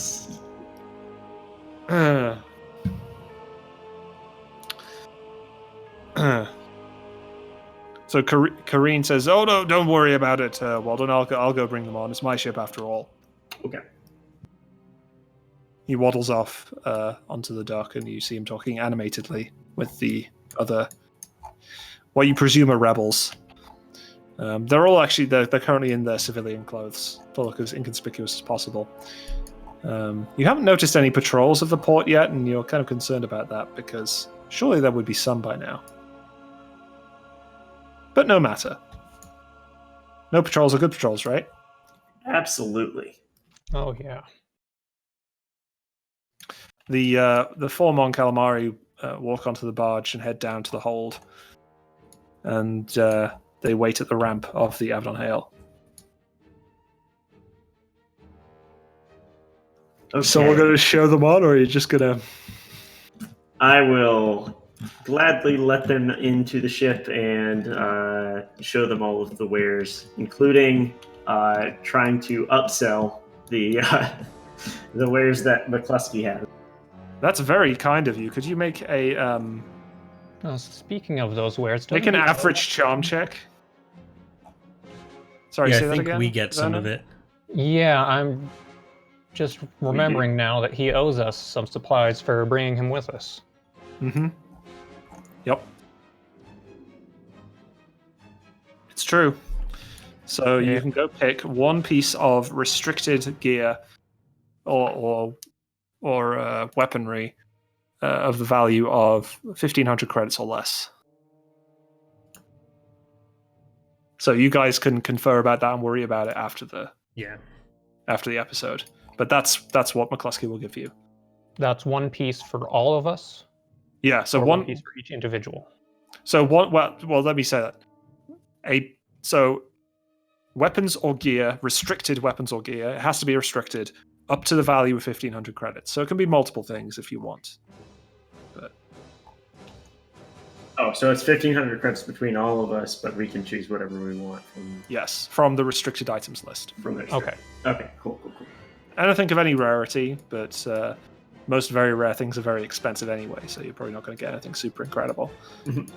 So Kareen says, "Oh no, don't worry about it, Waldern. I'll go bring them on. It's my ship after all." Okay. He waddles off onto the dock, and you see him talking animatedly with the other, what you presume are rebels. They're all actually they're currently in their civilian clothes to look as inconspicuous as possible. You haven't noticed any patrols of the port yet, and you're kind of concerned about that because surely there would be some by now. But no matter. No patrols are good patrols, right? Absolutely. Oh yeah. The 4 Mon Calamari walk onto the barge and head down to the hold, and they wait at the ramp of the Avedon Hail. Okay. So we're going to show them on, or are you just going to... I will gladly let them into the ship and show them all of the wares, including trying to upsell the the wares that McCluskey has. That's very kind of you. Could you make a Speaking of those wares, make an average charm check? Sorry, Yeah, say I that think again. we get some of Vernon? it. Yeah, I'm just remembering now that he owes us some supplies for bringing him with us. Mm-hmm. Yep. It's true. So Yeah. you can go pick one piece of restricted gear or weaponry of the value of 1,500 credits or less. So you guys can confer about that and worry about it after the episode. But that's what McCluskey will give you. That's one piece for all of us. Yeah. So Or one piece for each individual. So one. Well. Let me say that. So weapons or gear, restricted weapons or gear, it has to be restricted up to the value of 1,500 credits. So it can be multiple things if you want. But Oh, so it's 1,500 credits between all of us, but we can choose whatever we want yes, from the restricted items list. from it. Okay. Okay, cool. I don't think of any rarity, but most very rare things are very expensive anyway, so you're probably not going to get anything super incredible. Mhm.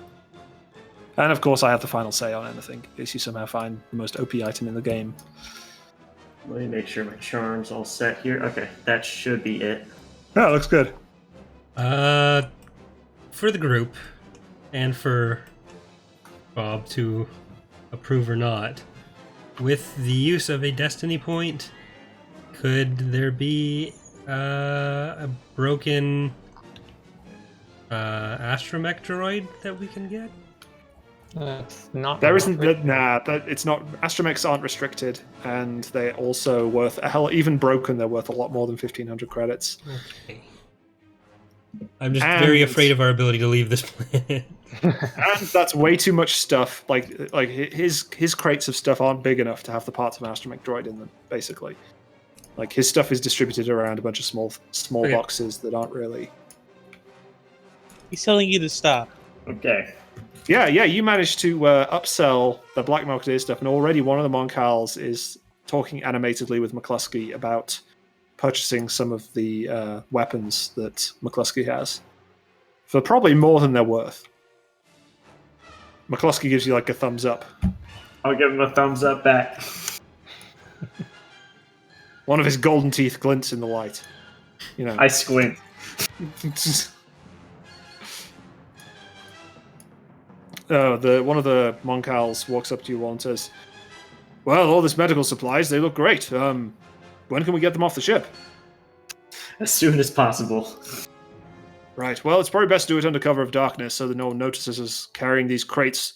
And of course, I have the final say on anything, in case you somehow find the most OP item in the game. Let me make sure my charm's all set here. Okay, that should be it. Oh, looks good. For the group, and for Bob to approve or not, with the use of a destiny point, could there be a broken astromech droid that we can get? That's not. There isn't it's not. Astromechs aren't restricted, and they're also worth a hell. Even broken, they're worth a lot more than 1,500 credits. Okay. I'm just very afraid of our ability to leave this planet. And that's way too much stuff. Like his crates of stuff aren't big enough to have the parts of an astromech droid in them. Basically, like his stuff is distributed around a bunch of small Okay. boxes that aren't really. He's telling you to stop. Okay. Yeah. You managed to upsell the black market stuff, and already one of the Moncals is talking animatedly with McCluskey about purchasing some of the weapons that McCluskey has for probably more than they're worth. McCluskey gives you like a thumbs up. I'll give him a thumbs up back. One of his golden teeth glints in the light. You know. I squint. One of the Moncals walks up to you and says, "Well, all this medical supplies, they look great. When can we get them off the ship?" As soon as possible. Right. Well, it's probably best to do it under cover of darkness so that no one notices us carrying these crates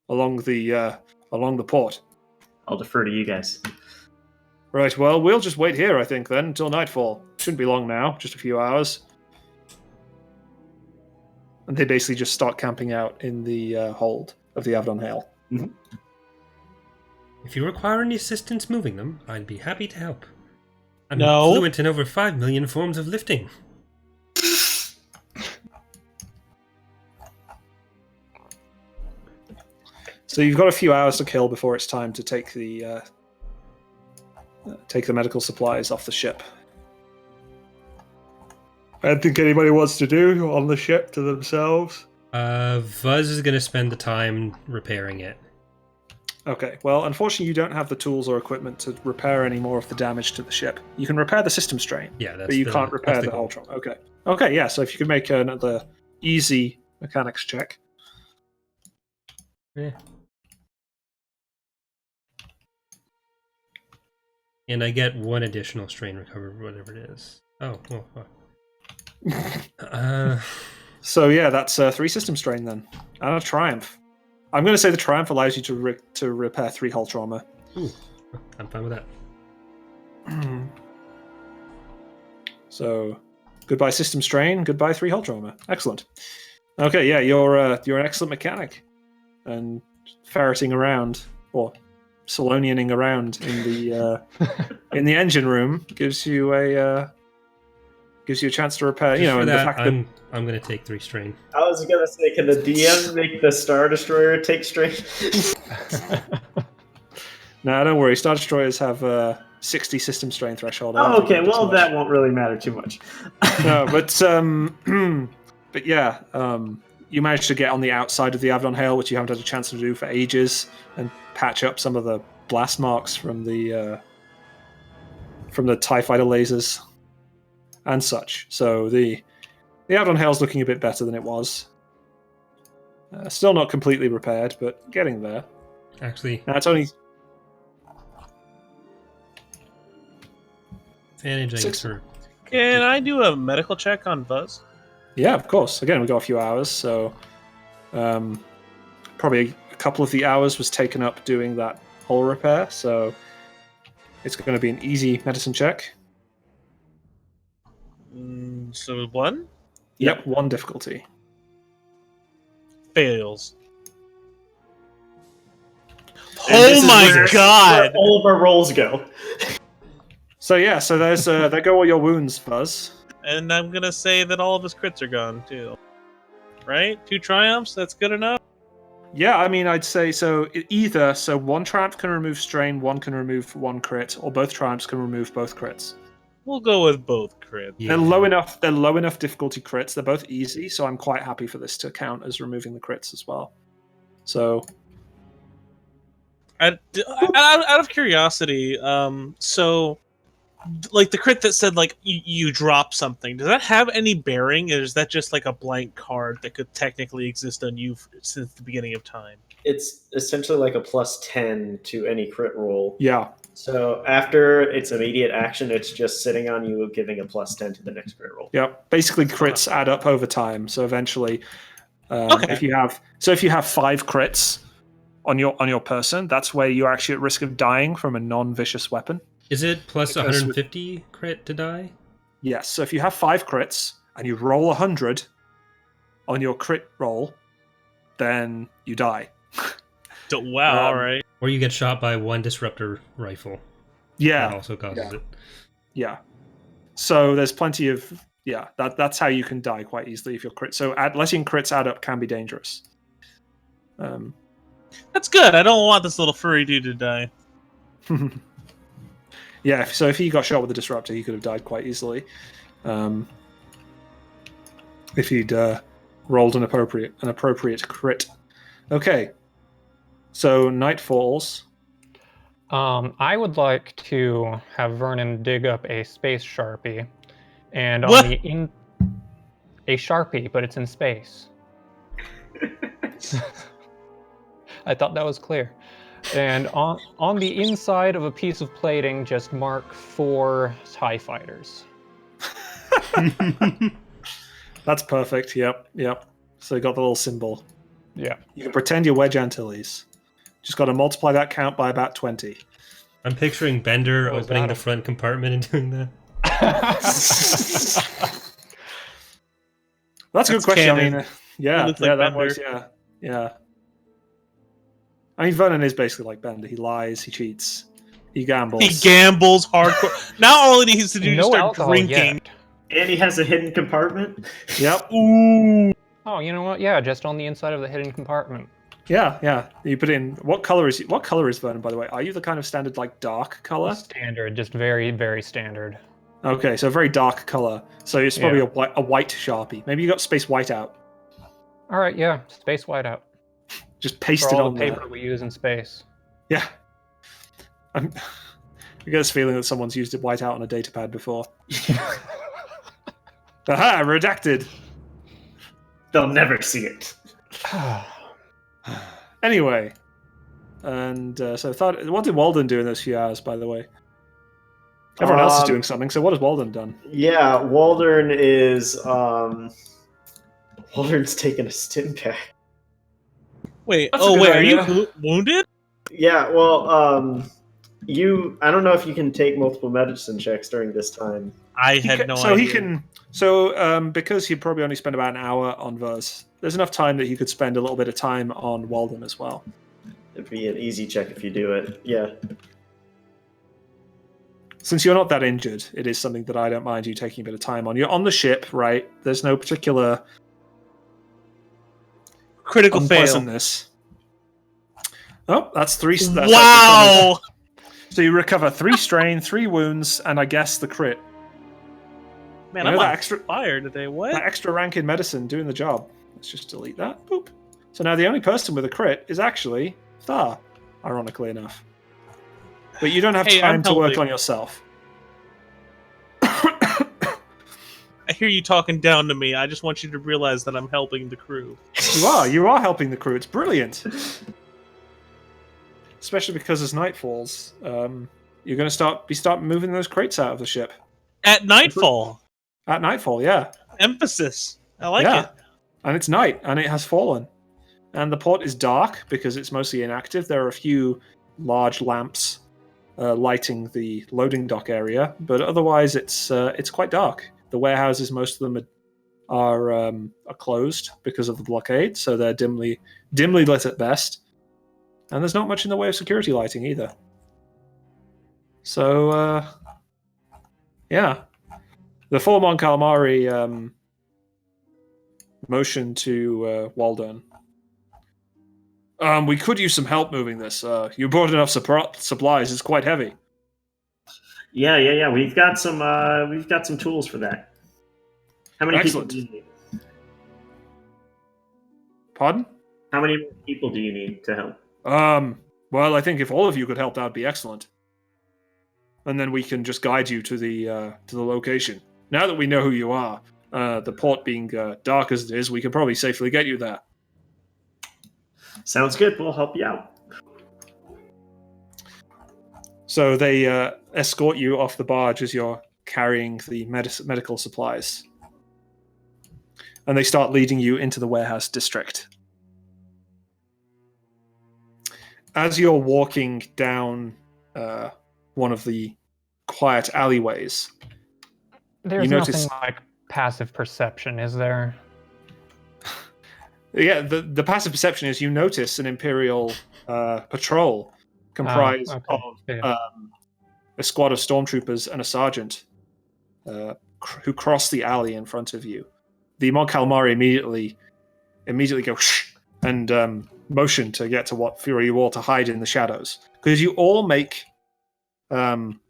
along the port. I'll defer to you guys. Right. Well, we'll just wait here, I think, then, until nightfall. Shouldn't be long now, just a few hours. And they basically just start camping out in the hold of the Avedon Hale. Mm-hmm. If you require any assistance moving them, I'd be happy to help. I'm No. fluent in over 5 million forms of lifting. So you've got a few hours to kill before it's time to take the medical supplies off the ship. I don't think anybody wants to do on the ship to themselves. Vuz is going to spend the time repairing it. Okay, well, unfortunately you don't have the tools or equipment to repair any more of the damage to the ship. You can repair the system strain, Yeah, that's but you the, can't repair that's the goal. Ultron. Okay, yeah, so if you could make another easy mechanics check. Yeah. And I get 1 additional strain recovery, whatever it is. Oh, well, fuck. So yeah, that's 3 system strain then, and a triumph. I'm going to say the triumph allows you to repair 3 hull trauma. Ooh, I'm fine with that. So, goodbye system strain, goodbye 3 hull trauma. Excellent. Okay, yeah, you're an excellent mechanic, and ferreting around or Solonianing around in the engine room gives you a chance to repair. Just for and that, the fact I'm going to take 3 strain. I was gonna say, can the DM make the Star Destroyer take straight? No, don't worry. Star Destroyers have 60 system strain threshold. I don't Oh, think okay. it does Well, much. that won't really matter too much. No, but yeah, you managed to get on the outside of the Avedon Hale, which you haven't had a chance to do for ages, and patch up some of the blast marks from the TIE fighter lasers and such. So the Abaddon Hail's looking a bit better than it was. Still not completely repaired, but getting there. Actually, Now it's only advantage, I guess, for Can I do a medical check on Buzz? yeah, of course. Again, we got a few hours, so probably a couple of the hours was taken up doing that hull repair. So it's going to be an easy medicine check. So 1 Yep, 1 difficulty. fails. And this Oh is my where god! all of our rolls go. So yeah, so there's there go all your wounds, Fuzz. And I'm gonna say that all of his crits are gone too. Right? 2 triumphs. That's good enough. Yeah, I mean, I'd say so. Either 1 triumph can remove strain, 1 can remove 1 crit, or both triumphs can remove both crits. We'll go with both crits. yeah. They're low enough. They're low enough difficulty crits. They're both easy, so I'm quite happy for this to count as removing the crits as well. So Out of curiosity, so like the crit that said like you drop something, does that have any bearing, or is that just like a blank card that could technically exist on you since the beginning of time? It's essentially like a +10 to any crit roll. yeah, So after its immediate action, it's just sitting on you, giving a +10 to the next crit roll. yeah. Basically, crits add up over time. So eventually, Okay. if you have 5 crits on your person, that's where you're actually at risk of dying from a non-vicious weapon. Is it plus Because 150 crit to die? Yes. So if you have 5 crits and you roll 100 on your crit roll, then you die. Wow, all right. Or you get shot by 1 disruptor rifle. That Yeah, also causes it. yeah. So there's plenty of that's how you can die quite easily if you're crit. So letting crits add up can be dangerous. That's good. I don't want this little furry dude to die. Yeah, so if he got shot with a disruptor, he could have died quite easily. If he'd rolled an appropriate crit. Okay. So night falls. I would like to have Vernon dig up a space sharpie, and What? a sharpie, but it's in space. I thought that was clear. And on the inside of a piece of plating, just mark 4 TIE fighters. That's perfect. Yep. So you got the little symbol. Yeah. You can pretend you're Wedge Antilles. Just got to multiply that count by about 20. I'm picturing Bender What was opening that? the front compartment and doing that. That's a good That's question. I canon. mean, It yeah, looks like that Bender. works. Yeah. I mean, Vernon is basically like Bender. He lies, he cheats, he gambles. He gambles hardcore. Now all he needs to do is No start alcohol drinking. yet. And he has a hidden compartment. Yep. Ooh. Oh, you know what? Yeah, just on the inside of the hidden compartment. Yeah. You put in what color is Vernon? By the way, are you the kind of standard like dark color? Standard, just very, very standard. Okay, so very dark color. So it's probably a white Sharpie. Maybe you got space whiteout. All right, yeah, space whiteout. Just paste For it all on the there. paper we use in space. Yeah. I get this feeling that someone's used it whiteout on a datapad before. Aha! Redacted. They'll never see it. Anyway, and so I thought, what did Waldern do in those few hours? By the way, everyone else is doing something. So what has Waldern done? Yeah, Waldern is Waldern's taking a stim pack. Wait. That's a good Are idea. you wounded? Yeah, well, I don't know if you can take multiple medicine checks during this time. I had no idea. Because he'd probably only spend about an hour on Vuz, there's enough time that he could spend a little bit of time on Waldern as well. It'd be an easy check if you do it. Yeah. Since you're not that injured, it is something that I don't mind you taking a bit of time on. You're on the ship, right? There's no particular Critical fail. unpleasantness. Oh, that's 3. Wow. So you recover 3 strain, 3 wounds, and I guess the crit. Man, You I'm know on that extra- fire today. What? That extra rank in medicine doing the job. Let's just delete that. Boop. So now the only person with a crit is actually Thar, ironically enough. But you don't have Hey, time I'm to work helping. on yourself. I hear you talking down to me. I just want you to realize that I'm helping the crew. You are helping the crew. It's brilliant. Especially because as night falls, you're going to start moving those crates out of the ship. At nightfall. At nightfall, yeah. Emphasis. I like Yeah. it. And it's night, and it has fallen. And the port is dark because it's mostly inactive. There are a few large lamps lighting the loading dock area, but otherwise it's quite dark. The warehouses, most of them are closed because of the blockade, so they're dimly lit at best. And there's not much in the way of security lighting either. So, yeah. The full Mon Calamari motion to Waldern. We could use some help moving this. You brought enough supplies. It's quite heavy. Yeah. We've got some tools for that. How many Excellent. people do you need? Pardon? How many people do you need to help? Well, I think if all of you could help, that would be excellent. And then we can just guide you to the location. Now that we know who you are, the port being dark as it is, we can probably safely get you there. Sounds good. We'll help you out. So they escort you off the barge as you're carrying the medical supplies. And they start leading you into the warehouse district. As you're walking down one of the quiet alleyways, There's you notice... nothing like passive perception, is there? Yeah, the passive perception is you notice an Imperial patrol comprised of a squad of stormtroopers and a sergeant who cross the alley in front of you. The Mon Calamari immediately go shh and motion to get to for you all to hide in the shadows. Because you all make... I'm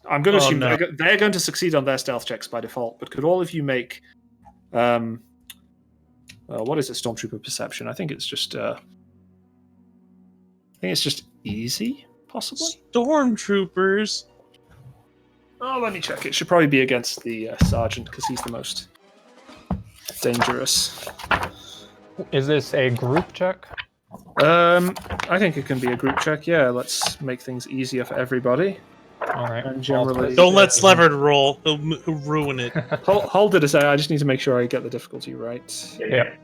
going to assume they're going to succeed on their stealth checks by default, but could all of you make... what is it? Stormtrooper perception? I think it's just easy, possibly. Stormtroopers. Oh, let me check. It should probably be against the sergeant because he's the most dangerous. Is this a group check? I think it can be a group check. Yeah, let's make things easier for everybody. All right. And generally, Don't let Slevard roll. He'll ruin it. hold it a second. I just need to make sure I get the difficulty right. Yeah.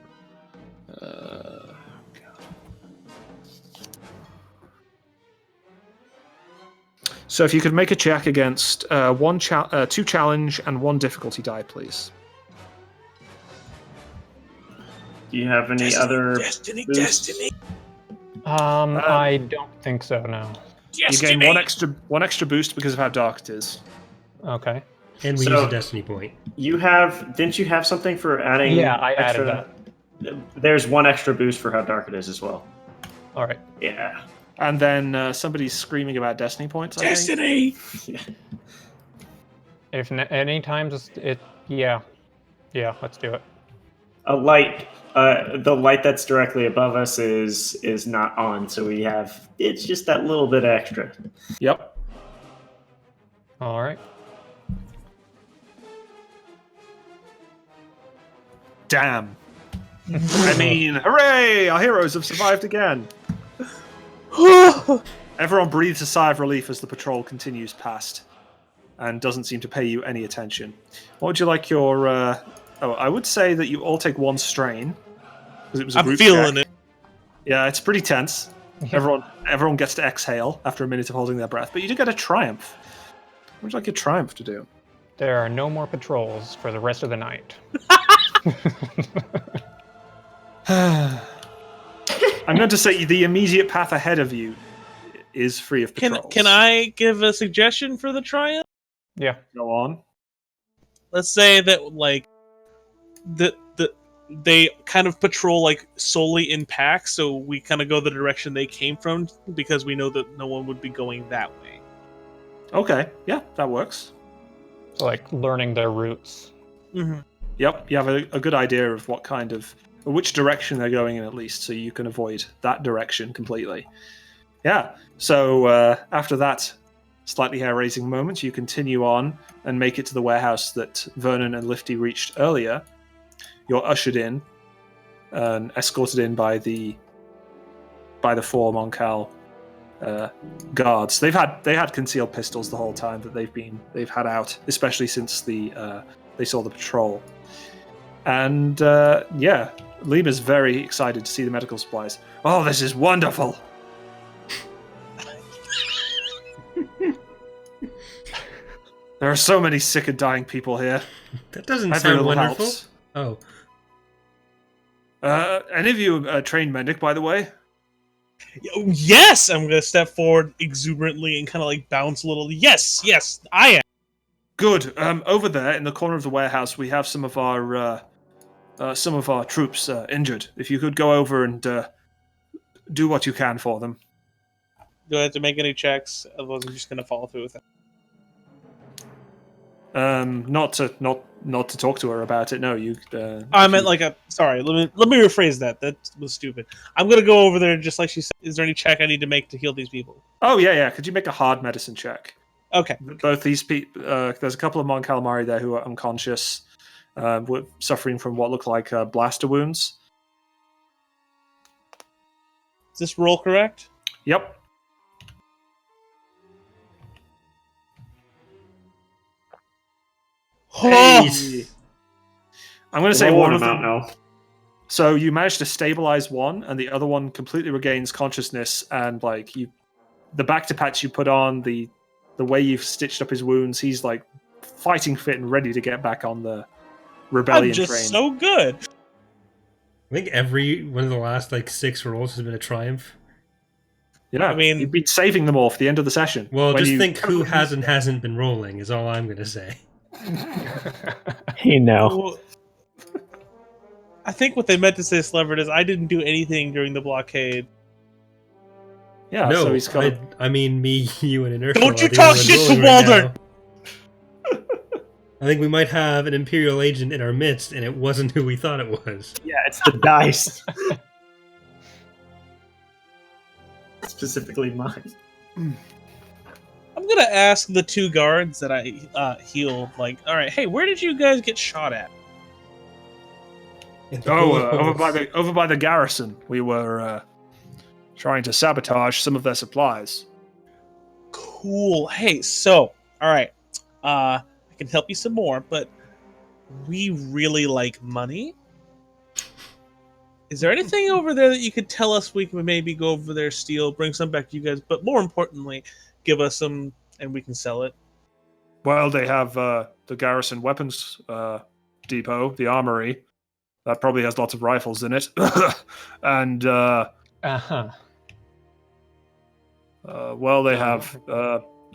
So if you could make a check against 2 challenge and 1 difficulty die, please. Do you have any other Destiny. I don't think so. No. You gain one extra boost because of how dark it is. Okay. And we use a destiny point. Didn't you have something for adding? Yeah, I added that. There's 1 extra boost for how dark it is as well. All right. Yeah. And then somebody's screaming about destiny points. I think. If any times yeah, let's do it. A light. The light that's directly above us is not on, so it's just that little bit extra. Yep. All right. Damn. I mean, hooray! Our heroes have survived again. Everyone breathes a sigh of relief as the patrol continues past and doesn't seem to pay you any attention. What would you like your... I would say that you all take 1 strain. Because it was a group feeling check. it. Yeah, it's pretty tense. Everyone gets to exhale after a minute of holding their breath, but you do get a triumph. What would you like your triumph to do? There are no more patrols for the rest of the night. I'm going to say the immediate path ahead of you is free of patrols. Can I give a suggestion for the triumph? Yeah. Go on. Let's say that they kind of patrol solely in packs, so we kind of go the direction they came from because we know that no one would be going that way. Okay, yeah, that works. So, learning their routes. Mm-hmm. Yep, you have a good idea of which direction they're going in at least, so you can avoid that direction completely. Yeah, so after that slightly hair-raising moment, you continue on and make it to the warehouse that Vernon and Lifty reached earlier. You're ushered in and escorted in by the 4 Mon Cal guards. They had concealed pistols the whole time that they've had out, especially since they saw the patrol. And Lima's very excited to see the medical supplies. Oh, this is wonderful! There are so many sick and dying people here. That doesn't Every sound little wonderful. helps. Oh. Any of you a trained medic, by the way? Yes! I'm going to step forward exuberantly and kind of like bounce a little. Yes, I am. Good. Over there in the corner of the warehouse, we have some of our troops injured. If you could go over and do what you can for them. Do I have to make any checks? Otherwise, I'm just going to follow through with it. Not to talk to her about it. No, you. I meant like a. Sorry, let me rephrase that. That was stupid. I'm gonna go over there just like she said. Is there any check I need to make to heal these people? Oh yeah. Could you make a hard medicine check? Okay. Both these people. There's a couple of Mon Calamari there who are unconscious, suffering from what look like blaster wounds. Is this roll correct? Yep. Hey. I'm going to say Roll one them of out them. now. So you manage to stabilize one, and the other one completely regains consciousness. And like the back to patch you put on, the way you've stitched up his wounds, he's like fighting fit and ready to get back on the rebellion I'm just train. so good. I think every one of the last 6 rolls has been a triumph. Yeah, I mean- you've been saving them all for the end of the session. Well, When just you- think who hasn't been rolling is all I'm going to say. Hey, no. Well, I think what they meant to say, Slevert, is I didn't do anything during the blockade. Yeah, no, so he's got. I mean me, you, and Inertial. Don't you are the talk only ones shit to rolling right Waldern! now. I think we might have an Imperial agent in our midst, and it wasn't who we thought it was. Yeah, it's the dice. Specifically mine. I'm gonna ask the 2 guards that I healed. Like, all right, hey, where did you guys get shot at? Over by the garrison. We were trying to sabotage some of their supplies. Cool. Hey, so, all right, I can help you some more, but we really like money. Is there anything over there that you could tell us we can maybe go over there, steal, bring some back to you guys, but more importantly, give us some and we can sell it? Well, they have the garrison weapons depot, the armory. That probably has lots of rifles in it. And, Uh-huh. well, they have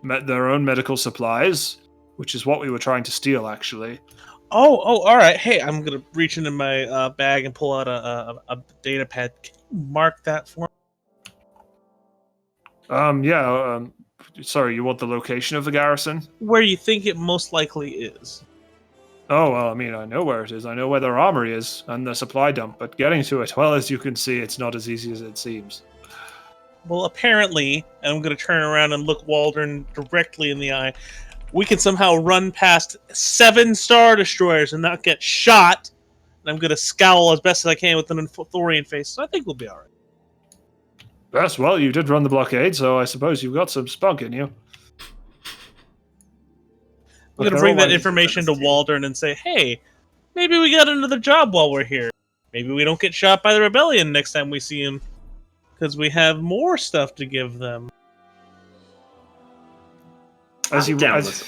their own medical supplies, which is what we were trying to steal, actually. Oh, all right. Hey, I'm gonna reach into my bag and pull out a data pad. Can you mark that for me? Sorry, you want the location of the garrison? Where you think it most likely is? Oh, well, I mean, I know where it is. I know where their armory is and the supply dump, but getting to it, well, as you can see, it's not as easy as it seems. Well, apparently, and I'm going to turn around and look Waldern directly in the eye, we can somehow run past 7 Star Destroyers and not get shot. And I'm going to scowl as best as I can with an Thorian face, so I think we'll be alright. Yes, well, you did run the blockade, so I suppose you've got some spunk in you. I'm going to bring that information to Waldern and say, hey, maybe we got another job while we're here. Maybe we don't get shot by the rebellion next time we see him. Because we have more stuff to give them. As you, down as,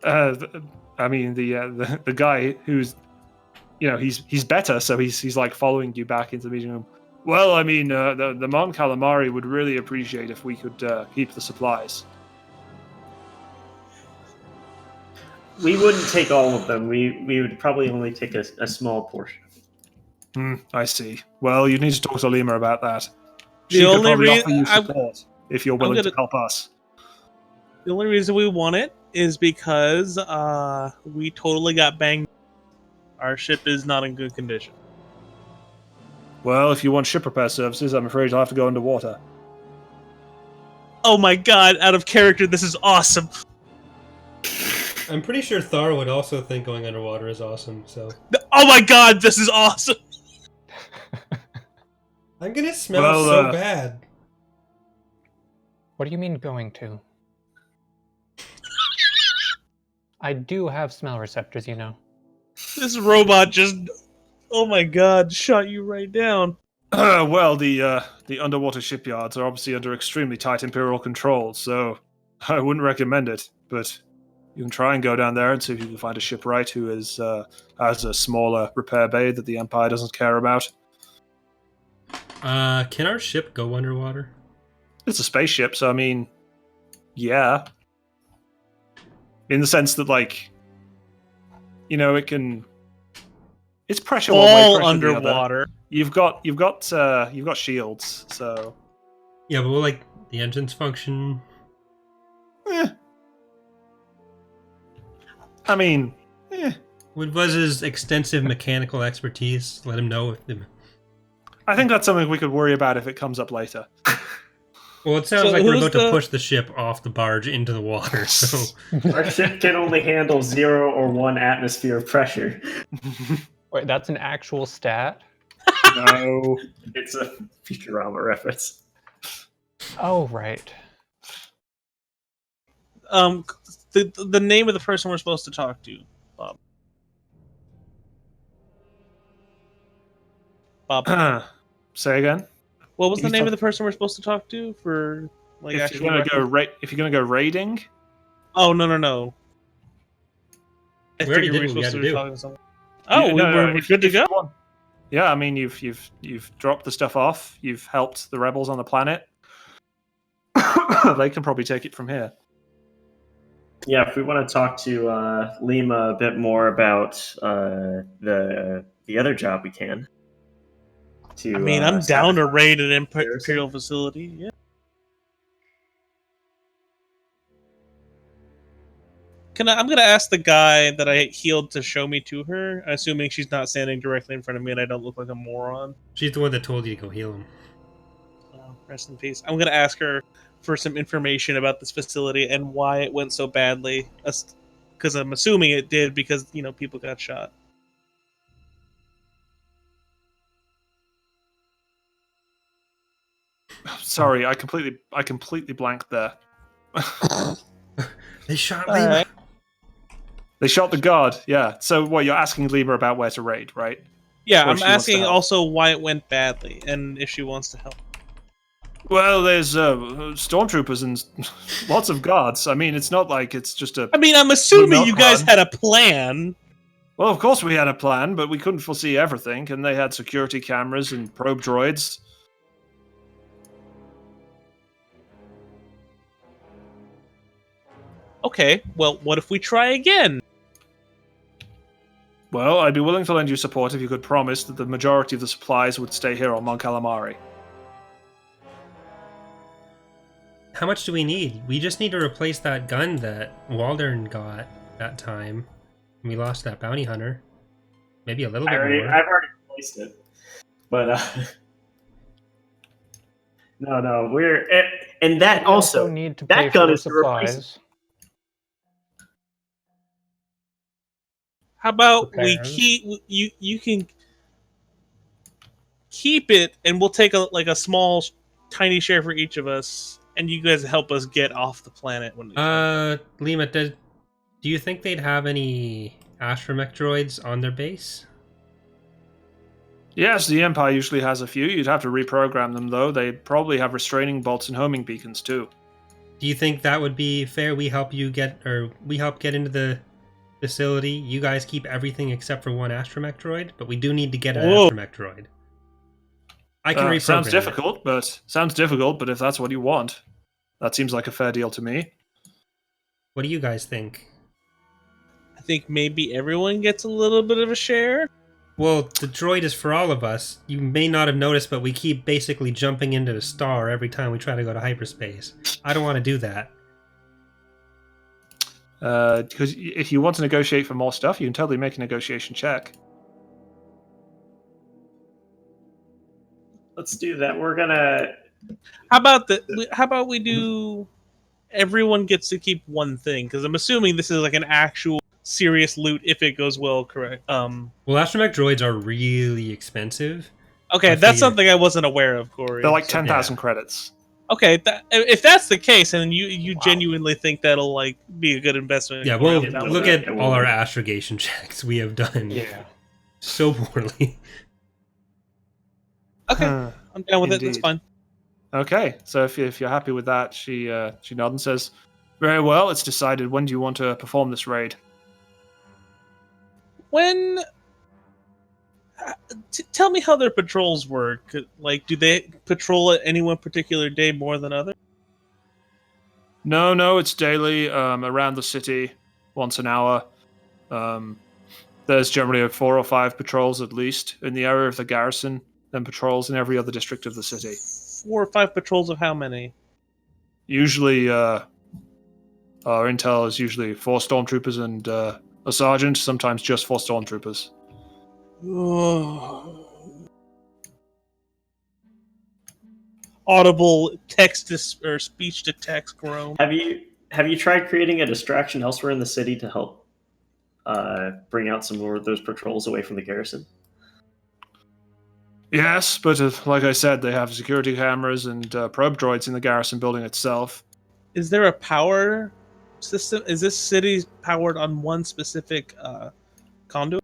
I mean, the guy who's, he's better, so he's like following you back into the meeting room. Well, I mean, the Mon Calamari would really appreciate if we could keep the supplies. We wouldn't take all of them. We would probably only take a small portion. I see. Well, you need to talk to Lima about that. The She could only probably rea- offer you I'm- support if you're willing to help us. The only reason we want it is because we totally got banged. Our ship is not in good condition. Well, if you want ship repair services, I'm afraid you'll have to go underwater. Oh my god, out of character, this is awesome. I'm pretty sure Thar would also think going underwater is awesome, so... Oh my god, this is awesome. I'm gonna smell so bad. What do you mean going to? I do have smell receptors, you know. This robot just, oh my god, shot you right down. Well, the underwater shipyards are obviously under extremely tight Imperial control, so I wouldn't recommend it. But you can try and go down there and see if you can find a shipwright who has a smaller repair bay that the Empire doesn't care about. Can our ship go underwater? It's a spaceship, so I mean, yeah. In the sense that, like, you know, it can. It's pressure one way, All pressure the other. underwater. You've got shields, so Yeah, but will, like, the engines function? I mean, Would Buzz's extensive mechanical expertise let him know if the... I think that's something we could worry about if it comes up later. Well, it sounds So like we're who's about to the- push the ship off the barge into the water, so... Our ship can only handle 0 or 1 atmosphere of pressure. Wait, that's an actual stat? No. It's a Futurama reference. Oh, right. The name of the person we're supposed to talk to, Bob. Bob. Say again. What was the He's name talk- of the person we're supposed to talk to for like If actual? you're gonna go raiding, Oh no. I We already figured did what we supposed had to be do. talking to someone. Oh, You- we're if- good to if go. you want- Yeah, I mean, you've dropped the stuff off. You've helped the rebels on the planet. They can probably take it from here. Yeah, if we want to talk to Lima a bit more about the other job, we can. I mean, I'm down to raid an Imperial facility. Yeah. I'm gonna ask the guy that I healed to show me to her, assuming she's not standing directly in front of me and I don't look like a moron. She's the one that told you to go heal him. Rest in peace. I'm gonna ask her for some information about this facility and why it went so badly. Because I'm assuming it did because people got shot. Sorry, I completely blanked there. They shot All Lima! right. They shot the guard. Yeah. So what? You're asking Lima about where to raid, right? Yeah, Or I'm she wants to asking help. also why it went badly and if she wants to help. Well, there's stormtroopers and lots of guards. I mean, it's not like it's just a. I mean, I'm assuming Remote you guys con. had a plan. Well, of course we had a plan, but we couldn't foresee everything, and they had security cameras and probe droids. Okay, well, what if we try again? Well, I'd be willing to lend you support if you could promise that the majority of the supplies would stay here on Mon Calamari. How much do we need? We just need to replace that gun that Waldern got that time. We lost that bounty hunter. Maybe a little bit more. I've already replaced it, but no, and that We also need to that pay gun for is to replace it. supplies. How about we Repairs. keep you can keep it and we'll take a small tiny share for each of us and you guys help us get off the planet when Lima, do you think they'd have any astromech droids on their base? Yes, the Empire usually has a few. You'd have to reprogram them, though. They probably have restraining bolts and homing beacons, too. Do you think that would be fair? We help get into the facility. You guys keep everything except for one astromech droid, but we do need to get an Whoa. astromech droid. I can reprogram Sounds it. difficult, but if that's what you want, that seems like a fair deal to me. What do you guys think? I think maybe everyone gets a little bit of a share. Well, the droid is for all of us. You may not have noticed, but we keep basically jumping into a star every time we try to go to hyperspace. I don't want to do that. Because if you want to negotiate for more stuff, you can totally make a negotiation check. Let's do that. We're gonna How about we do? Everyone gets to keep one thing because I'm assuming this is like an actual serious loot if it goes well. Correct. Well, astromech droids are really expensive. Okay, I that's figured- something I wasn't aware of, Corey. They're like So- 10,000 credits. Okay, if that's the case, and you genuinely think that'll like be a good investment. Yeah, well, Yeah, look yeah, at yeah, all our we'll- astrogation checks we have done Yeah. so poorly. Okay, Huh. I'm down with it. That's Indeed. fine. Okay, so if you're happy with that, she nods and says, "Very well. It's decided. When do you want to perform this raid?" When tell me how their patrols work. Like, do they patrol at any one particular day more than others? No, it's daily. Around the city, once an hour. There's generally 4 or 5 patrols at least in the area of the garrison, then patrols in every other district of the city. 4 or 5 patrols of how many? Usually, our intel is usually 4 stormtroopers and a sergeant. Sometimes just 4 stormtroopers. Audible text to, or speech to text groan. Have you tried creating a distraction elsewhere in the city to help bring out some more of those patrols away from the garrison? Yes, but like I said, they have security cameras and probe droids in the garrison building itself. Is there a power system? Is this city powered on one specific conduit?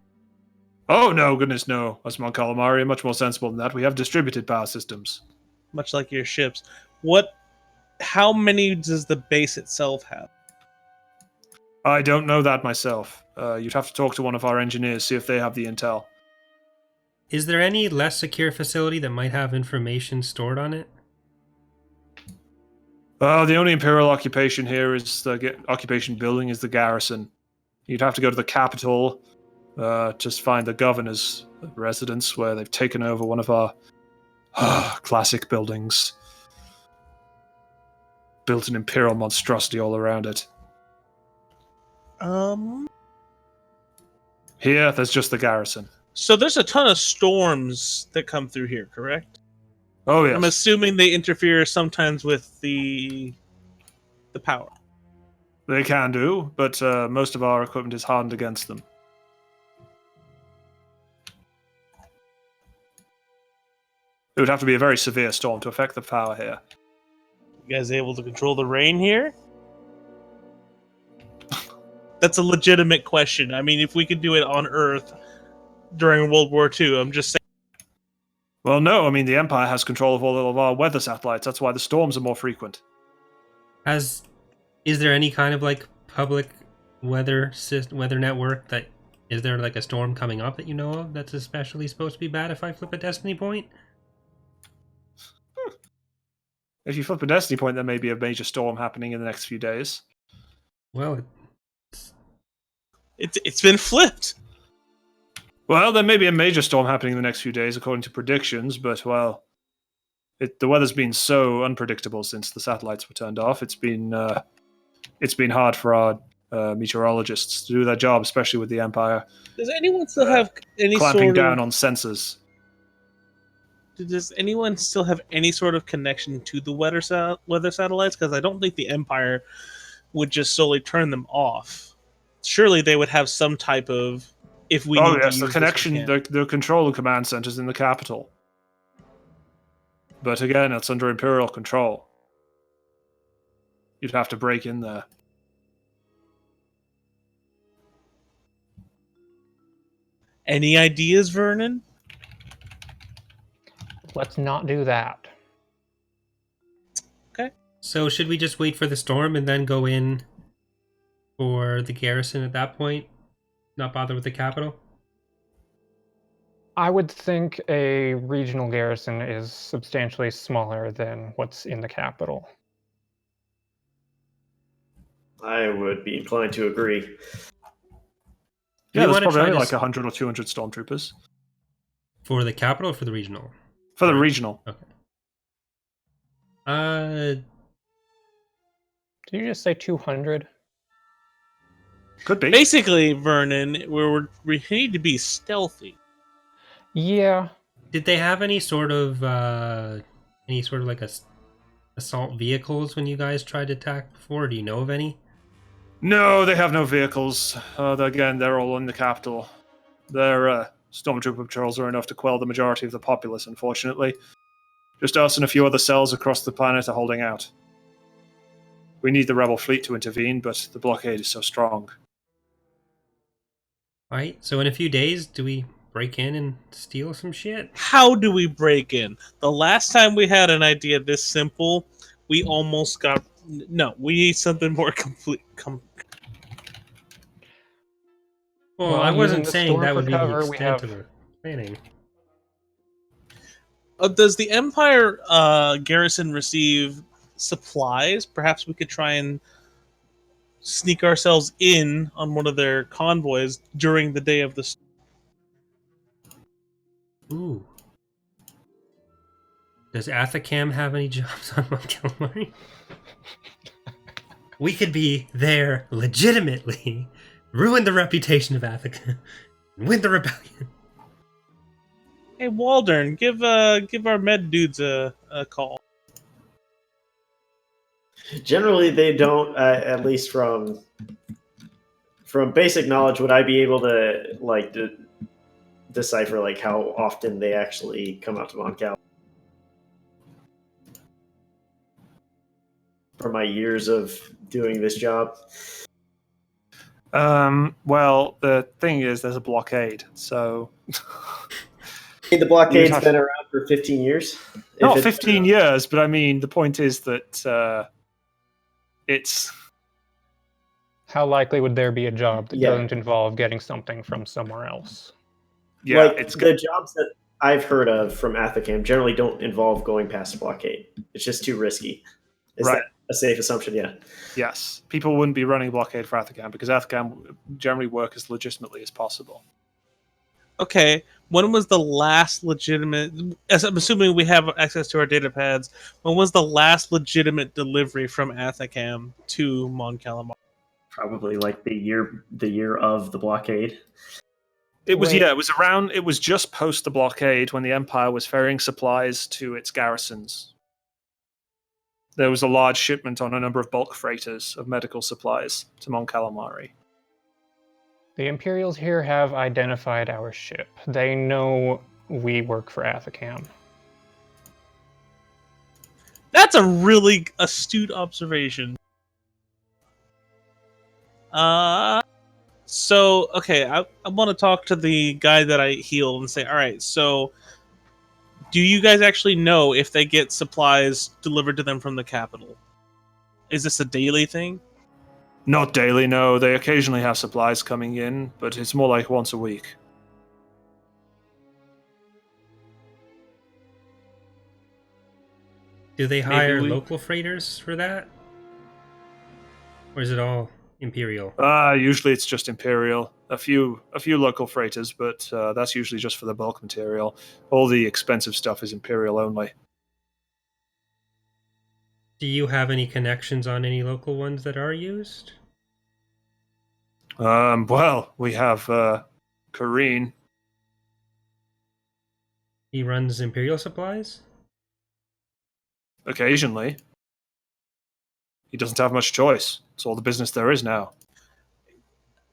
Oh, no, goodness, no. Us Mon Calamari are much more sensible than that. We have distributed power systems. Much like your ships. How many does the base itself have? I don't know that myself. You'd have to talk to one of our engineers, see if they have the intel. Is there any less secure facility that might have information stored on it? The only Imperial occupation here is occupation building is the garrison. You'd have to go to the capital to find the governor's residence, where they've taken over one of our classic buildings. Built an Imperial monstrosity all around it. Here, there's just the garrison. So there's a ton of storms that come through here, correct? Oh, yes. I'm assuming they interfere sometimes with the power. They can do, but most of our equipment is hardened against them. It would have to be a very severe storm to affect the power here. You guys able to control the rain here? That's a legitimate question. I mean, if we could do it on Earth during World War II, I'm just saying. Well, no, I mean, the Empire has control of all of our weather satellites. That's why the storms are more frequent. Is there any kind of like public weather network that is there like a storm coming up that you know of that's especially supposed to be bad if I flip a destiny point? If you flip a destiny point, there may be a major storm happening in the next few days. Well, It's been flipped. Well, there may be a major storm happening in the next few days, according to predictions, but, well, the weather's been so unpredictable since the satellites were turned off. It's been hard for our meteorologists to do their job, especially with the Empire Does anyone still have any clamping sort down of? on sensors. Does anyone still have any sort of connection to the weather satellites? Because I don't think the Empire would just solely turn them off. Surely they would have some type of. If we Oh, need yes, to the use connection, this, we can. the control and command centers in the capital. But again, it's under Imperial control. You'd have to break in there. Any ideas, Vernon? Let's not do that. so should we just wait for the storm and then go in for the garrison at that point? Not bother with the capital? I would think a regional garrison is substantially smaller than what's in the capital. I would be inclined to agree. Do Yeah, you there's wanna probably try only to like 100 or 200 stormtroopers. For the capital or for the regional? For the regional. Okay. Did you just say 200? Could be. Basically, Vernon, we need to be stealthy. Yeah. Did they have any sort of Any sort of like assault vehicles when you guys tried to attack before? Do you know of any? No, they have no vehicles. Again, they're all in the capital. Their stormtrooper patrols are enough to quell the majority of the populace, unfortunately. Just us and a few other cells across the planet are holding out. We need the rebel fleet to intervene, but the blockade is so strong. Alright, so in a few days, do we break in and steal some shit? How do we break in? The last time we had an idea this simple, we almost got. No, we need something more complete. Well, I wasn't using the saying storm that for would be the cover, we extent have- of the planning. Does the Empire garrison receive supplies? Perhaps we could try and sneak ourselves in on one of their convoys during the day of the. Ooh. Does Athacam have any jobs on Mon Calamari? We could be there legitimately, ruin the reputation of Athacam, and win the rebellion. Hey, Waldern, give our med dudes a call. Generally, they don't. At least from basic knowledge, would I be able to decipher like how often they actually come out to Mon Cal? For my years of doing this job. Well, the thing is, there's a blockade, so... The blockade's been around for 15 years? Not 15 years, but I mean, the point is that it's... How likely would there be a job that Yeah. doesn't involve getting something from somewhere else? Yeah, like, it's the jobs that I've heard of from Athacam generally don't involve going past the blockade. It's just too risky. Is Right. that a safe assumption? Yeah. Yes, people wouldn't be running blockade for Athacam because Athacam generally work as legitimately as possible. Okay, when was the last legitimate? As I'm assuming we have access to our data pads. When was the last legitimate delivery from Athacam to Mon Calamari? Probably like the year of the blockade. It was Wait. it was around. It was just post the blockade when the Empire was ferrying supplies to its garrisons. There was a large shipment on a number of bulk freighters of medical supplies to Mon Calamari. The Imperials here have identified our ship. They know we work for Athacam. That's a really astute observation. So okay, I want to talk to the guy that I healed and say, all right, so do you guys actually know if they get supplies delivered to them from the capital? Is this a daily thing? Not daily, no. They occasionally have supplies coming in, but it's more like once a week. Do they hire we- local freighters for that? Or is it all Imperial? Usually it's just Imperial. A few local freighters, but that's usually just for the bulk material. All the expensive stuff is Imperial only. Do you have any connections on any local ones that are used? Well, we have Kareen. He runs Imperial supplies? Occasionally. He doesn't have much choice. It's all the business there is now.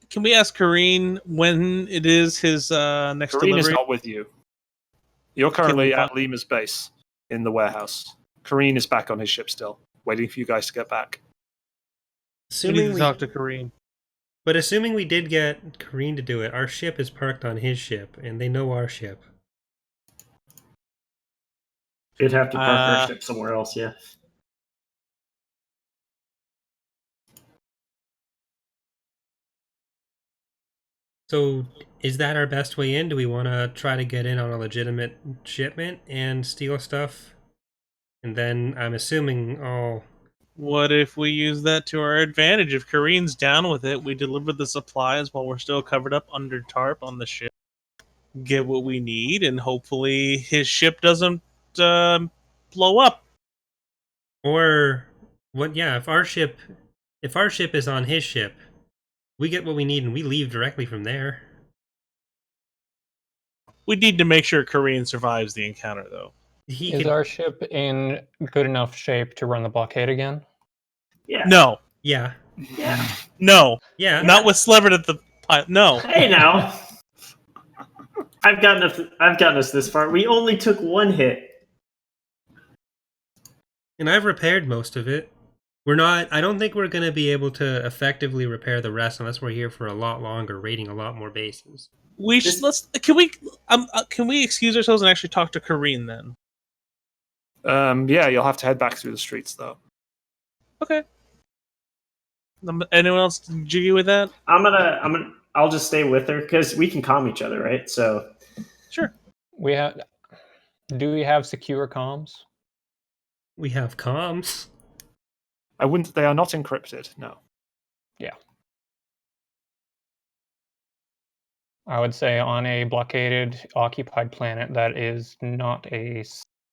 Can we ask Kareen when it is his next Kareen is delivery? not with you. You're currently we at find- Lima's base in the warehouse. Kareen is back on his ship still, waiting for you guys to get back. We need Assuming to we, talk to Kareen. but assuming we did get Kareen to do it, our ship is parked on his ship, and they know our ship. You'd have to park our Uh, ship somewhere else, yeah. So, is that our best way in? Do we want to try to get in on a legitimate shipment and steal stuff? And then I'm assuming all. What if we use that to our advantage? If Kareen's down with it, we deliver the supplies while we're still covered up under tarp on the ship. Get what we need, and hopefully his ship doesn't blow up. Or what? Yeah, if our ship is on his ship, we get what we need and we leave directly from there. We need to make sure Kareen survives the encounter, though. He Is could, our ship in good enough shape to run the blockade again? Yeah. No, yeah, Yeah. no, yeah. not with Slevered at the pilot. No. Hey now. I've gotten us this far. We only took one hit. And I've repaired most of it. We're not. I don't think we're going to be able to effectively repair the rest unless we're here for a lot longer, raiding a lot more bases. We should, let's. Can we excuse ourselves and actually talk to Kareen then? Yeah, you'll have to head back through the streets though. Okay. Anyone else jiggy with that? I'll just stay with her because we can calm each other, right? So Sure. Do we have secure comms? We have comms. I wouldn't. They are not encrypted. No. I would say on a blockaded, occupied planet, that is not a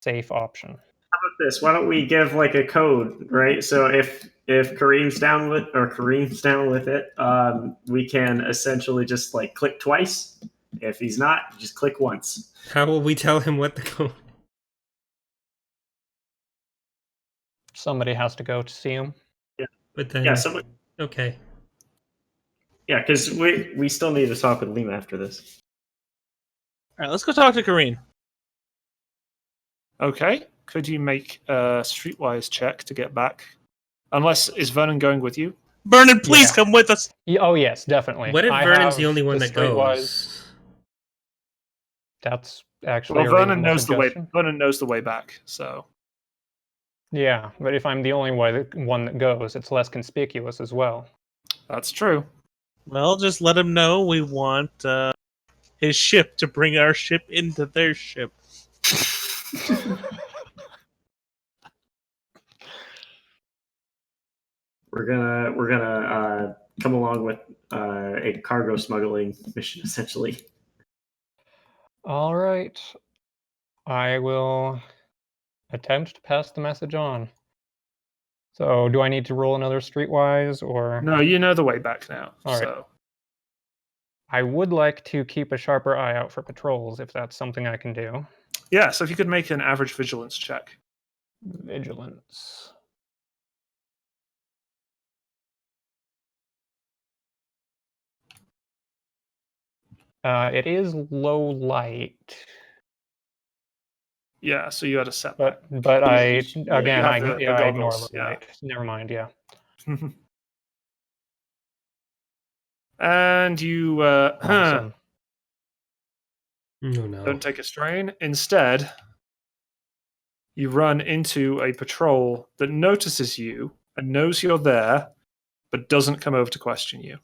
safe option. how about this? Why don't we give like a code, right? So if Kareem's down with it, we can essentially just like click twice. If he's not, just click once. How will we tell him what the code? Somebody has to go to see him. But then, Yeah, so okay. yeah, because we still need to talk with Lima after this. All right, let's go talk to Kareen. Okay. Could you make a streetwise check to get back? Unless is Vernon going with you? Vernon, please Yeah. come with us. Oh yes, definitely. What if I Vernon's have the only one that streetwise- goes? That's actually Well, a Vernon reasonable knows the way. suggestion. Vernon knows the way back. So Yeah, but if I'm the only one that goes, it's less conspicuous as well. that's true. Well, just let him know we want his ship to bring our ship into their ship. We're gonna come along with a cargo smuggling mission, essentially. All right. I will attempt to pass the message on. So, do I need to roll another streetwise, or No, you know the way back now. All right. So I would like to keep a sharper eye out for patrols if that's something I can do. yeah. So if you could make an average vigilance check. Vigilance. It is low light, Yeah. So you had a setback. but I you again have I, the I ignore goggles, low yeah. light. Never mind. Yeah. And you Awesome. No, no. don't take a strain. Instead, you run into a patrol that notices you and knows you're there, but doesn't come over to question you.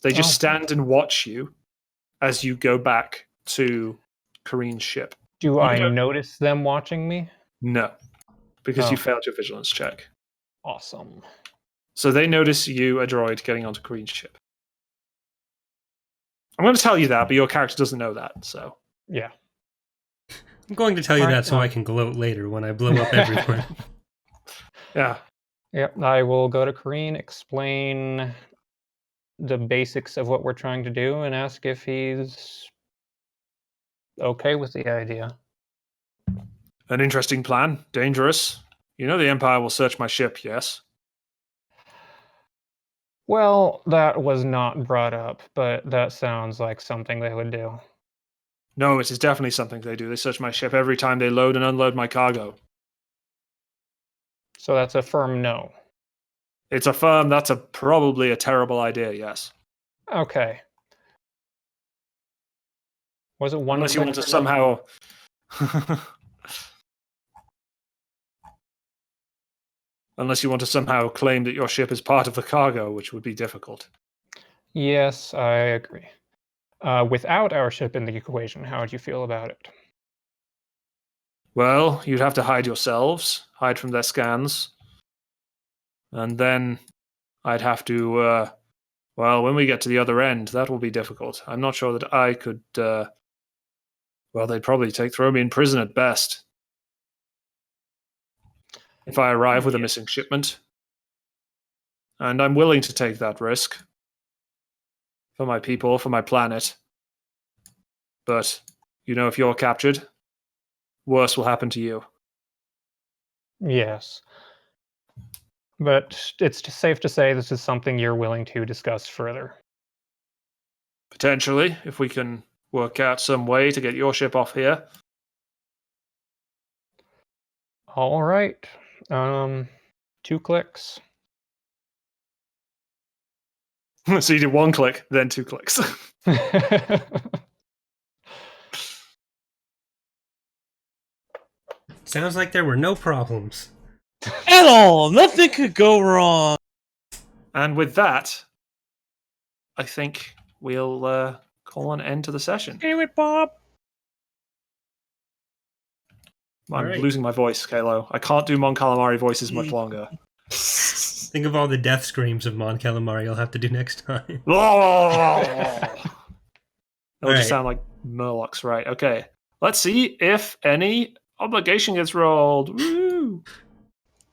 They just Oh. stand and watch you as you go back to Kareen's ship. Do I Okay. notice them watching me? No, because Oh. you failed your vigilance check. Awesome. So they notice you, a droid, getting onto Kareen's ship. I'm going to tell you that, but your character doesn't know that. So Yeah. I'm going to tell you Alright, that so I can gloat later when I blow up everyone. yeah, Yep. I will go to Kareen, explain the basics of what we're trying to do, and ask if he's okay with the idea. an interesting plan. Dangerous. You know the Empire will search my ship. Yes. Well, that was not brought up, but that sounds like something they would do. No, it is definitely something they do. They search my ship every time they load and unload my cargo. So that's a firm no. It's a firm. That's probably a terrible idea. Yes. Okay. Was it one? Unless of you them want to turned somehow. Unless you want to somehow claim that your ship is part of the cargo, which would be difficult. Yes, I agree. Without our ship in the equation, how would you feel about it? Well, you'd have to hide yourselves, hide from their scans. And then I'd have to, well, when we get to the other end, that will be difficult. I'm not sure that I could, well, they'd probably throw me in prison at best. If I arrive with a missing shipment. And I'm willing to take that risk. For my people, for my planet. But, if you're captured, worse will happen to you. Yes. But it's safe to say this is something you're willing to discuss further. Potentially, if we can work out some way to get your ship off here. All right. 2 clicks. So you do 1 click, then 2 clicks. Sounds like there were no problems. At all. Nothing could go wrong. And with that, I think we'll call an end to the session. Damn it, Bob. I'm Alright. losing my voice, Kalo. I can't do Mon Calamari voices much longer. Think of all the death screams of Mon Calamari I'll have to do next time. It'll Alright. just sound like Murlocs, right? Okay. Let's see if any obligation gets rolled. Woo!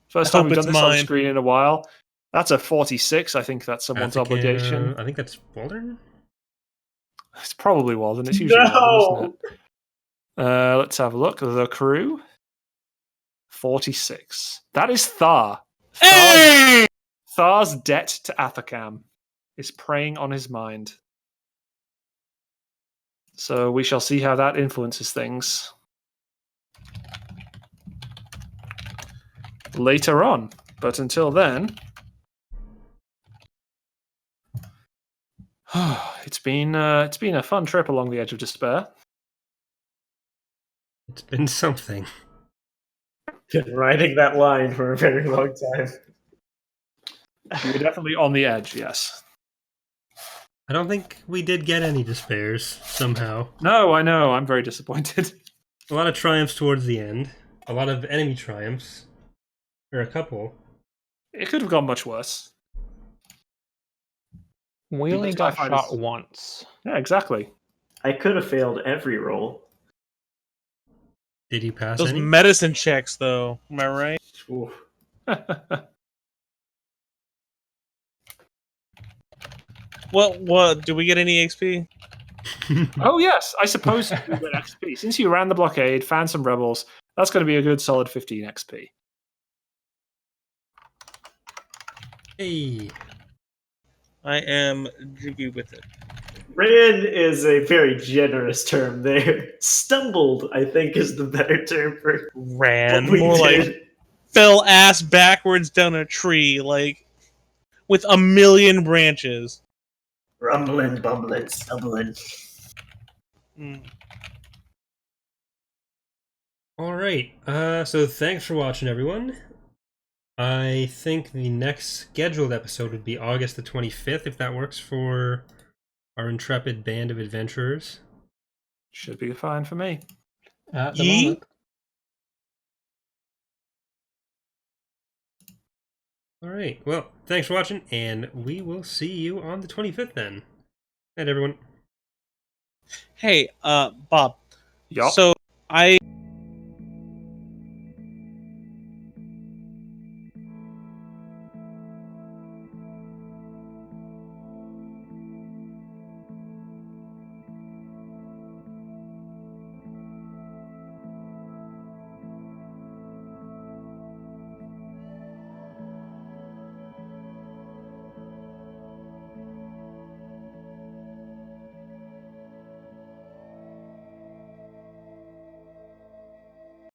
First I time hope we've done it's this on mine. screen in a while. That's a 46. I think that's someone's Athacam- obligation. I think that's Waldern? It's probably Waldern. It's usually Waldern, isn't No! it? Let's have a look. The crew. 46. That is Thar. Hey! Thar's debt to Athacam is preying on his mind. So we shall see how that influences things later on. But until then, it's been a fun trip along the edge of despair. It's been something. Been riding that line for a very long time. You're definitely on the edge, yes. I don't think we did get any despairs, somehow. No, I know. I'm very disappointed. A lot of triumphs towards the end. A lot of enemy triumphs. Or a couple. It could have gone much worse. We only These got TIE shot fighters- once. Yeah, exactly. I could have failed every roll. Did you pass Those any? medicine checks, though. Am I right? Ooh. What? Do we get any XP? Oh, yes. I suppose you get XP. Since you ran the blockade, found some rebels, that's going to be a good solid 15 XP. Hey. I am jiggy with it. Ran is a very generous term there. Stumbled, I think, is the better term for Ran. what we More did. like fell ass backwards down a tree, like with a million branches. Rumbling, bumbling, stumbling. Mm. Alright, so thanks for watching, everyone. I think the next scheduled episode would be August the 25th, if that works for our intrepid band of adventurers. Should be fine for me. At the Yee? moment. Alright, well, thanks for watching, and we will see you on the 25th then. Night, everyone. Hey, Bob. Yup. So I